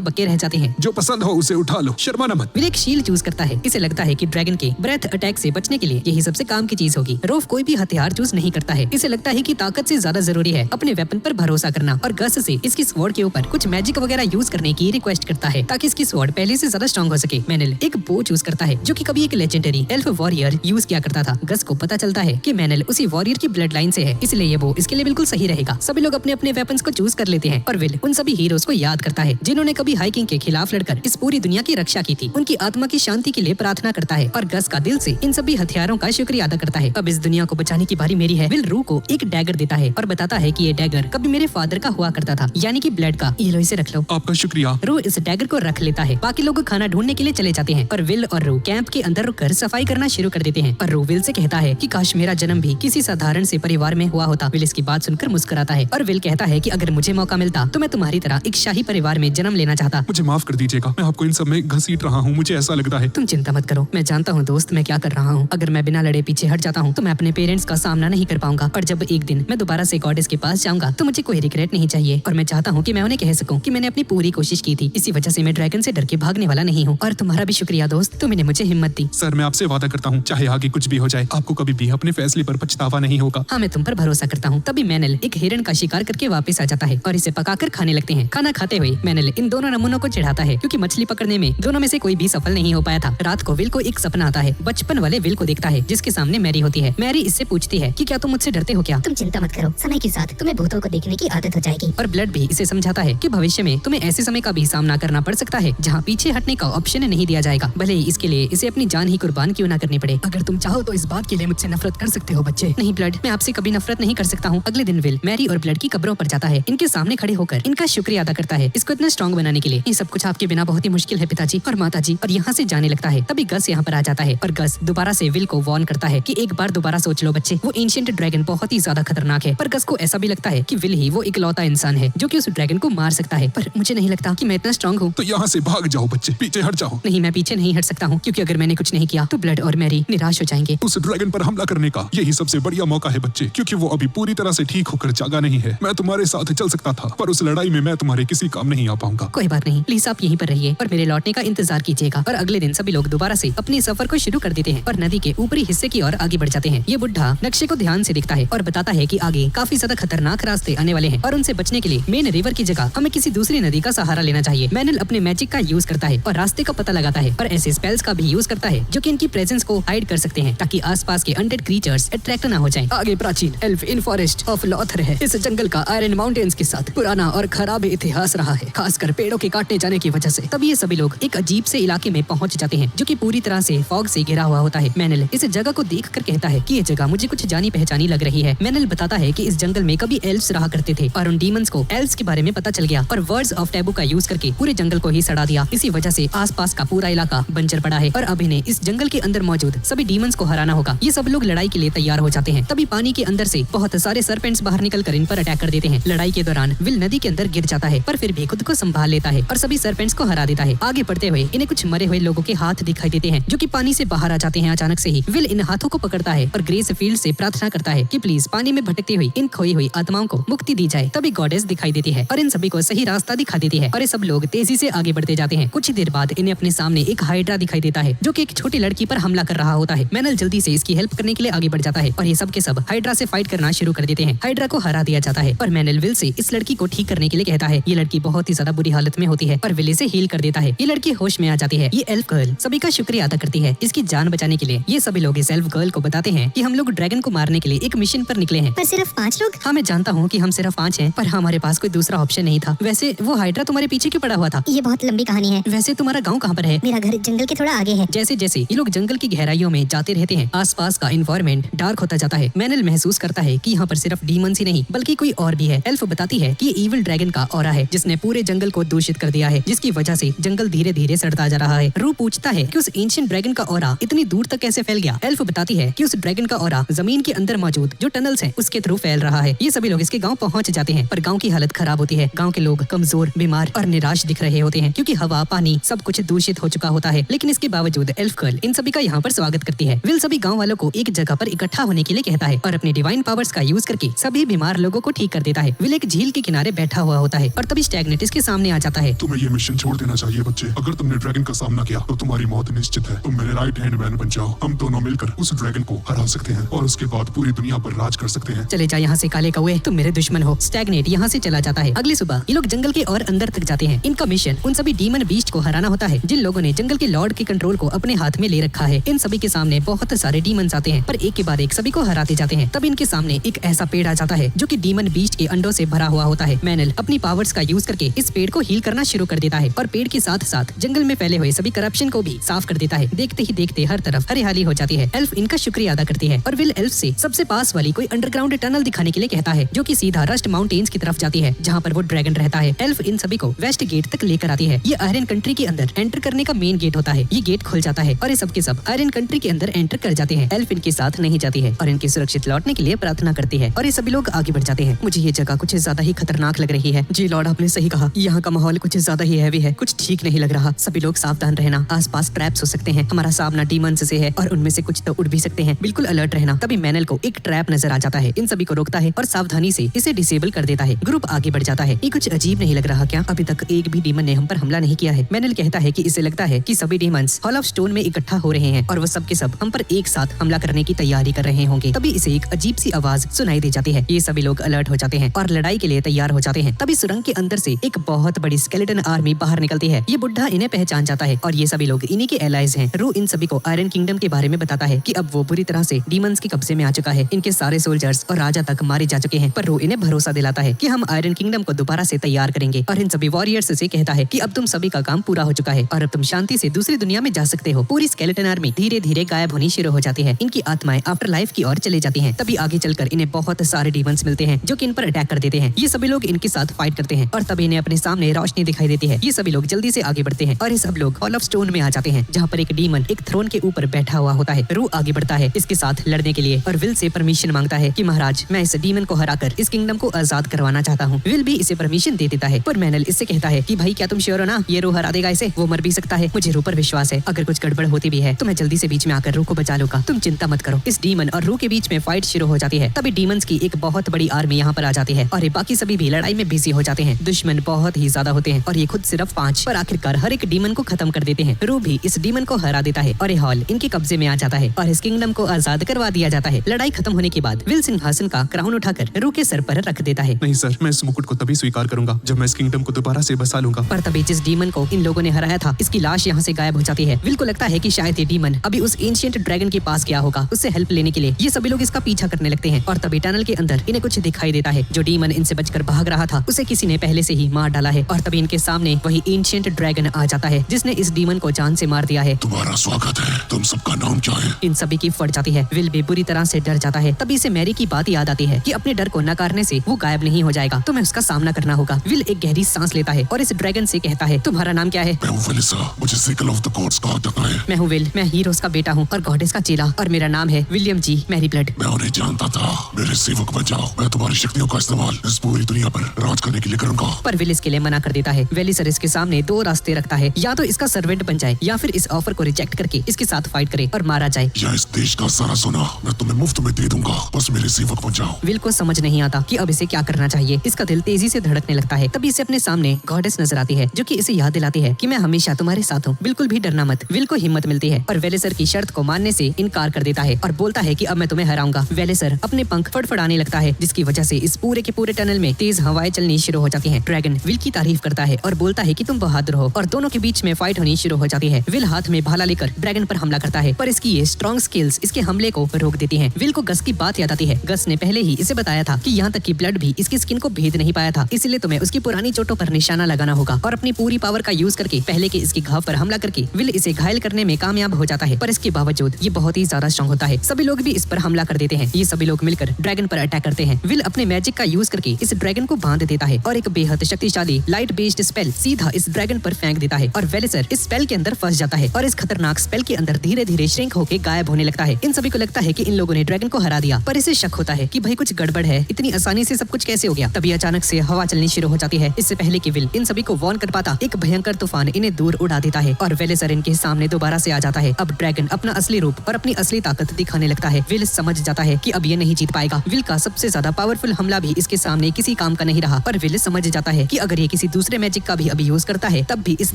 बक्के रह जाते हैं। जो पसंद हो उसे उठा लो, शर्माना मत। विल एक शील्ड चूज करता है। इसे लगता है कि ड्रैगन के ब्रेथ अटैक से बचने के लिए यही सबसे काम की चीज होगी। रोफ कोई भी हथियार चूज नहीं करता है। इसे लगता है कि ताकत से ज्यादा जरूरी है अपने वेपन पर भरोसा करना और गस से इसकी स्वॉर्ड के ऊपर कुछ मैजिक वगैरह यूज करने की रिक्वेस्ट करता है ताकि इसकी स्वॉर्ड पहले से ज्यादा स्ट्रॉन्ग हो सके। मैनेल एक बो चूज करता है जो कि कभी एक लेजेंडरी एल्फ वॉरियर यूज किया करता था। गस को पता चलता है कि मैनल उसी वॉरियर की ब्लड लाइन से है, इसलिए वो इसके लिए बिल्कुल सही रहेगा। सभी लोग अपने अपने वेपन्स को चूज कर लेते हैं और विल उन सभी हीरोज को याद करता है जिन्होंने कभी हाइकिंग के खिलाफ लड़कर इस पूरी दुनिया की रक्षा की थी। उनकी आत्मा की शांति के लिए प्रार्थना करता है और गस का दिल से इन सभी हथियारों का शुक्रिया अदा करता है। अब इस दुनिया को बचाने की बारी मेरी है। विल रू को एक डैगर देता है और बताता है कि ये डैगर कभी मेरे फादर का हुआ करता था, यानी कि ब्लड का। ये लो, इसे रख लो। आपका शुक्रिया। रू इस डैगर को रख लेता है। बाकी लोग खाना ढूंढने के लिए चले जाते हैं और विल और रू कैंप के अंदर रुककर सफाई करना शुरू कर देते हैं। और रू विल से कहता है कि काश मेरा जन्म भी किसी साधारण से परिवार में हुआ होता। विल इसकी बात सुनकर मुस्कुराता है और विल कहता है कि अगर मुझे मौका मिलता तो मैं तुम्हारी तरह एक शाही परिवार में जन्म लेना चाहता। मुझे माफ कर दीजिएगा, मैं आपको इन सब में घसीट रहा हूँ, मुझे ऐसा लगता है। तुम चिंता मत करो, मैं जानता हूँ दोस्त मैं क्या कर रहा हूँ। अगर मैं बिना लड़े पीछे हट जाता हूँ तो मैं अपने पेरेंट्स का सामना नहीं कर पाऊंगा और जब एक दिन मैं दोबारा से गॉडेस के पास जाऊंगा तो मुझे कोई रिग्रेट नहीं चाहिए। और मैं चाहता हूँ कि मैं उन्हें कह सकूँ कि मैंने अपनी पूरी कोशिश की थी। इसी वजह से मैं ड्रैगन से डर के भागने वाला नहीं हूँ। और तुम्हारा भी शुक्रिया दोस्त, तुमने मुझे हिम्मत दी। सर मैं आपसे वादा करता हूँ चाहे आगे कुछ भी हो जाए आपको कभी भी अपने फैसले पर पछतावा नहीं होगा। हाँ मैं तुम पर भरोसा करता हूँ। तभी मैनल एक हिरण का शिकार करके वापस आ जाता है और इसे पकाकर खाने लगते हैं। खाना खाते हुए मैनल इन दोनों नमूनों को चढ़ाता है क्योंकि मछली पकड़ने में दोनों में से कोई भी सफल नहीं हो पाया था। रात को विल को एक सपना आता है। बचपन वाले विल को देखता है जिसके सामने मैरी होती है। मैरी इससे पूछती है कि क्या तुम मुझसे डरते हो क्या? तुम चिंता मत करो, समय के साथ तुम्हें भूतों को देखने की आदत हो जाएगी। और ब्लड भी इसे समझाता है कि भविष्य में तुम्हें ऐसे समय का भी सामना करना पड़ सकता है जहाँ पीछे हटने का ऑप्शन नहीं दिया जाएगा, भले ही इसके लिए इसे अपनी जान ही कुर्बान क्यों ना करनी पड़े। अगर तुम चाहो तो इस बात के लिए मुझसे नफरत कर सकते हो बच्चे। नहीं ब्लड, मैं आपसे कभी नफरत नहीं कर सकता हूँ। अगले दिन विल मैरी और ब्लड की कब्रों पर जाता है। इनके सामने खड़े होकर इनका शुक्रिया अदा करता है इसको इतना स्ट्रॉन्ग बनाने के लिए। ये सब कुछ आपके बिना बहुत ही मुश्किल है पिताजी और माताजी। और यहाँ से जाने लगता है। तभी गस यहाँ पर आ जाता है और गस दोबारा से विल को वार्न करता है कि एक बार दोबारा सोच लो बच्चे, वो एंशिएंट ड्रैगन बहुत ही ज्यादा खतरनाक है। पर गस को ऐसा भी लगता है कि विल ही वो इकलौता इंसान है जो कि उस ड्रैगन को मार सकता है। पर मुझे नहीं लगता कि मैं इतना स्ट्रॉन्ग हूँ। तो यहाँ से भाग जाओ बच्चे, पीछे हट जाओ। नहीं, मैं पीछे नहीं हट सकता हूँ क्योंकि अगर मैंने कुछ नहीं किया तो ब्लड और मैरी निराश हो जाएंगे। उस ड्रैगन पर हमला करने का यही सबसे बढ़िया मौका है बच्चे, क्योंकि वो अभी पूरी तरह से ठीक होकर जागा नहीं है। मैं तुम्हारे साथ चल सकता था पर उस लड़ाई में मैं तुम्हारे किसी काम नहीं आ पाऊंगा। कोई बात नहीं, प्लीज आप यहीं पर रहिए और मेरे लौटने का इंतजार कीजिएगा। और अगले दिन सभी लोग दोबारा से अपने सफर को शुरू कर देते हैं और नदी के ऊपरी हिस्से की ओर आगे बढ़ जाते हैं। ये बुढ़ा नक्शे को ध्यान से देखता है और बताता है कि आगे काफी ज्यादा खतरनाक रास्ते आने वाले हैं और उनसे बचने के लिए मेन रिवर की जगह हमें किसी दूसरी नदी का सहारा लेना चाहिए। मैनल अपने मैजिक का यूज करता है और रास्ते का पता लगाता है और ऐसे स्पेल्स का भी यूज करता है जो कि इनकी प्रेजेंस को हाइड कर सकते हैं ताकि आसपास के अनडेड क्रीचर्स अट्रैक्ट ना हो जाएं। आगे प्राचीन elf in forest of Lothar है। इस जंगल का आयरन माउंटेन्स के साथ पुराना और खराब इतिहास रहा है, खासकर पेड़ों के काटने जाने की वजह से। तभी ये सभी लोग एक अजीब से इलाके में पहुंच जाते हैं जो कि पूरी तरह से फॉग से घिरा हुआ होता है। मैनल इस जगह को देखकर कहता है कि ये जगह मुझे कुछ जानी पहचानी लग रही है। मैनल बताता है कि इस जंगल में कभी एल्व्स रहा करते थे और उन डीमंस को एल्व्स के बारे में पता चल गया और वर्ड्स ऑफ टैबू का यूज करके पूरे जंगल को ही सड़ा दिया। इसी वजह से आसपास का पूरा इलाका बंजर पड़ा है और अब इन्हें इस जंगल के अंदर मौजूद सभी डीमंस को हराना होगा। ये सब लोग लड़ाई के लिए तैयार हो जाते हैं। तभी पानी के अंदर से बहुत सारे सरपेंट्स बाहर निकलकर इन पर अटैक कर देते हैं। लड़ाई के दौरान विल नदी के अंदर गिर जाता है पर फिर भी खुद को संभाल लेता है और सभी सरपेंट्स को हरा देता है। आगे बढ़ते हुए इन्हें कुछ मरे हुए लोगों के हाथ दिखाई देते हैं जो कि पानी से बाहर आ जाते हैं। अचानक से ही विल इन हाथों को पकड़ता है और ग्रेस फील्ड से प्रार्थना करता है कि प्लीज पानी में भटकती हुई इन खोई हुई आत्माओं को मुक्ति दी जाए। तभी गॉडेस दिखाई देती है और इन सभी को सही रास्ता दिखा देती है और ये सब लोग तेजी से आगे बढ़ते जाते हैं। कुछ ही देर बाद इन्हें अपने सामने एक हाइड्रा दिखाई देता है जो कि एक छोटी लड़की पर हमला कर रहा होता है। मैनल जल्दी से इसकी हेल्प करने के लिए आगे बढ़ जाता है और ये सब के सब हाइड्रा से फाइट करना शुरू कर देते हैं। हाइड्रा को हरा दिया जाता है और मैनल विल से इस लड़की को ठीक करने के लिए कहता है। ये लड़की बहुत ही ज्यादा बुरी हालत में होती है और विल इसे हील कर देता है। ये लड़की होश में आ जाती है। ये एल्फ गर्ल सभी का शुक्रिया अदा करती है इसकी जान बचाने के लिए। ये सभी लोग इस एल्फ गर्ल को बताते हैं कि हम लोग ड्रैगन को मारने के लिए एक मिशन पर निकले हैं। पर सिर्फ 5 लोग? हाँ मैं जानता हूँ कि हम सिर्फ 5 हैं पर हमारे पास कोई दूसरा ऑप्शन नहीं था। वैसे वो हाइड्रा तुम्हारे पीछे क्यों पड़ा हुआ था? ये बहुत लंबी कहानी है। वैसे तुम्हारा गाँव कहाँ पर है? मेरा घर जंगल के थोड़ा आगे है। जैसे जैसे ये लोग जंगल की गहराइयों में जाते रहते हैं आसपास का एनवायरनमेंट डार्क होता जाता है। मैनल महसूस करता है कि यहाँ पर सिर्फ डीमंस ही नहीं बल्कि कोई और भी है। एल्फ बताती है कि ये इविल ड्रैगन का ऑरा है जिसने पूरे जंगल को दूषित कर दिया है जिसकी वजह से जंगल धीरे धीरे सड़ता जा रहा है। रू पूछता है कि उस एंशिएंट ड्रैगन का ऑरा इतनी दूर तक कैसे फैल गया? एल्फ बताती है कि उस ड्रैगन का ऑरा जमीन के अंदर मौजूद जो टनल्स हैं उसके थ्रू फैल रहा है। ये सभी लोग इसके गाँव पहुँच जाते हैं पर गाँव की हालत खराब होती है। गाँव के लोग कमजोर, बीमार और निराश दिख रहे होते हैं क्योंकि हवा, पानी सब कुछ दूषित हो चुका होता है। लेकिन इसके बावजूद एल्फ गर्ल इन सभी का यहाँ पर स्वागत करती है। विल सभी गाँव वालों को एक जगह पर इकट्ठा होने के लिए कहता है और अपने डिवाइन पावर्स का यूज करके सभी बीमार लोगों को ठीक कर देता है। विल एक झील के किनारे बैठा हुआ होता है और तभी स्टैग्नेट इसके सामने आ जाता है। तुम्हें ये मिशन छोड़ देना चाहिए बच्चे। अगर तुमने ड्रैगन का सामना किया तो तुम्हारी मौत निश्चित है। तुम मेरे राइट हैंड मैन बन जाओ। हम दोनों मिलकर उस ड्रैगन को हरा सकते हैं और उसके बाद पूरी दुनिया पर राज कर सकते हैं। चले जा यहाँ से काले कौवे, तुम मेरे दुश्मन हो। स्टैग्नेट यहाँ से चला जाता है। अगली सुबह ये लोग जंगल के और अंदर तक जाते हैं। इनका मिशन उन सभी डीमन बीस्ट को हराना होता है जिन लोगों ने जंगल के लॉर्ड के कंट्रोल को अपने हाथ में ले रखा है। इन सभी के सामने बहुत सारे डीमंस आते हैं, पर एक के बाद एक सभी को हराते जाते हैं। तब इनके सामने एक ऐसा पेड़ आ जाता है जो कि डीमन बीस्ट के अंडों से भरा हुआ होता है। मैनल अपनी पावर्स का यूज करके इस पेड़ को हील करना शुरू कर देता है और पेड़ के साथ साथ जंगल में फैले हुए सभी करप्शन को भी साफ कर देता है। देखते ही देखते हर तरफ हरियाली हो जाती है। एल्फ इनका शुक्रिया अदा करती है और विल एल्फ से सबसे पास वाली कोई अंडरग्राउंड टनल दिखाने के लिए कहता है, जो कि सीधा रस्ट माउंटेन्स की तरफ जाती है, जहाँ पर वो ड्रैगन रहता है। एल्फ इन सभी को वेस्ट गेट तक लेकर आती है। ये आयरन कंट्री के अंदर एंटर करने का मेन गेट होता है। ये गेट खुल जाता है और ये सब के सब आयरन कंट्री के अंदर एंटर कर जाते हैं। एल्फ इनके साथ नहीं जाती है और इनके सुरक्षित लौटने के लिए प्रार्थना करती है और ये सभी लोग आगे बढ़ जाते हैं। मुझे ये जगह कुछ ज्यादा ही खतरनाक लग रही है। जी लॉर्ड, आपने सही कहा, यहाँ का माहौल कुछ ज्यादा ही हैवी है, कुछ ठीक नहीं लग रहा। सभी लोग सावधान रहना, आसपास ट्रैप्स हो सकते हैं। हमारा सामना डीमंस से है और उनमें से कुछ तो उड़ भी सकते हैं। बिल्कुल अलर्ट रहना। तभी मैनल को एक ट्रैप नजर आ जाता है। इन सभी को रोकता है और सावधानी से इसे डिसेबल कर देता है। ग्रुप आगे बढ़ जाता है। ये कुछ अजीब नहीं लग रहा क्या? अभी तक एक भी डीमन ने हम पर हमला नहीं किया है। मैनल कहता है कि इसे लगता है कि सभी डीमंस हॉल ऑफ स्टोन में इकट्ठा हो रहे हैं और वो सब के सब हम पर एक साथ हमला करने की तैयारी कर रहे होंगे। तभी इसे एक अजीब सी आवाज सुनाई दे जाती है। ये सभी लोग अलर्ट हो जाते हैं और लड़ाई के लिए तैयार हो जाते हैं। तभी सुरंग के अंदर से एक बहुत बड़ी स्केलेटन आर्मी बाहर निकलती है। ये बुढ़ा इन्हें पहचान जाता है और ये सभी लोग इन्हीं के एलाइज हैं। रू इन सभी को आयरन किंगडम के बारे में बताता है कि अब वो बुरी तरह से डीमंस के कब्जे में आ चुका है। इनके सारे सोल्जर्स और राजा तक मारे जा चुके हैं, पर रू इन्हें भरोसा दिलाता है कि हम आयरन किंगडम को दोबारा से तैयार करेंगे और इन सभी वॉरियर्स से कहता है कि अब तुम सभी का काम पूरा हो चुका है और अब तुम शांति से दूसरी दुनिया में जा सकते हो। पूरी स्केलेटन आर्मी धीरे धीरे गायब होनी शुरू हो जाती है। इनकी आत्माएं आफ्टर लाइफ की ओर चले जाती हैं। तभी आगे चलकर इन्हें बहुत सारे डीमंस मिलते हैं जो कि इन पर अटैक कर देते हैं। ये सभी लोग इनके साथ फाइट करते हैं और तभी इन्हें अपने सामने रोशनी दिखाई देती है। ये सभी लोग जल्दी से आगे बढ़ते हैं और ये सब लोग हॉल ऑफ स्टोन में आ जाते हैं, जहाँ पर एक डीमन एक थ्रोन के ऊपर बैठा हुआ होता है। रू आगे बढ़ता है इसके साथ लड़ने के लिए और विल से परमिशन मांगता है कि महाराज, मैं इस डीमन को हराकर इस किंगडम को आजाद करवाना चाहता हूँ। विल भी इसे परमिशन दे देता है, पर मैनल इससे कहता है कि भाई क्या तुम श्योर हो ना, ये रू हरा देगा इसे? वो मर भी सकता है, मुझे रू पर विश्वास है। अगर कुछ गड़बड़ होती भी है तो मैं जल्दी से बीच में आकर रू को बचा लूंगा, तुम चिंता मत करो। इस डीमन और रू के बीच में फाइट शुरू हो जाती है। तभी डीमंस की एक बहुत बड़ी आर्मी यहाँ पर आ जाती है और ये बाकी सभी भी लड़ाई में बिजी हो जाते हैं। दुश्मन बहुत ही ज्यादा होते हैं और ये खुद सिर्फ 5, पर आखिरकार हर एक डीमन को खत्म कर देते हैं। रू भी इस डीमन को हरा देता है और ये हॉल इनके कब्जे में आ जाता है और इस किंगडम को आजाद करवा दिया जाता है। लड़ाई खत्म होने के बाद विल सिंहासन का क्राउन उठाकर रू के सर पर रख देता है। नहीं सर, मैं इस मुकुट को तभी स्वीकार करूंगा जब मैं इस किंगडम को दोबारा से बसा लूंगा। पर तभी जिस डीमन को इन लोगों ने हराया था, इसकी लाश यहाँ से गायब हो जाती है। विल को लगता है कि शायद ये डीमन अभी उस एंशिएंट ड्रैगन के पास गया होगा उससे हेल्प लेने के लिए। ये सभी लोग इसका पीछा करने लगते हैं और तभी टनल के अंदर इन्हें कुछ दिखाई देता है। जो डीमन इनसे बचकर भाग रहा था उसे किसी ने पहले से ही मार डाला है और तभी इनके सामने वही एंशिएंट ड्रैगन आ जाता है जिसने इस डीमन को जान से मार दिया है। तुम्हारा स्वागत है, तुम सबका नाम क्या है? इन सभी की फट जाती है। विल भी बुरी तरह से डर जाता है। तभी इसे मैरी की बात याद आती है कि अपने डर को नकारने से वो गायब नहीं हो जाएगा, तो मैं उसका सामना करना होगा। विल एक गहरी सांस लेता है और इस ड्रैगन से कहता है, तुम्हारा नाम क्या है? मैं हूँ वेलिसा, मुझे सिकल ऑफ द गॉड्स कहा जाता है। मैं हूँ विल, मैं हीरोज का बेटा हूँ और गॉडेस का चेला और मेरा नाम है विलियम जी मैरी ब्लड। मैं उन्हें जानता था, मेरे सेवक बन जाओ, मैं तुम्हारी शक्तियों का इस्तेमाल इस पूरी दुनिया पर राज करने के लिए करूंगा। पर विल इसके लिए मना कर देता है। वेलिसर इसके सामने 2 रास्ते रखता है, या तो इसका सर्वेंट बन जाए या फिर इस ऑफर को रिजेक्ट करके इसके साथ फाइट करे और मारा जाए। या इस देश का सारा सोना मैं तुम्हें मुफ्त में दे दूंगा, बस मेरे सेवक बन जाओ। विल को समझ नहीं आता कि अब इसे क्या करना चाहिए। इसका दिल तेजी से धड़कने लगता है। तभी इसे अपने सामने गॉडेस नजर आती है जो कि इसे याद दिलाती है कि मैं हमेशा तुम्हारे साथ हूँ, बिल्कुल भी डरना मत। विल को हिम्मत मिलती है और वेलिसर की शर्त को मानने से इनकार कर देता है और बोलता है कि अब मैं तुम्हें हराऊंगा। वेलिसर अपने पंख फड़फड़ाने लगता है जिसकी वजह से इस पूरे के पूरे टनल में तेज हवाएं चलनी शुरू हो जाती हैं। ड्रैगन विल की तारीफ करता है और बोलता है कि तुम बहादुर हो और दोनों के बीच में फाइट होनी शुरू हो जाती है। विल हाथ में भाला लेकर ड्रैगन पर हमला करता है, पर इसकी ये स्ट्रॉन्ग स्किल्स इसके हमले को रोक देती हैं। विल को गस की बात याद आती है। गस ने पहले ही इसे बताया था कि यहाँ तक कि ब्लड भी इसकी स्किन को भेद नहीं पाया था, इसलिए तुम्हें उसकी पुरानी चोटों पर निशाना लगाना होगा और अपनी पूरी पावर का यूज करके पहले के इसकी घाव पर हमला करके विल इसे घायल करने में कामयाब हो जाता है। पर इसके बावजूद ये बहुत ही ज्यादा स्ट्रॉन्ग होता है। सभी लोग भी इस पर हमला कर देते हैं। ये सभी लोग मिलकर ड्रैगन पर अटैक करते हैं। विल अपने मैजिक का यूज करके इस ड्रैगन को बांध देता है और एक बेहद शक्तिशाली लाइट बेस्ड स्पेल सीधा इस ड्रैगन पर फेंक देता है और वेलिसर इस स्पेल के अंदर फंस जाता है और इस खतरनाक स्पेल के अंदर धीरे धीरे श्रिंक होकर गायब होने लगता है। इन सभी को लगता है कि इन लोगों ने ड्रैगन को हरा दिया, पर इसे शक होता है कि भाई कुछ गड़बड़ है, इतनी आसानी से सब कुछ कैसे हो गया। तभी अचानक से हवा चलनी शुरू हो जाती है। इससे पहले कि विल इन सभी को वार्न कर पाता, एक भयंकर तूफान इन्हें दूर उड़ा देता है और वेलिसर इनके सामने दोबारा से आ जाता है। अब ड्रैगन अपना असली रूप और अपनी असली ताकत दिखाने लगता है। विल समझ जाता है कि अब ये नहीं जीत पाएगा। विल का सबसे ज्यादा पावरफुल हमला भी इसके सामने किसी काम का नहीं रहा, पर विल समझ जाता है कि अगर ये किसी दूसरे मैजिक का भी अभी यूज करता है तब भी इस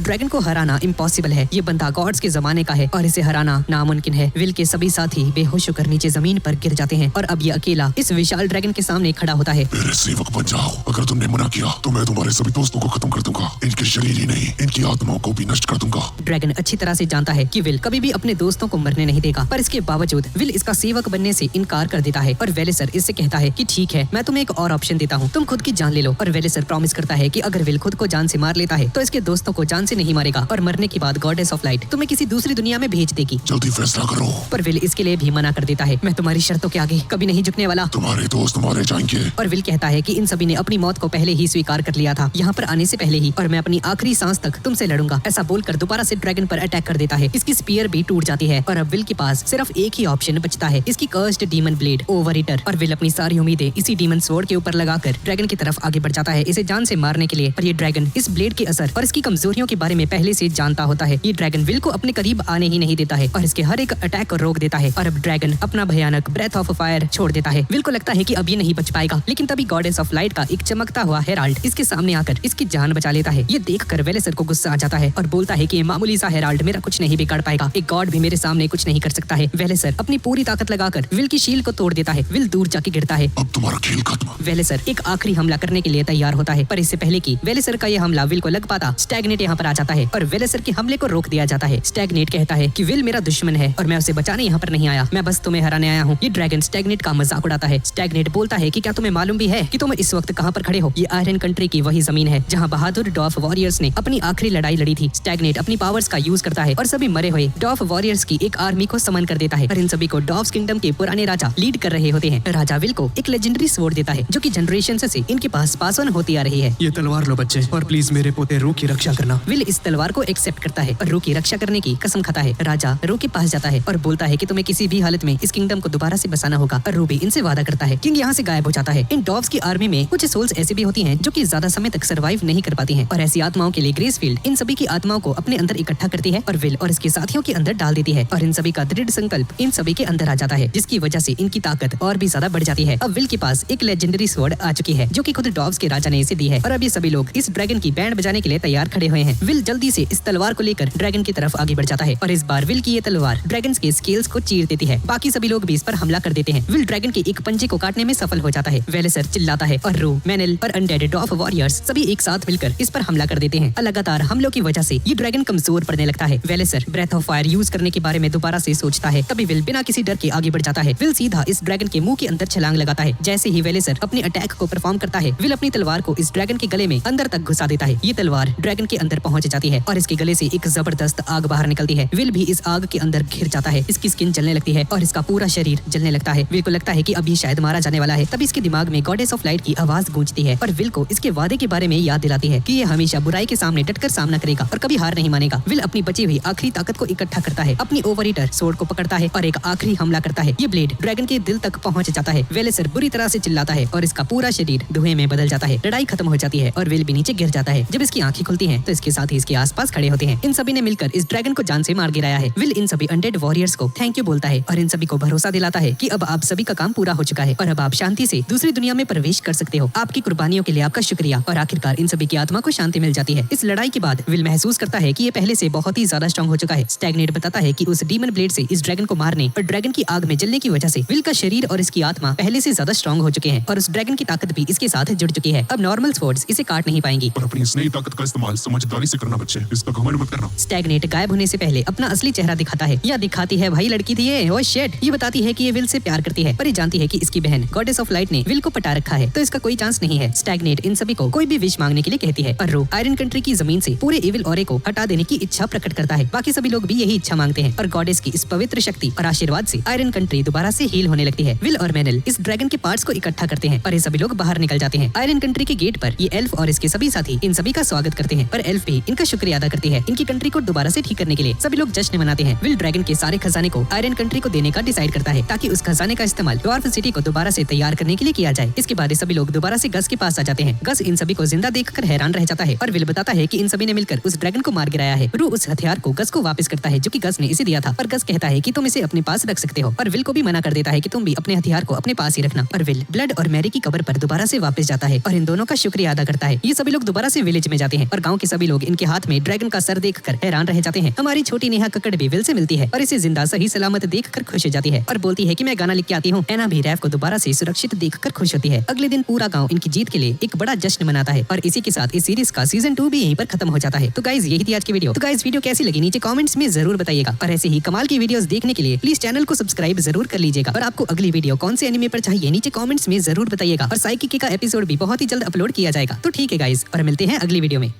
ड्रैगन को हराना इम्पॉसिबल है। ये बंदा गॉड्स के जमाने का है और इसे हराना नामुमकिन है। विल के सभी साथी बेहोश होकर नीचे जमीन पर गिर जाते हैं और अब ये अकेला इस विशाल ड्रैगन के सामने खड़ा होता है। मेरे सेवक बन जाओ, अगर तुमने मना किया तो मैं तुम्हारे सभी दोस्तों को खत्म कर दूंगा, इनके शरीर ही नहीं इनकी आत्माओं को भी नष्ट कर दूंगा। ड्रैगन अच्छी तरह से जानता बताता है कि विल कभी भी अपने दोस्तों को मरने नहीं देगा, पर इसके बावजूद विल इसका सेवक बनने से इनकार कर देता है और वेलेसर इससे कहता है कि ठीक है, मैं तुम्हें एक और ऑप्शन देता हूँ, तुम खुद की जान ले लो। और वेलेसर प्रॉमिस करता है कि अगर विल खुद को जान से मार लेता है तो इसके दोस्तों को जान से नहीं मारेगा और मरने के बाद गॉडेस ऑफ लाइट तुम्हें किसी दूसरी दुनिया में भेज देगी। जल्दी फैसला करो। पर विल इसके लिए भी मना कर देता है, मैं तुम्हारी शर्तों के आगे कभी नहीं झुकने वाला। तुम्हारे दोस्त मारे जाएंगे। और विल कहता है कि इन सभी ने अपनी मौत को पहले ही स्वीकार कर लिया था यहाँ पर आने से पहले ही, और मैं अपनी आखिरी सांस तक तुमसे लड़ूंगा। ऐसा बोलकर दोबारा से ड्रैगन पर अटैक कर देता है। इसकी स्पीयर भी टूट जाती है और अब विल के पास सिर्फ एक ही ऑप्शन बचता है, इसकी कर्स्ड डीमन ब्लेड ओवरईटर। और विल अपनी सारी उम्मीदें इसी डीमन स्वॉर्ड के ऊपर लगाकर ड्रैगन की तरफ आगे बढ़ जाता है इसे जान से मारने के लिए। पर ये ड्रैगन इस ब्लेड के असर और इसकी कमजोरियों के बारे में पहले से जानता होता है। ये ड्रैगन विल को अपने करीब आने ही नहीं देता है और इसके हर एक अटैक को रोक देता है। और अब ड्रैगन अपना भयानक ब्रेथ ऑफ फायर छोड़ देता है। विल को लगता है कि अब ये नहीं बच पाएगा, लेकिन तभी गॉडेस ऑफ लाइट का एक चमकता हुआ हेराल्ड इसके सामने आकर इसकी जान बचा लेता है। ये देखकर वेलेसर को गुस्सा आ जाता है और बोलता है कि ये मामूली सा हेराल्ड मेरा कुछ नहीं बिगाड़ पाएगा, एक गॉड भी मेरे सामने कुछ नहीं कर सकता है। वेलेसर अपनी पूरी ताकत लगाकर विल की शील्ड को तोड़ देता है। विल दूर जाके गिरता है। अब तुम्हारा खेल खत्म। वेलेसर एक आखिरी हमला करने के लिए तैयार होता है, पर इससे पहले कि वेलेसर का ये हमला विल को लग पाता, स्टैग्नेट यहाँ पर आ जाता है और वेलेसर के हमले को रोक दिया जाता है। स्टैग्नेट कहता है कि विल मेरा दुश्मन है और मैं उसे बचाने यहाँ पर नहीं आया, मैं बस तुम्हें हराने आया हूँ। ये ड्रैगन स्टैग्नेट का मजाक उड़ाता है। स्टैग्नेट बोलता है कि क्या तुम्हें मालूम भी है कि तुम इस वक्त कहाँ पर खड़े हो? ये आयरन कंट्री की वही जमीन है जहाँ बहादुर डॉर्फ वॉरियर्स ने अपनी आखिरी लड़ाई लड़ी थी। स्टैग्नेट अपनी पावर्स का यूज करता है और सभी मरे हुए डॉर्फ वॉरियर्स की एक आर्मी को समन कर देता है और इन सभी को डॉर्फ किंगडम के पुराने राजा लीड कर रहे होते हैं। राजा विल को एक लेजेंडरी स्वॉर्ड देता है जो कि जनरेशन से इनके पास ऑन होती आ रही है। ये तलवार लो बच्चे, और प्लीज मेरे पोते रू की रक्षा करना। विल इस तलवार को एक्सेप्ट करता है और रू की रक्षा करने की कसम खाता है। राजा रू के पास जाता है और बोलता है कि तुम्हें किसी भी हालत में इस किंगडम को दोबारा से बसाना होगा और रू भी इनसे वादा करता है। किंग यहाँ से गायब हो जाता है। इन डॉर्फ्स की आर्मी में कुछ सोल्स ऐसी भी होती हैं जो कि ज्यादा समय तक सर्वाइव नहीं कर पाती हैं और ऐसी आत्माओं के लिए ग्रेसफील्ड इन सभी की आत्माओं को अपने अंदर इकट्ठा करती है और विल और इसके साथियों के अंदर डाल देती है और इन सभी का दृढ़ संकल्प इन सभी के अंदर आ जाता है, जिसकी वजह से इनकी ताकत और भी ज्यादा बढ़ जाती है। अब विल के पास एक लेजेंडरी स्वॉर्ड आ चुकी है जो कि खुद डॉर्फ्स के राजा ने इसे दी है और अब ये सभी लोग इस ड्रैगन की बैंड बजाने के लिए तैयार खड़े हुए हैं। विल जल्दी से इस तलवार को लेकर ड्रैगन की तरफ आगे बढ़ जाता है और इस बार विल की ये तलवार ड्रैगन के स्केल्स को चीर देती है। बाकी सभी लोग भी इस पर हमला कर देते हैं। विल ड्रैगन के एक पंजे को काटने में सफल हो जाता है। वेलेसर चिल्लाता है और रू, मैनेल और अनडेड डॉर्फ वॉरियर्स सभी एक साथ मिलकर इस पर हमला कर देते हैं। लगातार हमलों की वजह से ये ड्रैगन कमजोर पड़ने लगता है। वेलेसर ब्रेथ ऑफ फायर यूज करने के बारे में दोबारा से सोचता है, तभी विल बिना किसी डर के आगे बढ़ जाता है। विल सीधा इस ड्रैगन के मुंह के अंदर छलांग लगाता है। जैसे ही वेलेसर अपने अटैक को परफॉर्म करता है, विल अपनी तलवार को इस ड्रैगन के गले में अंदर तक घुसा देता है। ये तलवार ड्रैगन के अंदर पहुंच जाती है और इसके गले से एक जबरदस्त आग बाहर निकलती है। विल भी इस आग के अंदर घिर जाता है। इसकी स्किन जलने लगती है और इसका पूरा शरीर जलने लगता है। विल को लगता है कि अब ये शायद मारा जाने वाला है। तभी इसके दिमाग में गॉडेस ऑफ लाइट की आवाज गूंजती है और विल को इसके वादे के बारे में याद दिलाती है कि ये हमेशा बुराई के सामने डटकर सामना करेगा और कभी हार नहीं मानेगा। विल अपनी बची हुई आखिरी ताकत को इकट्ठा करता है, अपनी ओवरईटर स्वॉर्ड को पकड़ता है और एक आखिरी हमला करता है। ये ब्लेड ड्रैगन के दिल तक पहुंच जाता है। वेलेसर बुरी तरह से चिल्लाता है और इसका पूरा शरीर धुएं में बदल जाता है। लड़ाई खत्म हो जाती है और विल भी नीचे गिर जाता है। जब इसकी आंखें खुलती हैं तो इसके साथ ही इसके आसपास खड़े होते हैं। इन सभी ने मिलकर इस ड्रैगन को जान से मार गिराया है। विल इन सभी अनडेड वॉरियर्स को थैंक यू बोलता है और इन सभी को भरोसा दिलाता है कि अब आप सभी का काम पूरा हो चुका है और अब आप शांति से दूसरी दुनिया में प्रवेश कर सकते हो। आपकी कुर्बानियों के लिए आपका शुक्रिया। और आखिरकार इन सभी की आत्मा को शांति मिल जाती है। इस लड़ाई के बाद विल महसूस करता है कि ये पहले से बहुत ही ज्यादा स्ट्रांग हो चुका है। स्टैग्नेट बताता है कि उस डीमन ब्लेड से इस ड्रैगन को मारने और ड्रैगन की आग में जलने की वजह से विल का शरीर और इसकी आत्मा पहले से ज्यादा स्ट्रांग हो चुके हैं और उस ड्रैगन की ताकत भी इसके साथ जुड़ चुकी है। अब नॉर्मल स्वॉर्ड्स इसे काट नहीं पाएंगी। पर अपनी इस नई ताकत का इस्तेमाल समझदारी से करना बच्चे, इस पर घमंड मत करना। स्टैग्नेट गायब होने से पहले अपना असली चेहरा दिखाता है या दिखाती है, भाई लड़की थी ये। Oh shit. ये बताती है कि ये विल से प्यार करती है पर ये जानती है कि इसकी बहन गॉडेस ऑफ लाइट ने विल को पटा रखा है तो इसका कोई चांस नहीं है। स्टैग्नेट इन सभी को कोई भी विश मांगने के लिए कहती है और रो आयरन कंट्री की जमीन से पूरे इविल ऑरे को हटा देने की इच्छा प्रकट करता है। बाकी सभी लोग भी यही इच्छा मांगते हैं और गॉडेस की इस पवित्र शक्ति और आशीर्वाद से आयरन कंट्री दोबारा से हील होने लगती है। विल और मैनेल इस ड्रैगन के पार्ट्स को इकट्ठा करते हैं और ये सभी लोग बाहर निकल जाते हैं। आयरन कंट्री के गेट पर ये एल्फ और इसके सभी साथी इन सभी का स्वागत करते हैं पर एल्फ भी इनका शुक्रिया अदा करती है। इनकी कंट्री को दोबारा से ठीक करने के लिए सभी लोग जश्न मनाते हैं। विल ड्रैगन के सारे खजाने को आयरन कंट्री को देने का डिसाइड करता है ताकि उस खजाने का इस्तेमाल ड्वार्फ सिटी को दोबारा से तैयार करने के लिए किया जाए। इसके बाद ये सभी लोग दोबारा से गस के पास आ जाते हैं। गस इन सभी को जिंदा देखकर हैरान रह जाता है और विल बताता है कि इन सभी ने मिलकर उस ड्रैगन को मार गिराया है। रू उस हथियार को गस को वापस करता है जो कि गस ने इसे दिया था और गस कहता है कि तुम इसे अपने पास रख सकते हो और विल को भी मना कर देता है कि तुम भी अपने हथियार को अपने पास ही रखना। और विल ब्लड और मैरी की कब्र पर दोबारा से वापस जाता है और इन दोनों का शुक्रिया अदा करता है। ये सभी लोग दोबारा से विलेज में जाते हैं और गाँव के सभी लोग इनके हाथ में ड्रैगन का सर देखकर हैरान रह जाते हैं। हमारी छोटी नेहा कक्कड़ भी विल से मिलती है और इसे जिंदा सही सलामत देखकर खुश हो जाती है और बोलती है कि मैं गाना लिख के आती हूँ। एना भी रैफ को दोबारा से सुरक्षित देखकर खुश होती है। अगले दिन पूरा गाँव इनकी जीत के लिए एक बड़ा जश्न मनाता है और इसी के साथ इस सीरीज का सीजन 2 भी यहीं पर खत्म हो जाता है। तो गाइज यही थी आज की वीडियो। तो गाइज वीडियो कैसी लगी नीचे कमेंट्स में जरूर बताइएगा। और ऐसे ही कमाल की वीडियोस देखने के लिए प्लीज चैनल को सब्सक्राइब जरूर कर लीजिएगा। और आपको अगली वीडियो कौन से एनिमे पर चाहिए नीचे कमेंट्स में जरूर बताइएगा। और साइकिकी का एपिसोड भी बहुत ही जल्द अपलोड किया जाएगा। तो ठीक है गाइस, और मिलते हैं अगली वीडियो में।